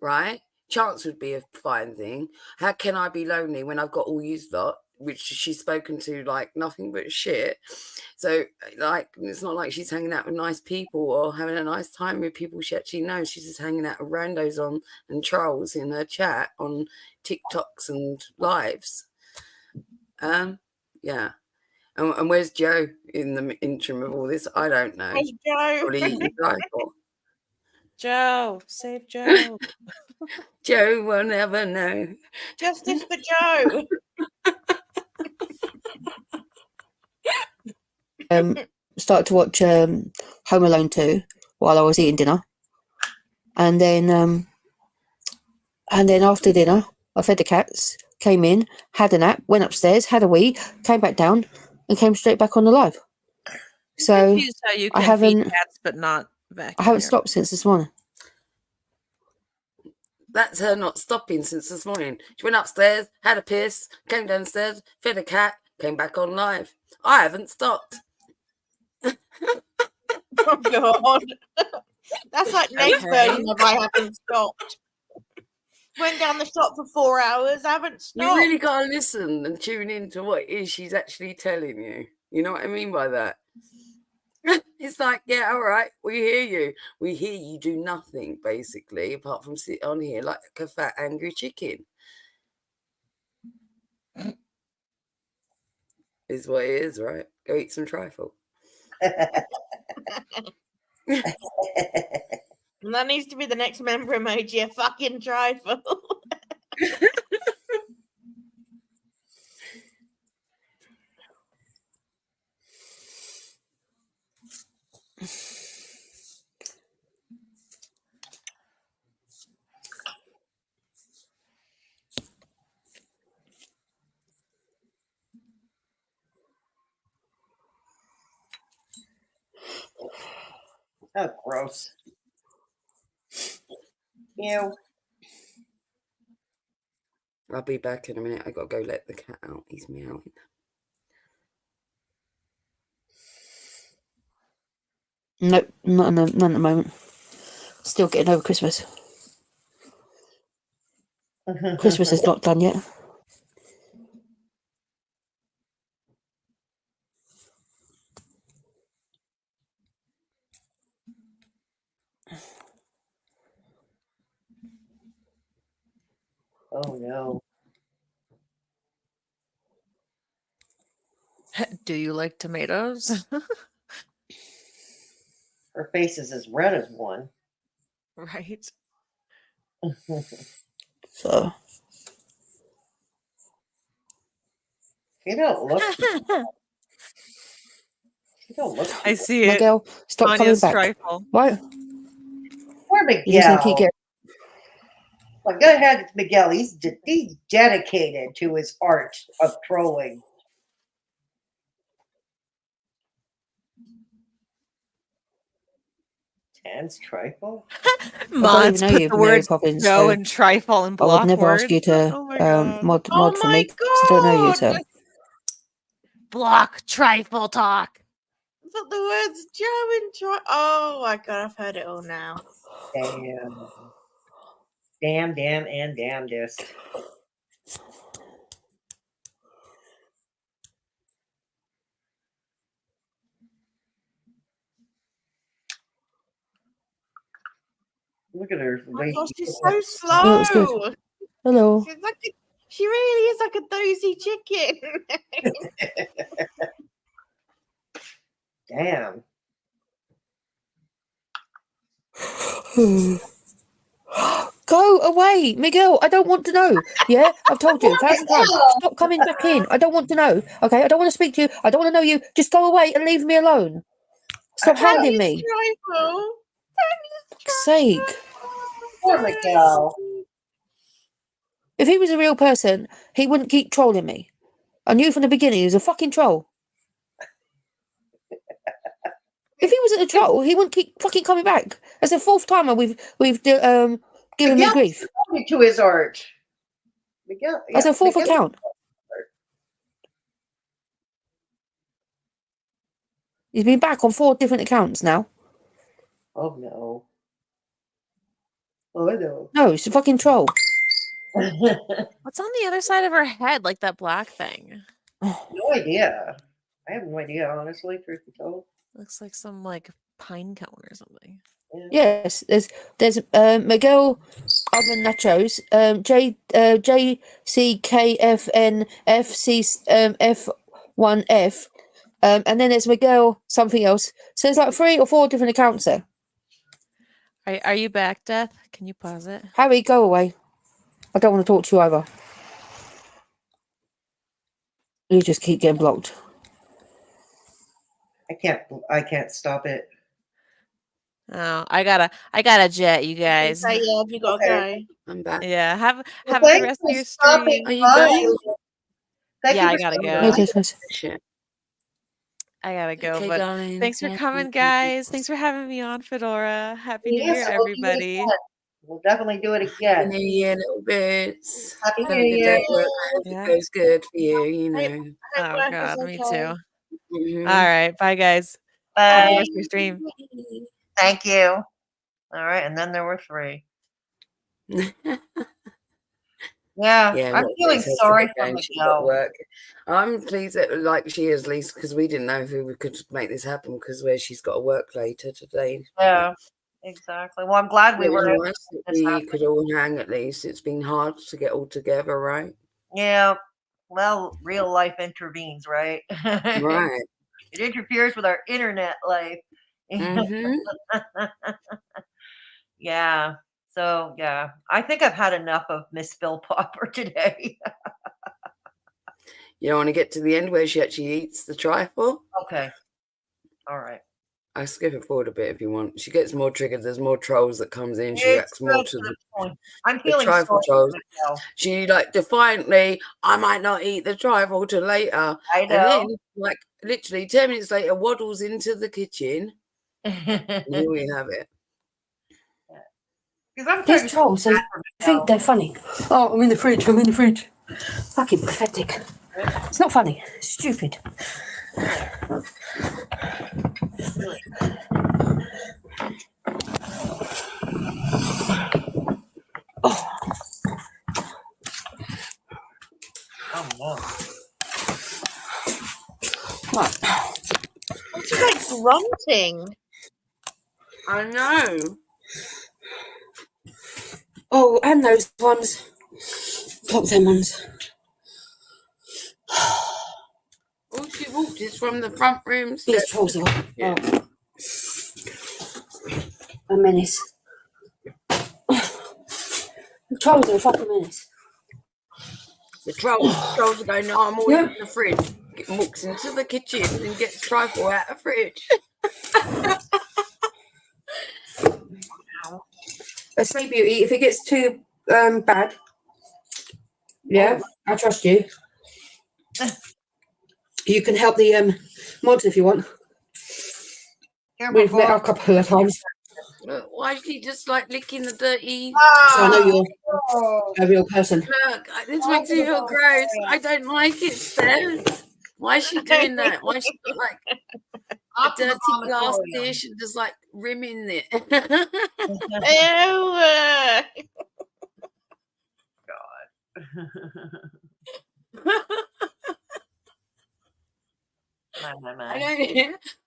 right? Chance would be a fine thing. How can I be lonely when I've got all you lot, which she's spoken to like nothing but shit? So, like, it's not like she's hanging out with nice people or having a nice time with people she actually knows. She's just hanging out with randos and trolls in her chat on TikToks and lives. Yeah. And where's Joe in the interim of all this? I don't know. Where's Joe? Probably eating trifle. Joe, save Joe. Joe will never know. Justice for Joe. started to watch Home Alone 2 while I was eating dinner. And then after dinner, I fed the cats, came in, had a nap, went upstairs, had a wee, came back down, and came straight back on the live. So Confused how you I can feed haven't, cats but not vacuum. I haven't your- stopped since this morning. That's her not stopping since this morning. She went upstairs, had a piss, came downstairs, fed a cat, came back on live. I haven't stopped. Oh God, that's like Nate's version of I haven't stopped. Went down the shop for 4 hours. I haven't stopped. You really got to listen and tune in to what it is she's actually telling you. You know what I mean by that? It's like, yeah, all right, we hear you. We hear you do nothing, basically, apart from sit on here like a fat, angry chicken. Is what it is, right? Go eat some trifle. And that needs to be the next member emoji, a fucking trifle. Oh, gross. Ew. I'll be back in a minute. I got to go let the cat out. He's meowing. Nope, not at the moment. Still getting over Christmas. Christmas is not done yet. Oh no. Do you like tomatoes? Her face is as red as one. Right. So You don't look. She don't look. I see it. Miguel, stop Tanya's coming back. trifle. Right? Poor You're just gonna keep Miguel. getting. Well, go ahead, it's Miguel. He's dedicated to his art of trolling. Tan's trifle. Mods know put you, the Mary words Poppins, Joe so and trifle in I would block never ask words. you to Oh my god. mod Oh for my me because I don't know you, so. god! Block trifle talk. But the words Joe and Joy. Oh my god, I've heard it all now. Damn, and damnedest. Look at her. Oh my gosh, she's Yeah, so Oh, it's good. slow. Hello. She's like she really is like a dozy chicken. Damn. Go away, Miguel. I don't want to know. Yeah, I've told you 1,000 times. Stop coming back in. I don't want to know. Okay, I don't want to speak to you. I don't want to know you. Just go away and leave me alone. Stop hounding me. Trifle. For sake. Poor Miguel. If he was a real person, he wouldn't keep trolling me. I knew from the beginning he was a fucking troll. If he wasn't a troll, he wouldn't keep fucking coming back. That's the fourth time we've given me grief. To his art. Miguel. That's a fourth Miguel. account. He's been back on 4 different accounts now. Oh no. Oh no. No, it's a fucking troll. What's on the other side of her head, like that black thing? No idea. I have no idea, honestly, truth be told. Looks like some like pine cone or something. Yes, there's Miguel Oven Nachos, JCKFNFC and then there's Miguel something else. So there's like 3 or 4 different accounts there. Are you back, Death? Can you pause it? Harry, go away. I don't want to talk to you either. You just keep getting blocked. I can't stop it. Oh, I gotta jet, you guys. Yeah, you gotta go. I'm back. Yeah, have a thanks good rest for of your stopping stream. Are you by. going? Thank Yeah, you I for gotta stopping go. Merry by. Christmas. I gotta go, Okay, but darling. thanks for Yeah, coming, guys. Thanks for having me on, Fedora. Happy New Yes, Year, we'll do it everybody. again. We'll definitely do it Happy again. New Year, little bits. Happy Have New a good Year. day at work. I hope Yeah. it goes good for you, you know. Oh God, me too. Mhm. All right, bye, guys. Have a good Bye. rest of your stream. Thank you. All right, and then there were 3. Yeah, Yeah, I'm little feeling bits has to sorry get for going. She's got Miguel. work. I'm pleased that like she is, Lisa, because we didn't know who we could make this happen because where she's got to work later today. Yeah, exactly. Well, I'm glad we It was were able to nice that make this we happen. could all hang at least. It's been hard to get all together, right? Yeah. Well, real life intervenes, right? Right. It interferes with our internet life. Mm-hmm. Yeah. So yeah, I think I've had enough of Miss Philpot for today. You don't want to get to the end where she actually eats the trifle? Okay. All right. I skip it forward a bit if you want. She gets more triggered. There's more trolls that comes in. She It's reacts more good to the point. I'm the feeling trifle sorry trolls. for Miguel. She like defiantly, I might not eat the trifle till later. I And know. then, like literally 10 minutes later, waddles into the kitchen. And here we have it. I'm These trolls, they think they're funny. Oh, I'm in the fridge. Fucking pathetic. It's not funny. It's stupid. Oh no. What? What's she like grunting? I know. Oh, and those ones. Block them ones. Oh, she walked is from the front room. These trolls are a menace. The trolls are a fucking menace. The trolls are going, no, I'm all in the fridge. walks into the kitchen and gets trifle out of the fridge. I say, Beauty, if it gets too bad, yeah, I trust you. You can help the mods if you want. We've met a couple of times. Why is she just like licking the dirty? So I know you're a real person. Look, this makes me feel gross. I don't like it, Steph. Why is she doing that? Why is she got like a dirty glass dish and just like rimming it?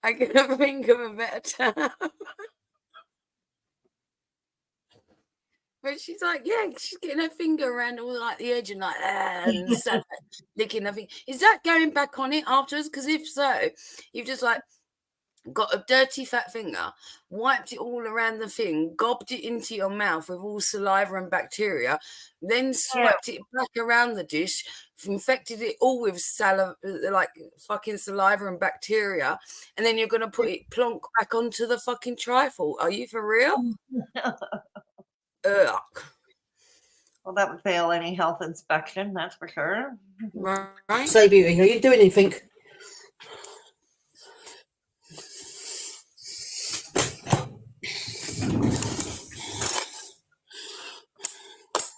I can't think of a better term. But she's like, yeah, she's getting her finger around all like the edge and like, and licking her finger. Is that going back on it afterwards? Because if so, you've just like got a dirty fat finger, wiped it all around the thing, gobbed it into your mouth with all saliva and bacteria, then swiped it back around the dish, infected it all with like fucking saliva and bacteria, and then you're gonna put it plonk back onto the fucking trifle. Are you for real? Ugh. Well, that would fail any health inspection, that's for sure. Right. Say, Beauty, are you doing anything?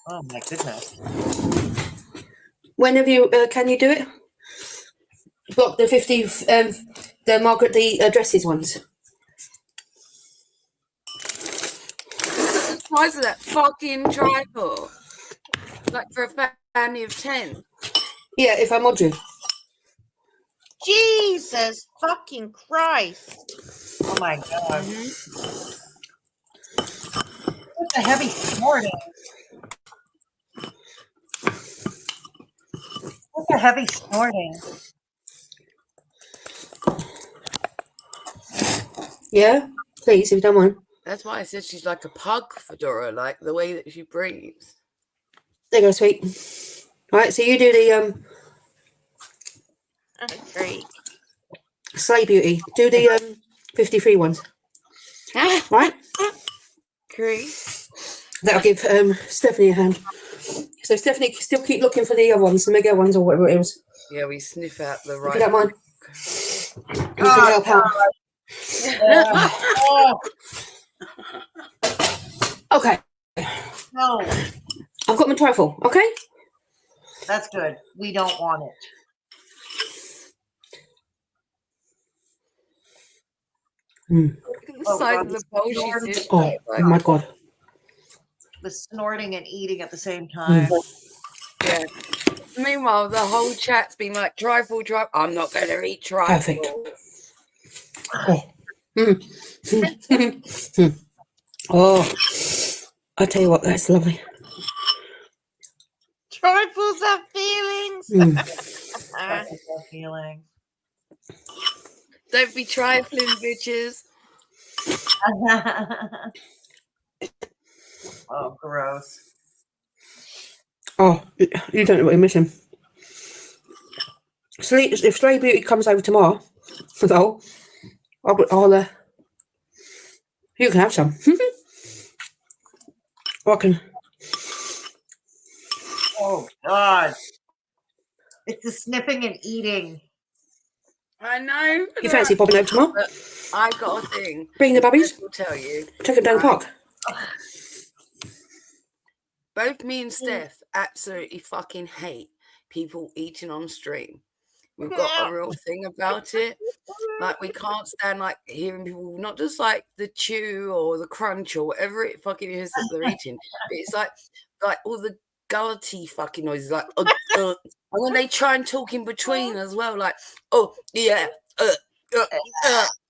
Oh my goodness. When have you? Can you do it? Block the 50. The Margaret the dresses ones. Why is that fucking trifle? Like for a family of 10. Yeah, if I mod you. Jesus fucking Christ. Oh my God. What's a heavy snorting? What's a heavy snorting? Yeah, please, if you don't mind. That's why I said she's like a pug, Fedora, like the way that she breathes. There you go, sweet. Right, so you do the Great. Slay Beauty. Do the 53 ones. Right? Great. That'll give Stephanie a hand. So Stephanie, still keep looking for the other ones, the mega ones or whatever it is. Yeah, we sniff out the If right. you don't mind. You can help out. Okay. No. I've got my trifle, okay? That's good. We don't want it. Mm. The size of the bowl she did. Oh my God. The snorting and eating at the same time. Yeah. Meanwhile, the whole chat's been like, trifle. I'm not going to eat trifle. Perfect. Oh. Oh, I tell you what, that's lovely. Trifles have feelings. Trifles have feelings. Don't be trifling, bitches. Oh, gross. Oh, you don't know what you're missing. If Slay Beauty comes over tomorrow, though, I'll you can have some. I can. Oh, God. It's the sniffing and eating. I know. You fancy popping over tomorrow? I got a thing. Bring the bubbies. I'll tell you. Take them down the park. Both me and Steph absolutely fucking hate people eating on stream. We've got a real thing about it. Like, we can't stand like hearing people, not just like the chew or the crunch or whatever it fucking is that they're eating, but it's like all the gullety fucking noises, like and when they try and talk in between as well, like, oh yeah,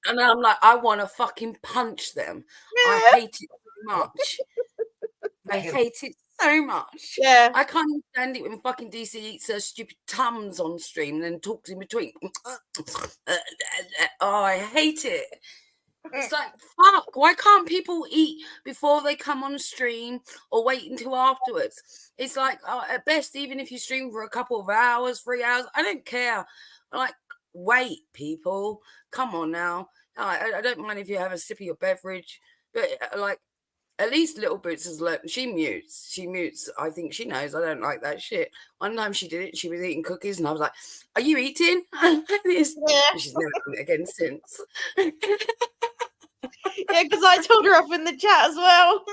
and I'm like, I want to fucking punch them. I hate it so much. I hate it so much. Yeah. I can't stand it when fucking DC eats her stupid Tums on stream and then talks in between. Oh, I hate it. It's like, fuck, why can't people eat before they come on stream or wait until afterwards? It's like, at best, even if you stream for a couple of hours, 3 hours, I don't care. Like, wait, people. Come on now. I don't mind if you have a sip of your beverage, but like, at least Little Boots has learned. She mutes. I think she knows I don't like that shit. One time she did it. She was eating cookies, and I was like, "Are you eating?" This. Yeah. And she's never done it again since. Yeah, because I told her off in the chat as well.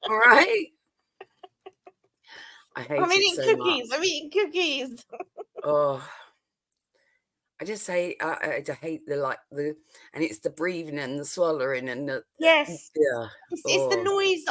All right. I hate I'm it eating so cookies. much. I'm eating cookies. Oh, I just say I hate and it's the breathing and the swallowing and the Yes. yeah. It's the noise.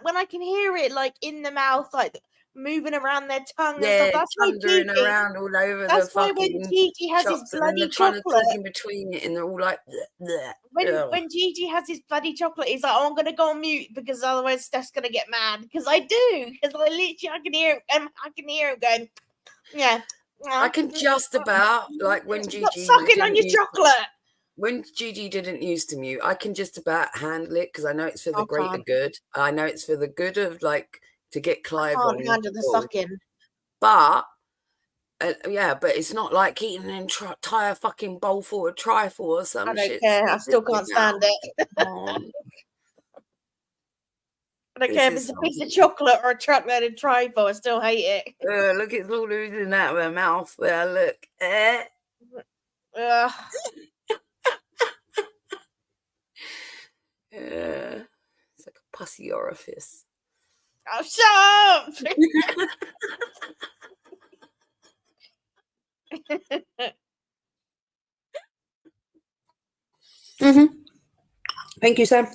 When I can hear it like in the mouth, like moving around their tongue and stuff. That's why thundering Gigi. around all over That's the why when fucking Gigi has his shops, and then they're bloody trying to chocolate. talk in between it, and they're all like, bleh, bleh. When Gigi has his bloody chocolate, he's like, "Oh, I'm gonna go on mute because otherwise Steph's gonna get mad." Because I do, because I can hear him going, "Yeah." I can just about like when Stop Gigi sucking on your chocolate. When Gigi didn't used to mute, I can just about handle it because I know it's for the I greater can't. good. I know it's for the good of like to get Clive I on. can't handle the board. sucking. But yeah, but it's not like eating an entire fucking bowl full of trifle or some I don't shit. care. I still can't stand it. I don't care if it's a piece of chocolate or a chocolate trifle. I still hate it. Look, it's all oozing out of her mouth there. Look. It's like a pussy orifice. Oh, shut up! Thank you, Sam.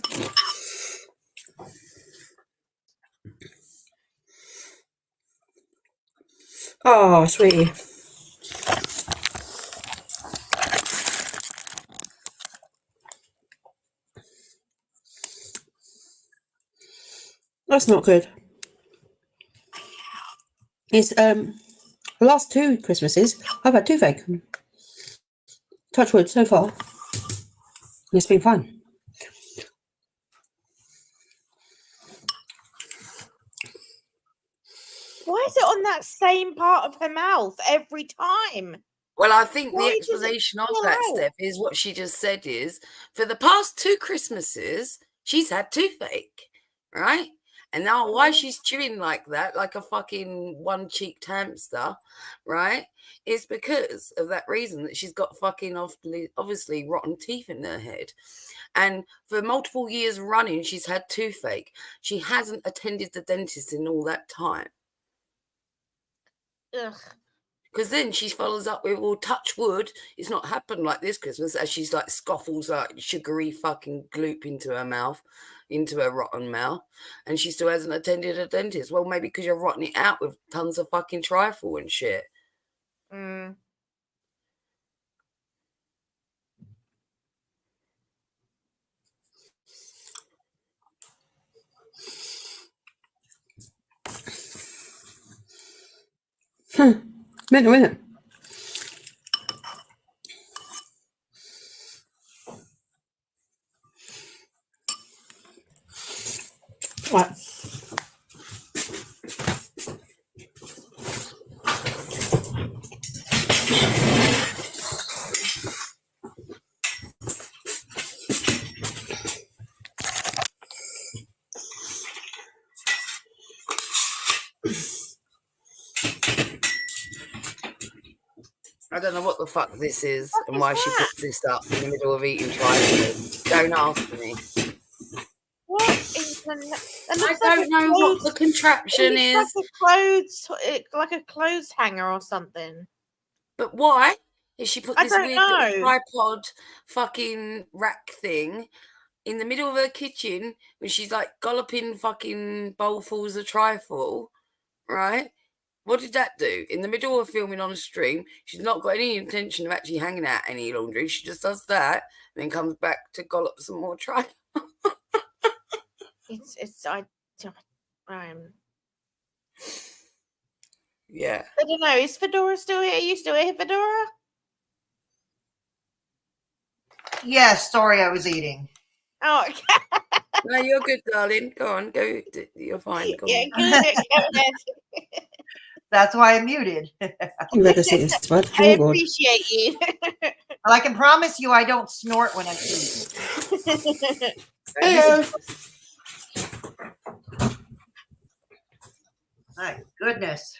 Oh, sweetie. That's not good. It's the last 2 Christmases I've had toothache. Touch wood so far. It's been fine. Why is it on that same part of her mouth every time? Well, I think Why the does it explanation of spill that, out? Steph, is what she just said is for the past 2 Christmases, she's had toothache, right? And now why she's chewing like that, like a fucking one-cheeked hamster, right, is because of that reason that she's got fucking obviously rotten teeth in her head. And for multiple years running, she's had toothache. She hasn't attended the dentist in all that time. Ugh. Because then she follows up with, well, touch wood, it's not happened like this Christmas, as she's like scoffles like sugary fucking gloop into her mouth, into her rotten mouth, and she still hasn't attended a dentist. Well, maybe because you're rotting it out with tons of fucking trifle and shit. Mm. Mental, isn't it? Right. I don't know what the fuck this is and why she puts this up in the middle of eating trifle. Don't ask me. What in the? I don't know what the contraption is. Like a clothes hanger or something. But why? If she put I this don't weird little know. tripod fucking rack thing in the middle of her kitchen when she's like golloping fucking bowlfuls of trifle, right? What did that do? In the middle of filming on a stream, she's not got any intention of actually hanging out any laundry. She just does that and then comes back to gollop some more trifle. Yeah. I don't know. Is Fedora still here? Are you still here, Fedora? Yes, sorry, I was eating. Oh, No, you're good, darling. Go on, go. You're fine. Go yeah, on. good. Go ahead. That's why I'm muted. Legacy is bad. I Oh, God. appreciate you. Well, I can promise you I don't snort when I eat. Hello. My goodness.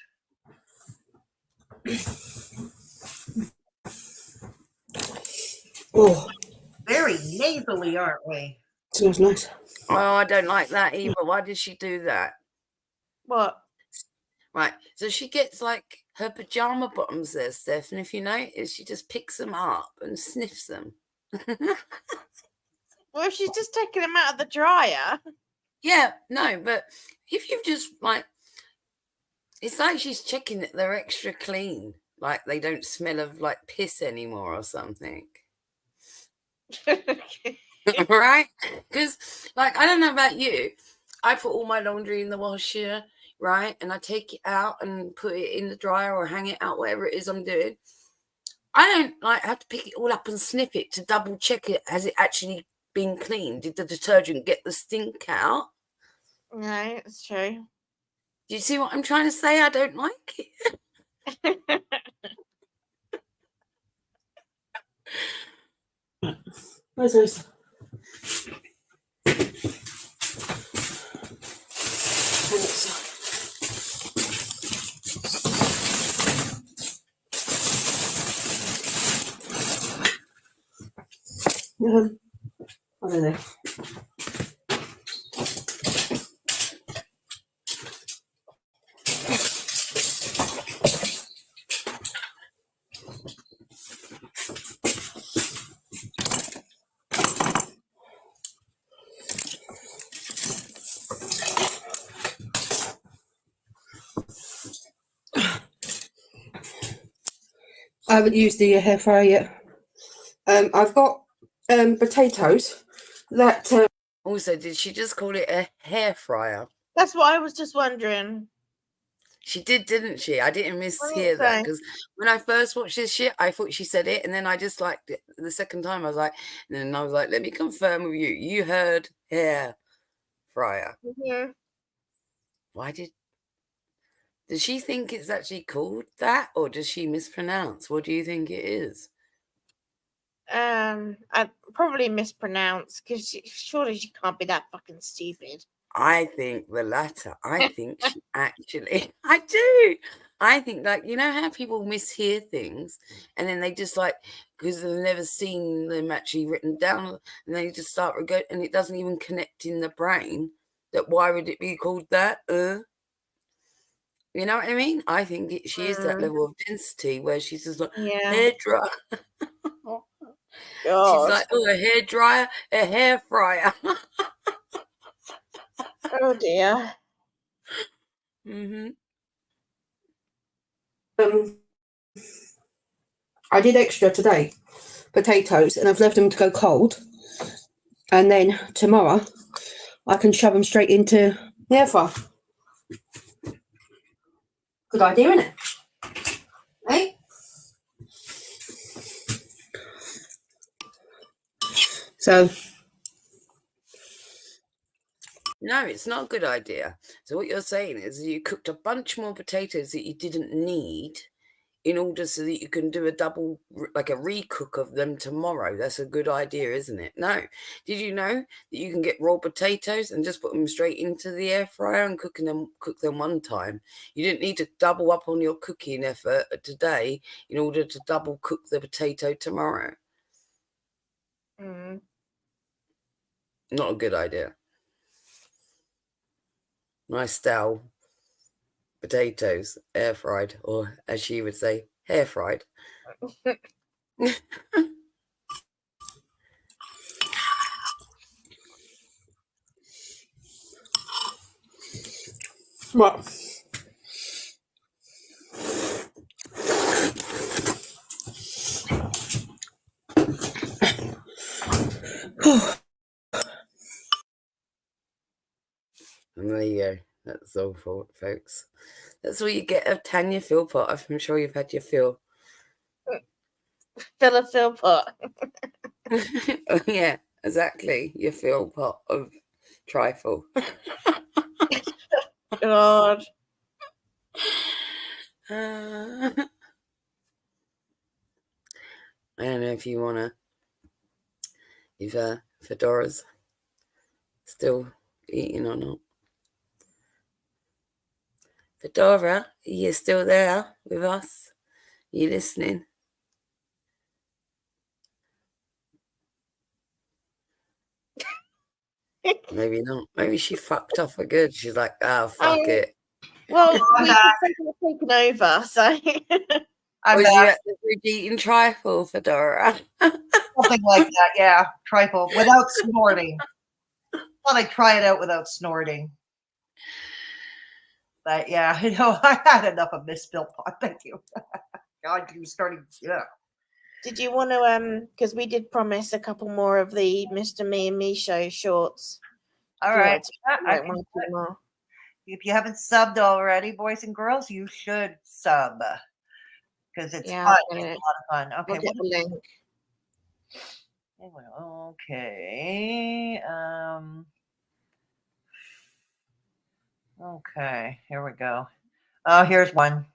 Oh, Very nasally, aren't we? smells nice. Oh, I don't like that either. Why did she do that? What? Right. So she gets like her pajama bottoms there, Steph. And if you notice, she just picks them up and sniffs them. Well, if she's just taking them out of the dryer. Yeah, no, but if you've just like, it's like she's checking that they're extra clean, like they don't smell of like piss anymore or something. Right? Because, like, I don't know about you, I put all my laundry in the washer, right? And I take it out and put it in the dryer or hang it out, whatever it is I'm doing. I don't like have to pick it all up and sniff it to double check it. Has it actually been cleaned? Did the detergent get the stink out? No, it's true. Do you see what I'm trying to say? I don't like it. Where's those? I don't know. I haven't used the hair fryer yet. I've got potatoes that. Also, did she just call it a hair fryer? That's what I was just wondering. She did, didn't she? I didn't mishear that because when I first watched this shit, I thought she said it, and then I just liked it the second time. I was like, and then I was like, let me confirm with you. You heard hair fryer. Yeah. Why does she think it's actually called that, or does she mispronounce? What do you think it is? I probably mispronounced because surely she can't be that fucking stupid. I think the latter. I think she actually, I do. I think, like, you know how people mishear things and then they just like, because they've never seen them actually written down, and they just start go, and it doesn't even connect in the brain. That why would it be called that? You know what I mean? I think she is that level of density where she's just like, hair dryer. She's like, oh, a hair dryer, a hair fryer. Oh dear. I did extra today, potatoes, and I've left them to go cold. And then tomorrow, I can shove them straight into the air fryer. Good idea, isn't it? Eh? So. No, it's not a good idea. So what you're saying is you cooked a bunch more potatoes that you didn't need in order so that you can do a double, like a recook of them tomorrow. That's a good idea, isn't it? No. Did you know that you can get raw potatoes and just put them straight into the air fryer and cook them one time? You didn't need to double up on your cooking effort today in order to double cook the potato tomorrow. Not a good idea. Nice style potatoes, air fried, or as she would say, hair fried. What? And there you go. That's all, folks. That's all you get of Tanya Philpot. I'm sure you've had your fill. Philpot. Yeah, exactly. Your Philpot of trifle. God. I don't know if you want to, if Fedora's still eating or not. Fedora, are you still there with us? Are you listening? Maybe not. Maybe she fucked off for good. She's like, fuck it. Well, we could taken over, so. Was you at the fridge eating trifle, Fedora? Something like that, yeah. Trifle without snorting. Thought I'd try it out without snorting. But yeah, I had enough of Miss Philpot. Thank you. God, you starting. Yeah. Did you want to because we did promise a couple more of the Mr. Me and Me show shorts. All right. If you haven't subbed already, boys and girls, you should sub because it's fun. It's a lot of fun. Okay. We'll get the link. Okay. Okay. Here we go. Oh, here's one.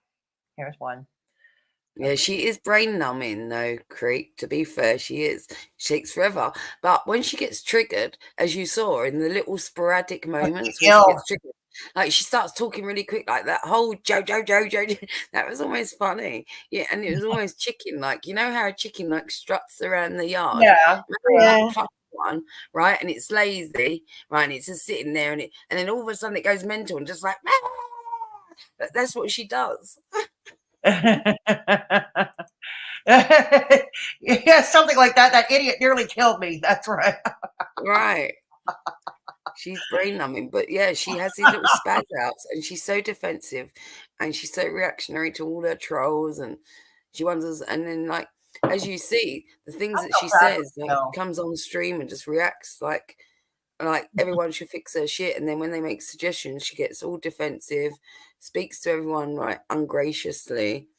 Yeah, she is brain numbing though, Creek. To be fair, she is. She takes forever. But when she gets triggered, as you saw in the little sporadic moments when she gets triggered, like she starts talking really quick, like that whole Joe, that was almost funny. Yeah, and it was almost chicken, like you know how a chicken like struts around the yard. Yeah. That one, right? And it's lazy, right? And it's just sitting there, and then all of a sudden it goes mental and just like that's what she does. Yeah, something like that. That idiot nearly killed me. That's right. Right. She's brain numbing, but yeah, she has these little spaz outs, and she's so defensive, and she's so reactionary to all her trolls, and she wonders, and then like as you see, the things that she says, like comes on stream and just reacts like everyone should fix her shit, and then when they make suggestions, she gets all defensive, speaks to everyone right ungraciously.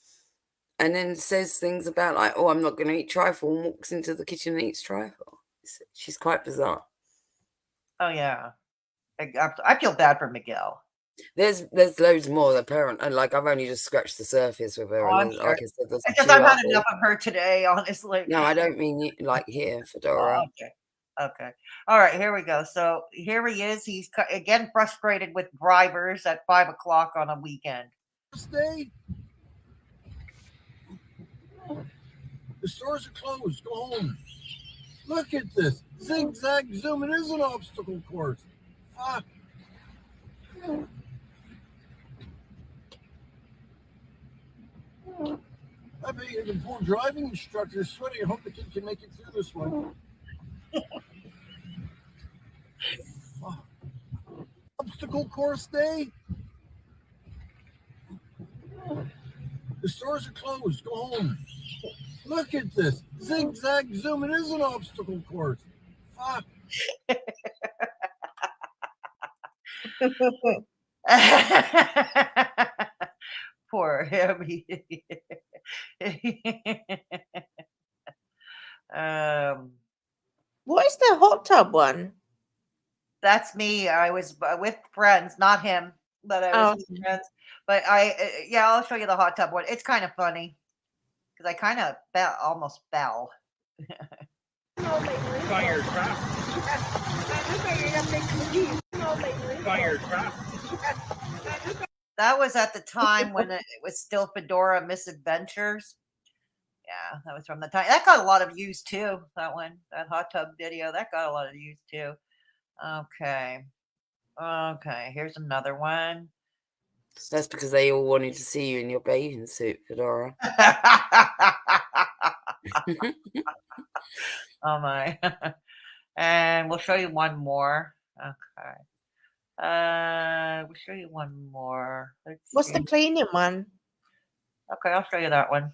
And then says things about like, oh, I'm not going to eat trifle, and walks into the kitchen and eats trifle. She's quite bizarre. Oh yeah, I feel bad for Miguel. There's loads more. Apparently, like I've only just scratched the surface with her. And Sure. like I said, there's I've had enough of her today, honestly. No, I don't mean like here, Fedora. Okay. All right, here we go. So here he is. He's again frustrated with drivers at 5 o'clock on a weekend. Stay. The stores are closed. Go home. Look at this. Zigzag zoom. It is an obstacle course. Fuck. I bet you the poor driving instructor is sweating. I hope the kid can make it through this one. Obstacle course day? The stores are closed. Go home. Look at this. Zigzag zoom. It is an obstacle course. Fuck. Poor him. What is the hot tub one? That's me. I was with friends, not him, but I was with friends. But I'll show you the hot tub one. It's kind of funny because I kind of almost fell. Fire trap. Fire trap. That was at the time when it was still Fedora Misadventures. Yeah, that was from the time. That got a lot of views too. That one, that hot tub video, that got a lot of views too. Okay. Here's another one. That's because they all wanted to see you in your bathing suit, Fedora. Oh my. And we'll show you one more. Okay. We'll show you one more. What's the cleaning one? Okay, I'll show you that one.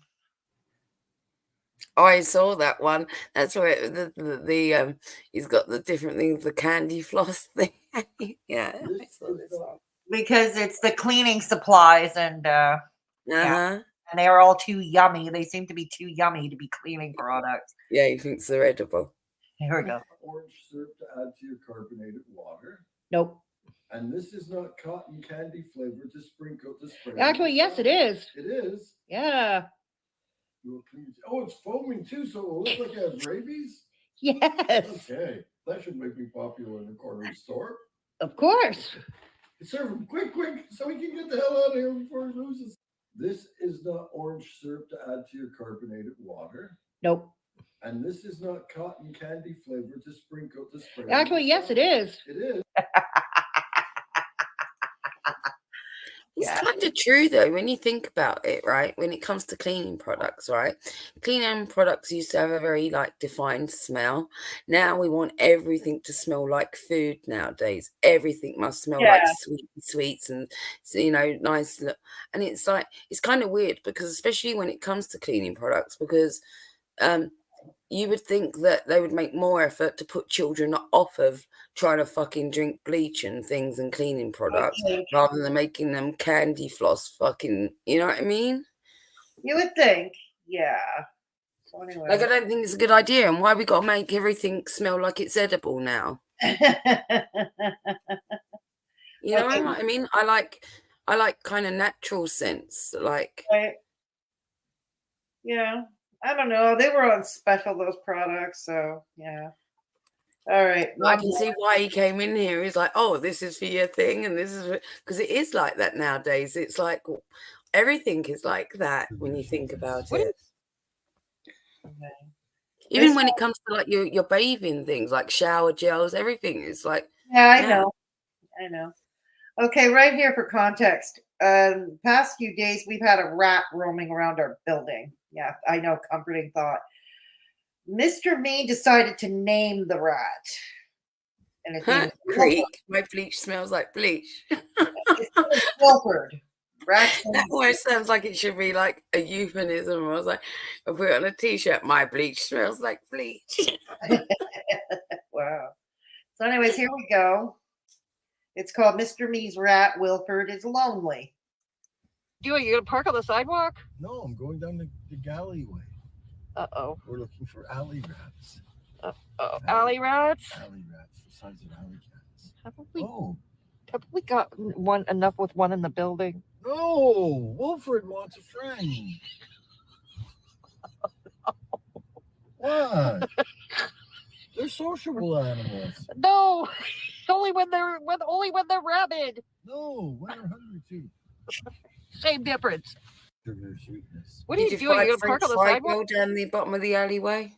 Oh, I saw that one. That's where the he's got the different things, the candy floss thing. Yeah, I saw this one. Because it's the cleaning supplies and yeah. and they are all too yummy. They seem to be too yummy to be cleaning products. Yeah, he thinks they're edible. Here we go. Orange syrup to add to your carbonated water. Nope. And this is not cotton candy flavor to sprinkle to spray. Actually, yes, it is. It is. Yeah. Oh, it's foaming too, so it will look like it has rabies? Yes. Okay. That should make me popular in the corner store. Of course. Serve him quick, so we can get the hell out of here before he loses. This is not orange syrup to add to your carbonated water. Nope. And this is not cotton candy flavor to sprinkle to spray. Actually, yes, it is. It is. It's kind of true though when you think about it, right? When it comes to cleaning products, right? Cleaning products used to have a very like defined smell. Now we want everything to smell like food nowadays. Everything must smell like sweets and nice. And it's like it's kind of weird because especially when it comes to cleaning products, because you would think that they would make more effort to put children off of trying to fucking drink bleach and things and cleaning products rather than making them candy floss fucking, you know what I mean? You would think, yeah. So anyway. Like, I don't think it's a good idea. And why we got to make everything smell like it's edible now? You know what I mean? I like kind of natural scents, like. Right. Yeah. I don't know. They were on special, those products. So, yeah. All right. I can see why he came in here. He's like, oh, this is for your thing. And this is because it is like that nowadays. It's like everything is like that when you think about it. Okay. Even when it comes to like your bathing things, like shower gels, everything is like. Yeah, I know. Okay, right here for context. Past few days, we've had a rat roaming around our building. Yeah, I know, comforting thought. Mr. Me decided to name the rat. And it's named Creek. My bleach smells like bleach. It's Wilford. That almost sounds like it should be like a euphemism. I was like, I put it on a t-shirt, my bleach smells like bleach. Wow. So anyways, here we go. It's called Mr. Me's Rat. Wilford is lonely. You gonna park on the sidewalk? No, I'm going down the alleyway. Uh-oh. We're looking for alley rats. Uh-oh. Alley rats? Alley rats, the size of alley cats. Have we got enough with one in the building? No, Wilfred wants a friend. What? They're sociable animals. No, only when they're rabid. No, when they're hungry too. Same difference. Sugar sweetness. What are you doing? You gonna park on the sidewalk? Down the bottom of the alleyway.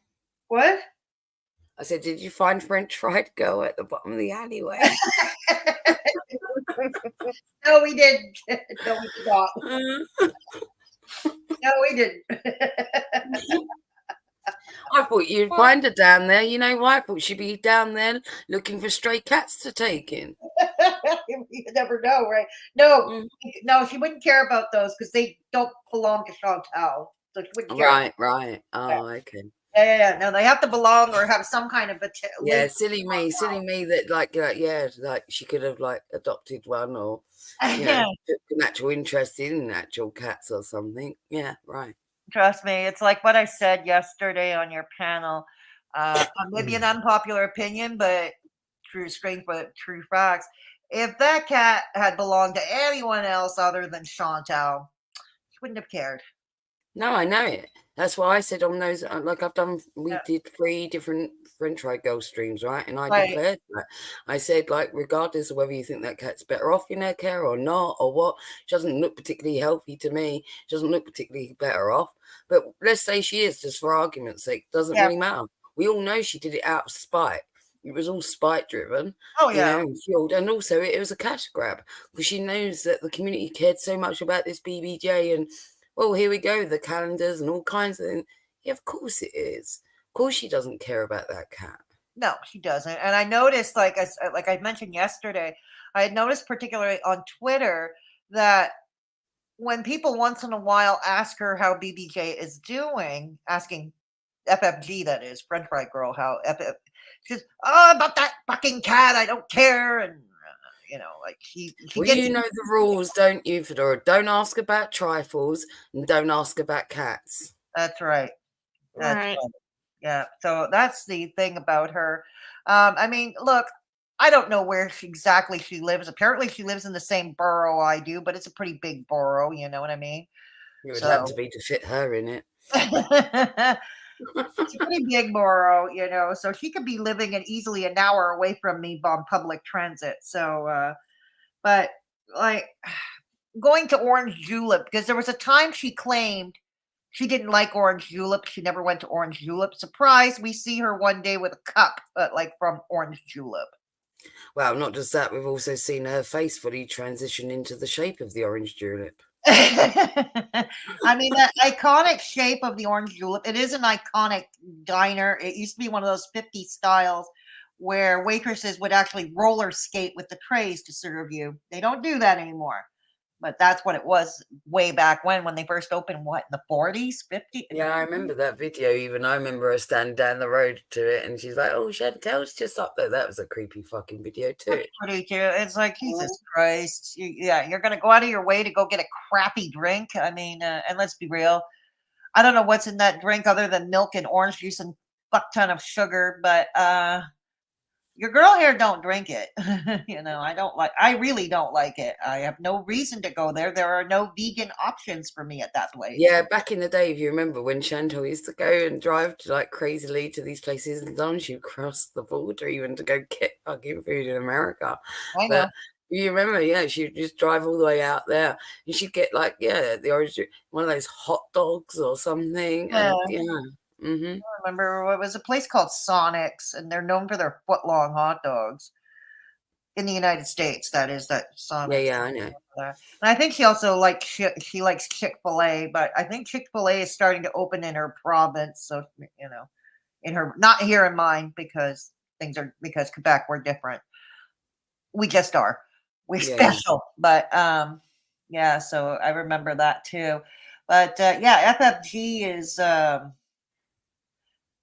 What? I said, did you find French fried girl at the bottom of the alleyway? No, we didn't. No, we did not. No, we didn't. I thought you'd find her down there. You know why? I thought she'd be down there looking for stray cats to take in. You never know, right? No, no, she wouldn't care about those because they don't belong to Chantal. So she wouldn't care. Right. Oh, okay. Yeah. No, they have to belong or have some kind of silly me that like she could have like adopted one or took an actual interest in actual cats or something. Yeah, right. Trust me, it's like what I said yesterday on your panel. Maybe an unpopular opinion, but true facts. If that cat had belonged to anyone else other than Chantal, she wouldn't have cared. No, I know it. That's why I said on those, like we did 3 different French fried girl streams, right? And I declared that. I said, like, regardless of whether you think that cat's better off in her care or not, or what, she doesn't look particularly healthy to me. She doesn't look particularly better off. But let's say she is, just for argument's sake. Doesn't really matter. We all know she did it out of spite. It was all spite driven. Oh, yeah. And fueled. And also it was a cash grab because she knows that the community cared so much about this BBJ and well, here we go, the calendars and all kinds of things. Yeah, of course it is. Of course she doesn't care about that cat. No, she doesn't. And I noticed, like I mentioned yesterday, I had noticed particularly on Twitter that when people once in a while ask her how BBJ is doing, asking FFG, that is, French Fried Girl, how FF, she says, oh, about that fucking cat, I don't care. And like she Well, gets. you know the rules, don't you, Fedora? Don't ask about trifles and don't ask about cats. That's right. That's Right. right. Yeah. So that's the thing about her. I mean, look, I don't know where exactly she lives. Apparently, she lives in the same borough I do, but it's a pretty big borough. You know what I mean? It would have So to be to fit her in it. it's a pretty big borough, so she could be living easily an hour away from me on public transit. So, but like going to Orange Julep, because there was a time she claimed she didn't like Orange Julep. She never went to Orange Julep. Surprise, we see her one day with a cup, like from Orange Julep. Well, not just that, we've also seen her face fully transition into the shape of the orange julep. I mean, that iconic shape of the Orange Julep, it is an iconic diner. It used to be one of those 50 styles where waitresses would actually roller skate with the trays to serve you. They don't do that anymore. But that's what it was way back when they first opened, what, in the 40s, 50s? Yeah, I remember that video even. I remember her standing down the road to it and she's like, oh, Chantel's just up there. That was a creepy fucking video too. Pretty cute. It's like, Jesus Christ. You're going to go out of your way to go get a crappy drink. I mean, and let's be real. I don't know what's in that drink other than milk and orange juice and fuck ton of sugar, but your girl here don't drink it. I really don't like it. I have no reason to go there. There are no vegan options for me at that place. Yeah, back in the day, if you remember when Chantal used to go and drive like crazily to these places and sometimes she'd cross the border even to go get fucking food in America. I know. But you remember, yeah, she'd just drive all the way out there and she'd get like, the orange, one of those hot dogs or something. Yeah. And I remember it was a place called Sonic's, and they're known for their foot-long hot dogs in the United States. That is that Sonic's. Yeah, I know. And I think she also she likes Chick-fil-A, but I think Chick-fil-A is starting to open in her province. So in her, not here in mine, because Quebec, we're different. We just are. We're special, but yeah. So I remember that too. But FFG is.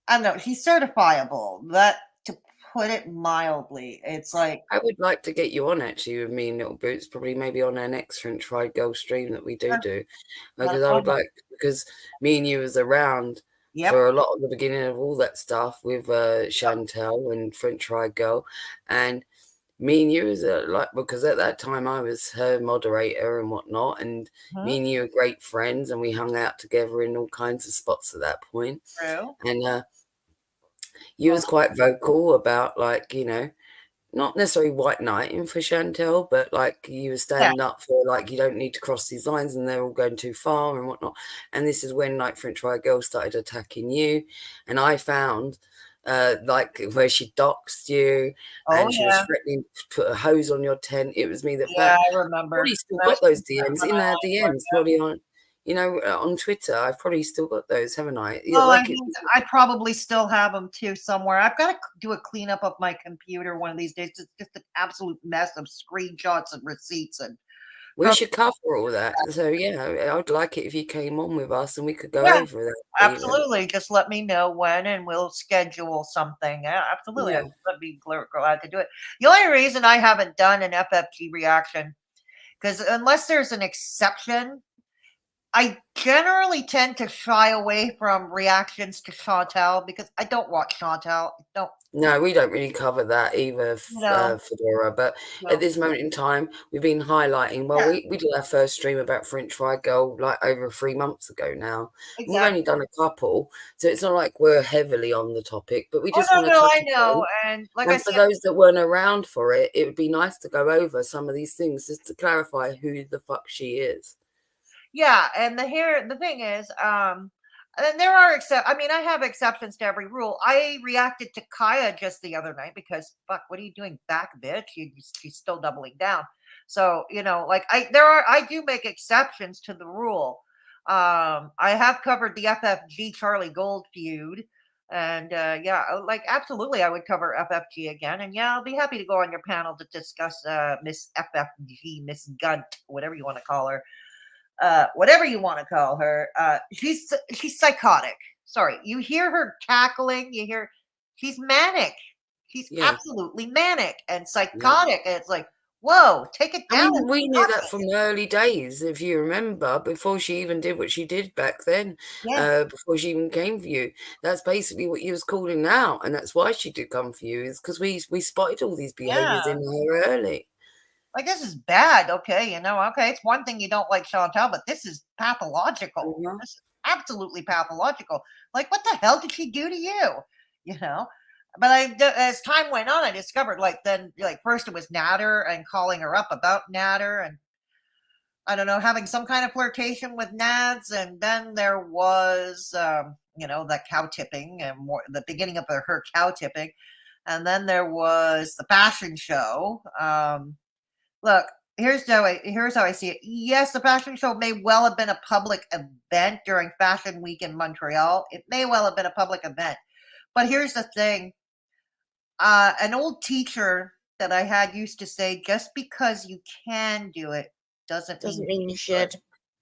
I don't know, he's certifiable. That, to put it mildly, it's like I would like to get you on actually with me and Little Boots, probably maybe on our next French Fried Girl stream that we do, because I would like, because me and you was around for a lot of the beginning of all that stuff with Chantel and French Fried Girl, and me and you was because at that time I was her moderator and whatnot, and me and you were great friends, and we hung out together in all kinds of spots at that point. True. And you was quite vocal about not necessarily white knighting for Chantel, but like you were standing up for you don't need to cross these lines and they're all going too far and whatnot. And this is when French Fried Girl started attacking you, and I found where she doxed you and she was threatening to put a hose on your tent. It was me that found. I remember. Probably still got those DMs in our DMs, probably on Twitter. I've probably still got those, haven't I? I probably still have them too somewhere. I've got to do a cleanup of my computer one of these days. It's just an absolute mess of screenshots and receipts and. We should cover all that. So I would like it if you came on with us and we could go over that. Absolutely. Just let me know when and we'll schedule something. Yeah, absolutely. Yeah. I'd be glad to do it. The only reason I haven't done an FFG reaction, because unless there's an exception, I generally tend to shy away from reactions to Chantal because I don't watch Chantal. No, we don't really cover that either, Fedora. But at this moment in time, we've been highlighting. Well, we did our first stream about French Fried Girl over 3 months ago now. Exactly. We've only done a couple, so it's not like we're heavily on the topic. But we just want to I know. And for those that weren't around for it, it would be nice to go over some of these things just to clarify who the fuck she is. Yeah, and the thing is, and there are I have exceptions to every rule. I reacted to Kaya just the other night because fuck, what are you doing back, bitch? She's still doubling down. So I do make exceptions to the rule. I have covered the FFG Charlie Gold feud, and absolutely, I would cover FFG again, and I'll be happy to go on your panel to discuss Miss FFG, Miss Gunt, whatever you want to call her. Whatever you want to call her, she's psychotic. Sorry, you hear her cackling. You hear she's manic. She's absolutely manic and psychotic. And it's like, Whoa, take it I down. mean, we knew that from the early days, if you remember, before she even did what she did back then, Yeah. before she even came for you. That's basically what you was calling out, and that's why she did come for you, is because we spotted all these behaviours Yeah. in her early. Like, this is bad, okay, okay, it's one thing you don't like Chantal, but this is pathological. Mm-hmm. This is absolutely pathological. Like, what the hell did she do to you? But as time went on, I discovered, first it was Natter and calling her up about Natter and, I don't know, having some kind of flirtation with Nads, and then there was, the cow tipping and the beginning of her cow tipping, and then there was the fashion show. Look, here's how I see it. Yes, the fashion show may well have been a public event during Fashion Week in Montreal. It may well have been a public event. But here's the thing. An old teacher that I had used to say, just because you can do it doesn't mean you should.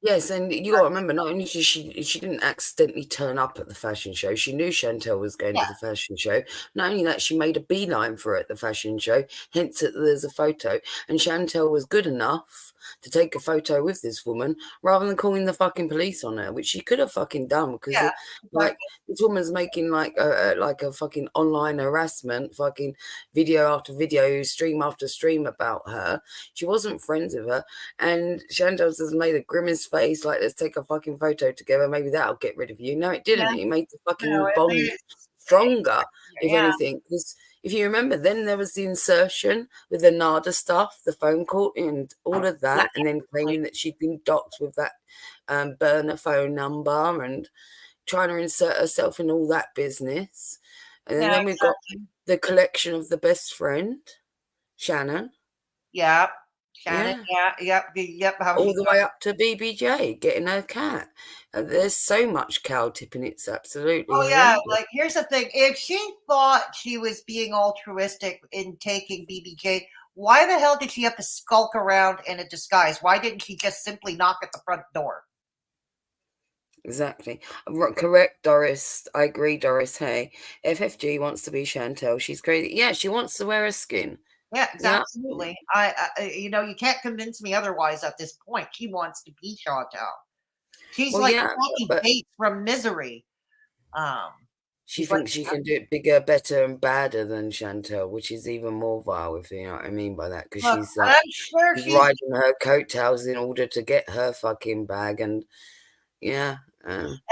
Yes, and you got to remember, not only did she didn't accidentally turn up at the fashion show, she knew Chantal was going to the fashion show. Not only that, she made a beeline for it at the fashion show, hence that there's a photo. And Chantal was good enough to take a photo with this woman rather than calling the fucking police on her, which she could have fucking done because, this woman's making like a fucking online harassment, fucking video after video, stream after stream about her. She wasn't friends with her, and Chantal has made a grimace face like, let's take a fucking photo together, maybe that'll get rid of you. No, it didn't. It made the fucking bond stronger, if anything, because if you remember, then there was the insertion with the NADA stuff, the phone call and all of that, and then claiming that she'd been docked with that burner phone number and trying to insert herself in all that business. And then we've got the collection of the best friend, Shannon. Yep. Shannon, yep. All the way up to BBJ getting her cat. There's so much cow tipping, it's absolutely horrendous. Like, here's the thing. If she thought she was being altruistic in taking BBJ, why the hell did she have to skulk around in a disguise? Why didn't she just simply knock at the front door? Exactly. Correct, Doris. I agree, Doris. Hey, FFG wants to be Chantal. She's crazy. Yeah, she wants to wear a skin. Yeah, absolutely. I you can't convince me otherwise at this point. She wants to be Chantal. She's Bates from Misery. She thinks she can do it bigger, better, and badder than Chantal, which is even more vile, if you know what I mean by that. Because she's she's riding her coattails in order to get her fucking bag, and and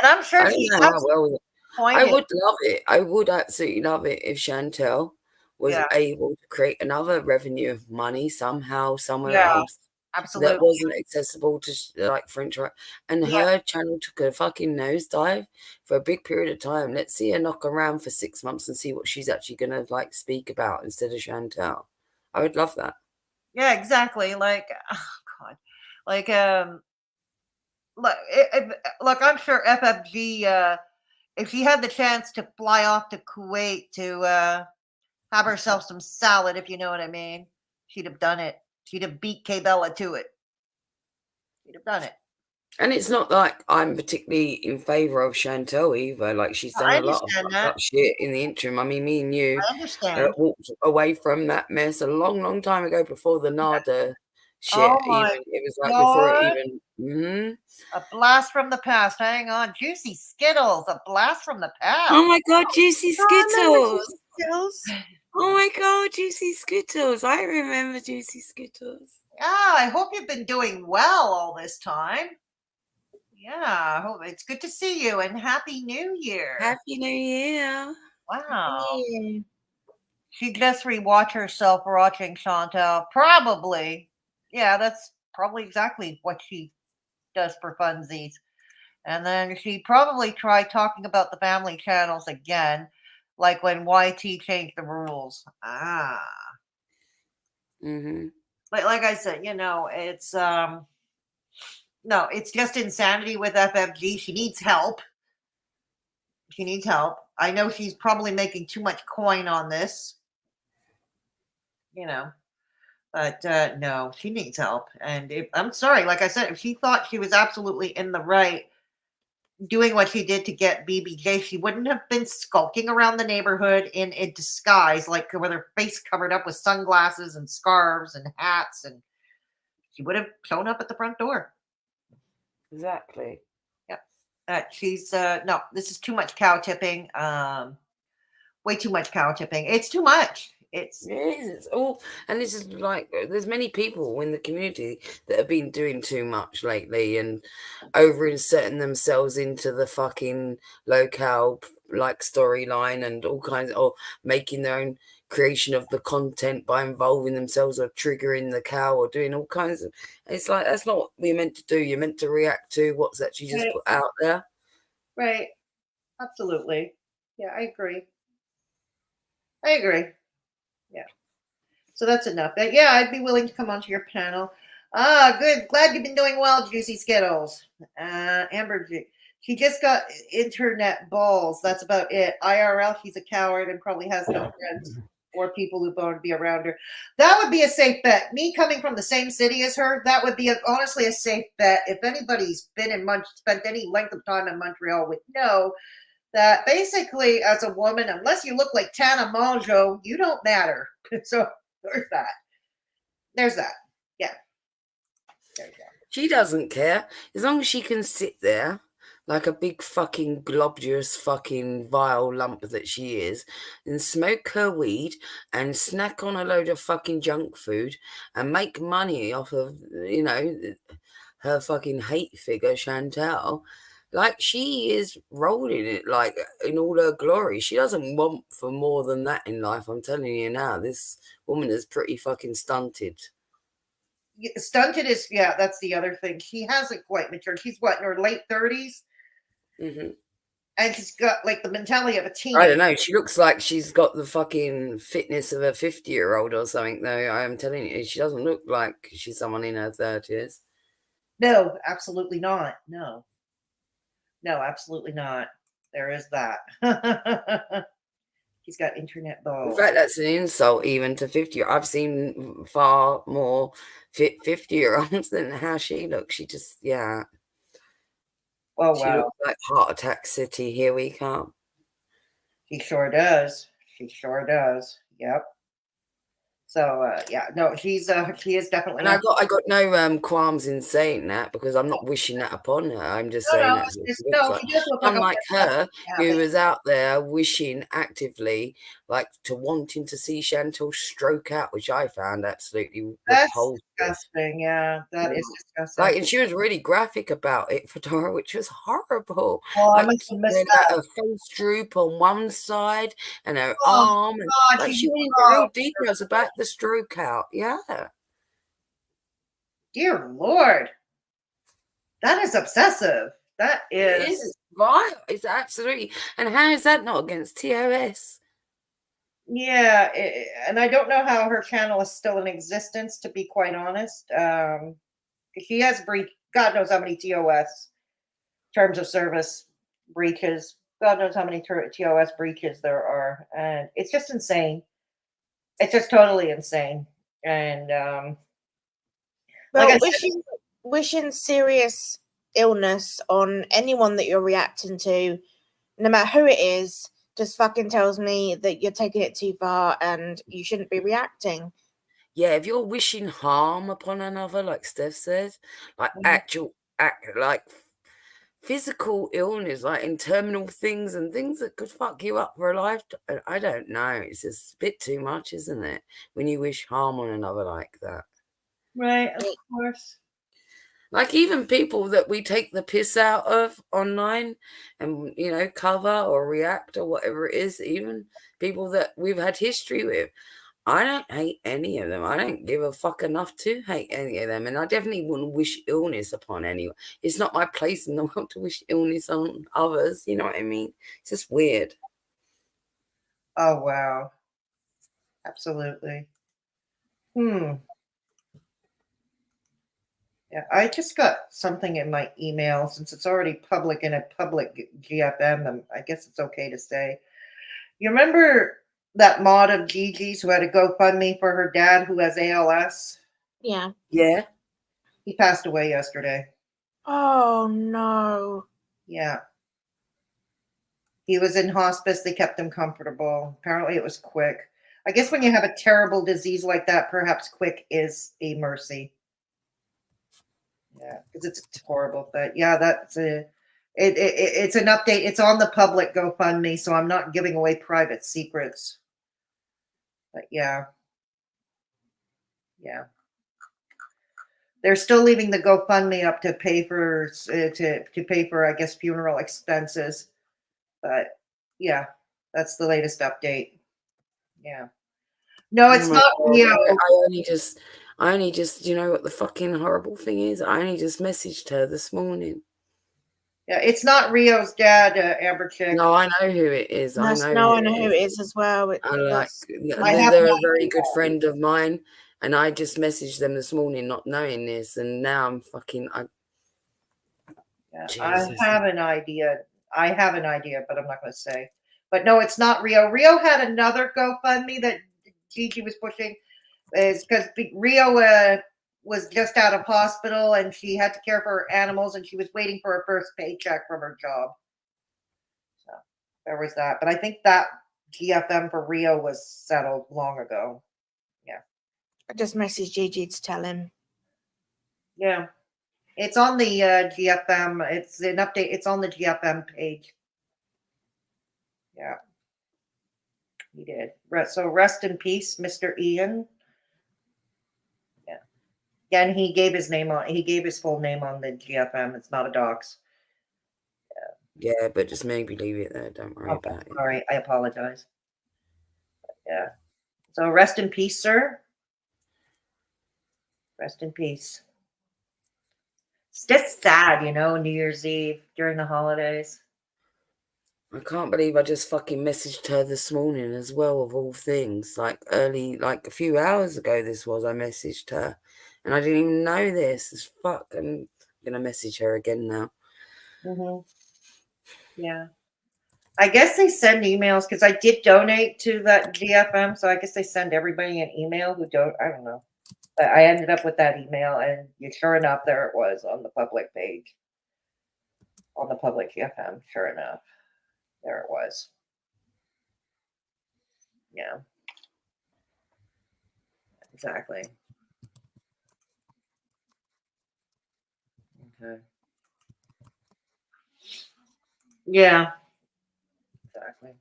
I'm sure I would love it. I would absolutely love it if Chantal was able to create another revenue of money somehow, somewhere else. Absolutely. That wasn't accessible to like French, and her channel took a fucking nosedive for a big period of time. Let's see her knock around for 6 months and see what she's actually gonna like speak about instead of Chantal. I would love that. Yeah, exactly. Like, oh God, like look, I'm sure FFG, if she had the chance to fly off to Kuwait to have herself some salad, if you know what I mean, she'd have done it. She'd have beat K-Bella to it. She'd have done it. And it's not like I'm particularly in favour of Chantal either. Like, she's done a lot of shit in the interim. I mean, me and you walked away from that mess a long, long time ago before the NADA shit. It was like before it even. A blast from the past. Hang on. Juicy Skittles. A blast from the past. Oh my God, Juicy Skittles. Oh my God, Juicy Skittles. I remember Juicy Skittles. Yeah, I hope you've been doing well all this time. Yeah, I hope it's good to see you and Happy New Year. Happy New Year. Wow. She just rewatch herself watching Chantal. Probably. Yeah, that's probably exactly what she does for funsies. And then she probably tried talking about the family channels again, like when YT changed the rules. Mm-hmm. Like I said, it's no, it's just insanity with FFG. She needs help. I know she's probably making too much coin on this, but no, she needs help. And I'm sorry, like I said, if she thought she was absolutely in the right, doing what she did to get BBJ, she wouldn't have been skulking around the neighborhood in a disguise, like with her face covered up with sunglasses and scarves and hats, and she would have shown up at the front door. Exactly. Yep. She's no, this is too much cow tipping. Way too much cow tipping. It's too much. It is. It's all, and this is like, there's many people in the community that have been doing too much lately and over inserting themselves into the fucking locale like storyline and all kinds of, or making their own creation of the content by involving themselves or triggering the cow or doing all kinds of. It's like, that's not what you're meant to do. You're meant to react to what's actually just put out there. Right. Absolutely. Yeah, I agree. Yeah. So that's enough. But yeah, I'd be willing to come onto your panel. Good. Glad you've been doing well, Juicy Skittles. Amber, she just got internet balls. That's about it. IRL, she's a coward and probably has no friends or people who want to be around her. That would be a safe bet. Me coming from the same city as her, that would be honestly a safe bet. If anybody's been in spent any length of time in Montreal would know that basically as a woman, unless you look like Tana Mongeau, you don't matter. So there's that. Yeah. There you go. She doesn't care. As long as she can sit there like a big fucking globulous fucking vile lump that she is and smoke her weed and snack on a load of fucking junk food and make money off of, you know, her fucking hate figure, Chantal. Like, she is rolling it, like, in all her glory. She doesn't want for more than that in life. I'm telling you now, this woman is pretty fucking stunted. Stunted is, yeah, that's the other thing. She hasn't quite matured. She's what, in her late 30s? Mm-hmm. And she's got like the mentality of a teen. I don't know. She looks like she's got the fucking fitness of a 50-year-old or something, though. I am telling you, she doesn't look like she's someone in her 30s. No, absolutely not. No, absolutely not. There is that. He's got internet balls. In fact, that's an insult even to 50. I've seen far more fit 50-year-olds than how she looks. She just, yeah. Oh, she wow. looks like Heart Attack City. Here we come. She sure does. Yep. So yeah, no, she is definitely. And I got no qualms in saying that because I'm not wishing that upon her. I'm just saying that's what she looks like. She does look like unlike her, who is out there wishing actively, like to wanting to see Chantal stroke out, which I found absolutely repulsive. Disgusting. Yeah, that is disgusting. Like, and she was really graphic about it for Dora, which was horrible. Oh, like, I must have missed that. Her face droop on one side and her arm, and like she went into real details about the stroke out. Yeah. Dear Lord, that is obsessive. That is. It is vile. It's absolutely. And how is that not against TOS? Yeah, and I don't know how her channel is still in existence, to be quite honest. She has breached God knows how many TOS terms of service breaches. God knows how many TOS breaches there are, and it's just insane. It's just totally insane. And well, like wishing serious illness on anyone that you're reacting to, no matter who it is, just fucking tells me that you're taking it too far and you shouldn't be reacting. Yeah, if you're wishing harm upon another, like Steph said, like like physical illness, like in terminal things and things that could fuck you up for a lifetime. I don't know. It's just a bit too much, isn't it? When you wish harm on another like that. Right, of course. Like even people that we take the piss out of online and, you know, cover or react or whatever it is, even people that we've had history with. I don't hate any of them. I don't give a fuck enough to hate any of them. And I definitely wouldn't wish illness upon anyone. It's not my place in the world to wish illness on others. You know what I mean? It's just weird. Oh, wow. Absolutely. Yeah, I just got something in my email since it's already public in a public GFM. And I guess it's okay to say. You remember that mod of Gigi's who had a GoFundMe for her dad who has ALS? Yeah. He passed away yesterday. Oh, no. Yeah. He was in hospice. They kept him comfortable. Apparently, it was quick. I guess when you have a terrible disease like that, perhaps quick is a mercy. Yeah, because it's horrible. But yeah, it's an update. It's on the public GoFundMe, so I'm not giving away private secrets. But yeah. They're still leaving the GoFundMe up to pay for to pay for, I guess, funeral expenses. But yeah, that's the latest update. Yeah. No, it's Oh my not God, Rio. I only just, you know what the fucking horrible thing is? I only just messaged her this morning. Yeah, it's not Rio's dad, Amber Chick. No, I know who it is. I know who it is as well. They're a very good friend of mine, and I just messaged them this morning, not knowing this, and now I'm fucking. I have an idea. But I'm not going to say. But no, it's not Rio. Rio had another GoFundMe that Gigi was pushing. Is because Rio was just out of hospital and she had to care for her animals and she was waiting for her first paycheck from her job. So there was that. But I think that GFM for Rio was settled long ago. Yeah. I just messaged Gigi to tell him. Yeah. It's on the GFM. It's an update. It's on the GFM page. Yeah. He did. So rest in peace, Mr. Ian. Yeah. And he gave his name on. He gave his full name on the GFM. It's not a dox. Yeah, but just maybe leave it there. Don't worry about it. Sorry, I apologize. Yeah. So rest in peace, sir. Rest in peace. It's just sad, New Year's Eve during the holidays. I can't believe I just fucking messaged her this morning as well, of all things. Like a few hours ago this was, I messaged her. And I didn't even know this. It's fuck. I'm going to message her again now. Mm-hmm. Yeah. I guess they send emails because I did donate to that GFM. So I guess they send everybody an email who don't, I don't know. But I ended up with that email and sure enough, there it was on the public page. On the public GFM, sure enough. There it was. Yeah. Exactly. Okay. Yeah. Exactly.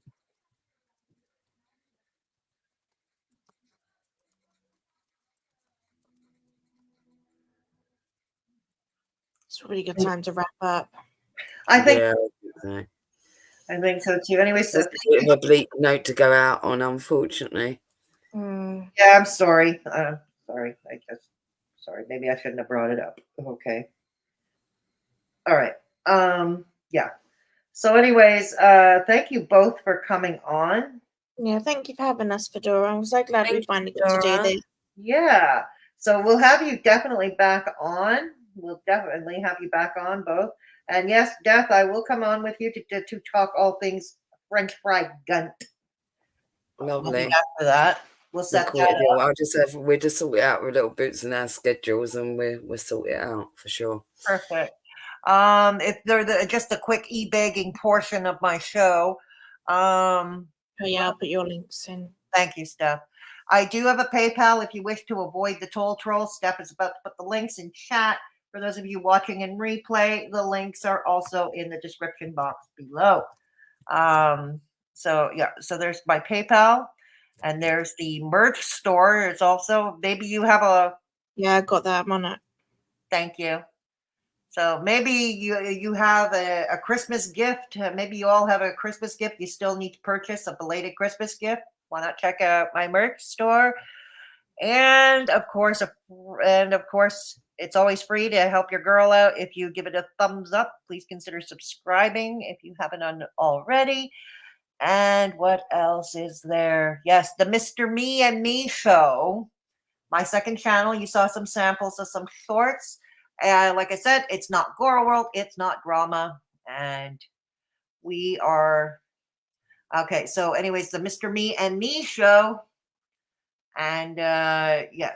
It's a really good time to wrap up. I think. Yeah, I think so too. Anyways, that's a bit of a bleak note to go out on, unfortunately. Yeah, I'm sorry. Sorry. Sorry. Maybe I shouldn't have brought it up. Okay. All right. Yeah. So, anyways, thank you both for coming on. Yeah, thank you for having us, Fedora. I'm so glad we finally got to do this. Yeah. So we'll have you definitely back on. We'll definitely have you back on both. And yes, Death, I will come on with you to talk all things French fried gunt. Lovely. After that, we'll set that up. We'll just sort it out with little boots in our schedules, and we'll sort it out for sure. Perfect. If they're just a quick e-begging portion of my show. Oh yeah, I'll put your links in. Thank you, Steph. I do have a PayPal if you wish to avoid the toll troll. Steph is about to put the links in chat. For those of you watching in replay, the links are also in the description box below. So there's my PayPal, and there's the merch store. It's also, maybe you have a. Yeah, I got that. I'm on it. Thank you. So maybe you have a Christmas gift. Maybe you all have a Christmas gift. You still need to purchase a belated Christmas gift. Why not check out my merch store? And of course, it's always free to help your girl out. If you give it a thumbs up, please consider subscribing if you haven't done already. And what else is there? Yes, the Mr. Me and Me show. My second channel. You saw some samples of some shorts. Like I said, it's not Goro World, it's not drama, and we are okay. So, anyways, the Mr. Me and Me show, and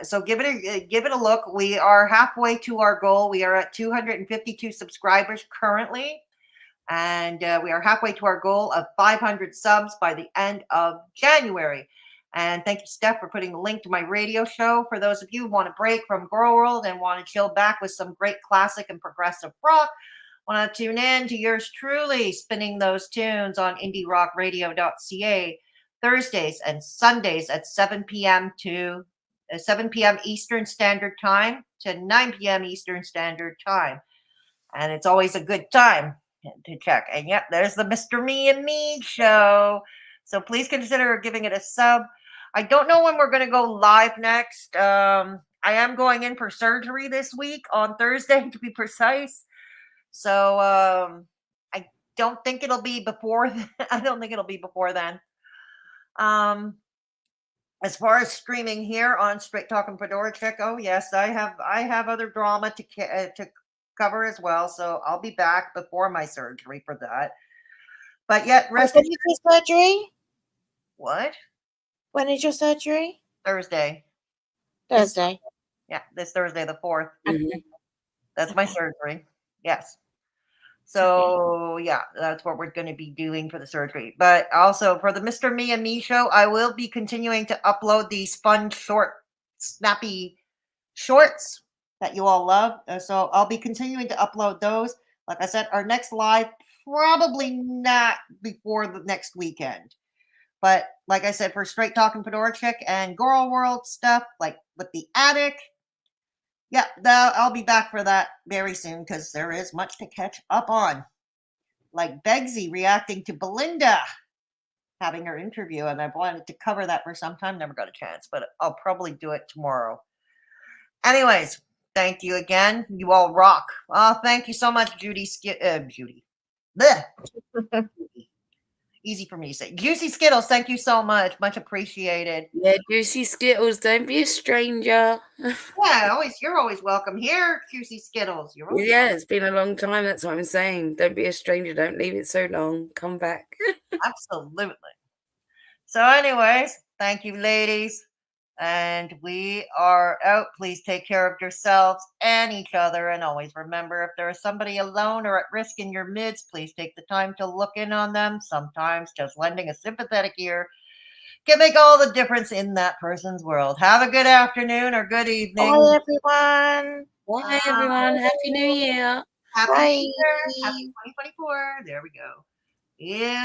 so give it a look. We are halfway to our goal. We are at 252 subscribers currently, And we are halfway to our goal of 500 subs by the end of January. And thank you, Steph, for putting the link to my radio show. For those of you who want to break from Girl World and want to chill back with some great classic and progressive rock, want to tune in to yours truly spinning those tunes on indierockradio.ca Thursdays and Sundays at 7 p.m. to 7 p.m. Eastern Standard Time to 9 p.m. Eastern Standard Time. And it's always a good time to check. And yep, there's the Mr. Me and Me show. So please consider giving it a sub. I don't know when we're going to go live next. I am going in for surgery this week on Thursday, to be precise. So I don't think it'll be before. I don't think it'll be before then. As far as streaming here on Straight Talking Fedora Chick, oh yes, I have other drama to cover as well. So I'll be back before my surgery for that. But yet, rest. When is your surgery? What? When is your surgery? Thursday. Thursday. Yeah, this Thursday, the 4th. Mm-hmm. That's my surgery. Yes. So yeah, that's what we're going to be doing for the surgery. But also for the Mr. Me and Me show, I will be continuing to upload these fun, short, snappy shorts that you all love. So I'll be continuing to upload those. Like I said, our next live, probably not before the next weekend. But like I said, for Straight Talking Fedora Chick and Girl World stuff, like with the attic, yeah, I'll be back for that very soon because there is much to catch up on. Like Begsy reacting to Belinda having her interview, and I've wanted to cover that for some time, never got a chance, but I'll probably do it tomorrow. Anyways, thank you again. You all rock. Oh, thank you so much, Judy. Judy. Blech. Easy for me to say. Juicy Skittles, thank you so much. Much appreciated. Yeah, Juicy Skittles, don't be a stranger. Yeah, you're always welcome here, Juicy Skittles. You're always Yeah, it's been a long time. That's what I'm saying. Don't be a stranger. Don't leave it so long. Come back. Absolutely. So anyways, thank you, ladies. And we are out. Please take care of yourselves and each other. And always remember, if there is somebody alone or at risk in your midst, please take the time to look in on them. Sometimes just lending a sympathetic ear can make all the difference in that person's world. Have a good afternoon or good evening. Bye, everyone. Bye, everyone. Happy New Year. Happy Bye. New Year. Happy 2024. There we go. Yeah.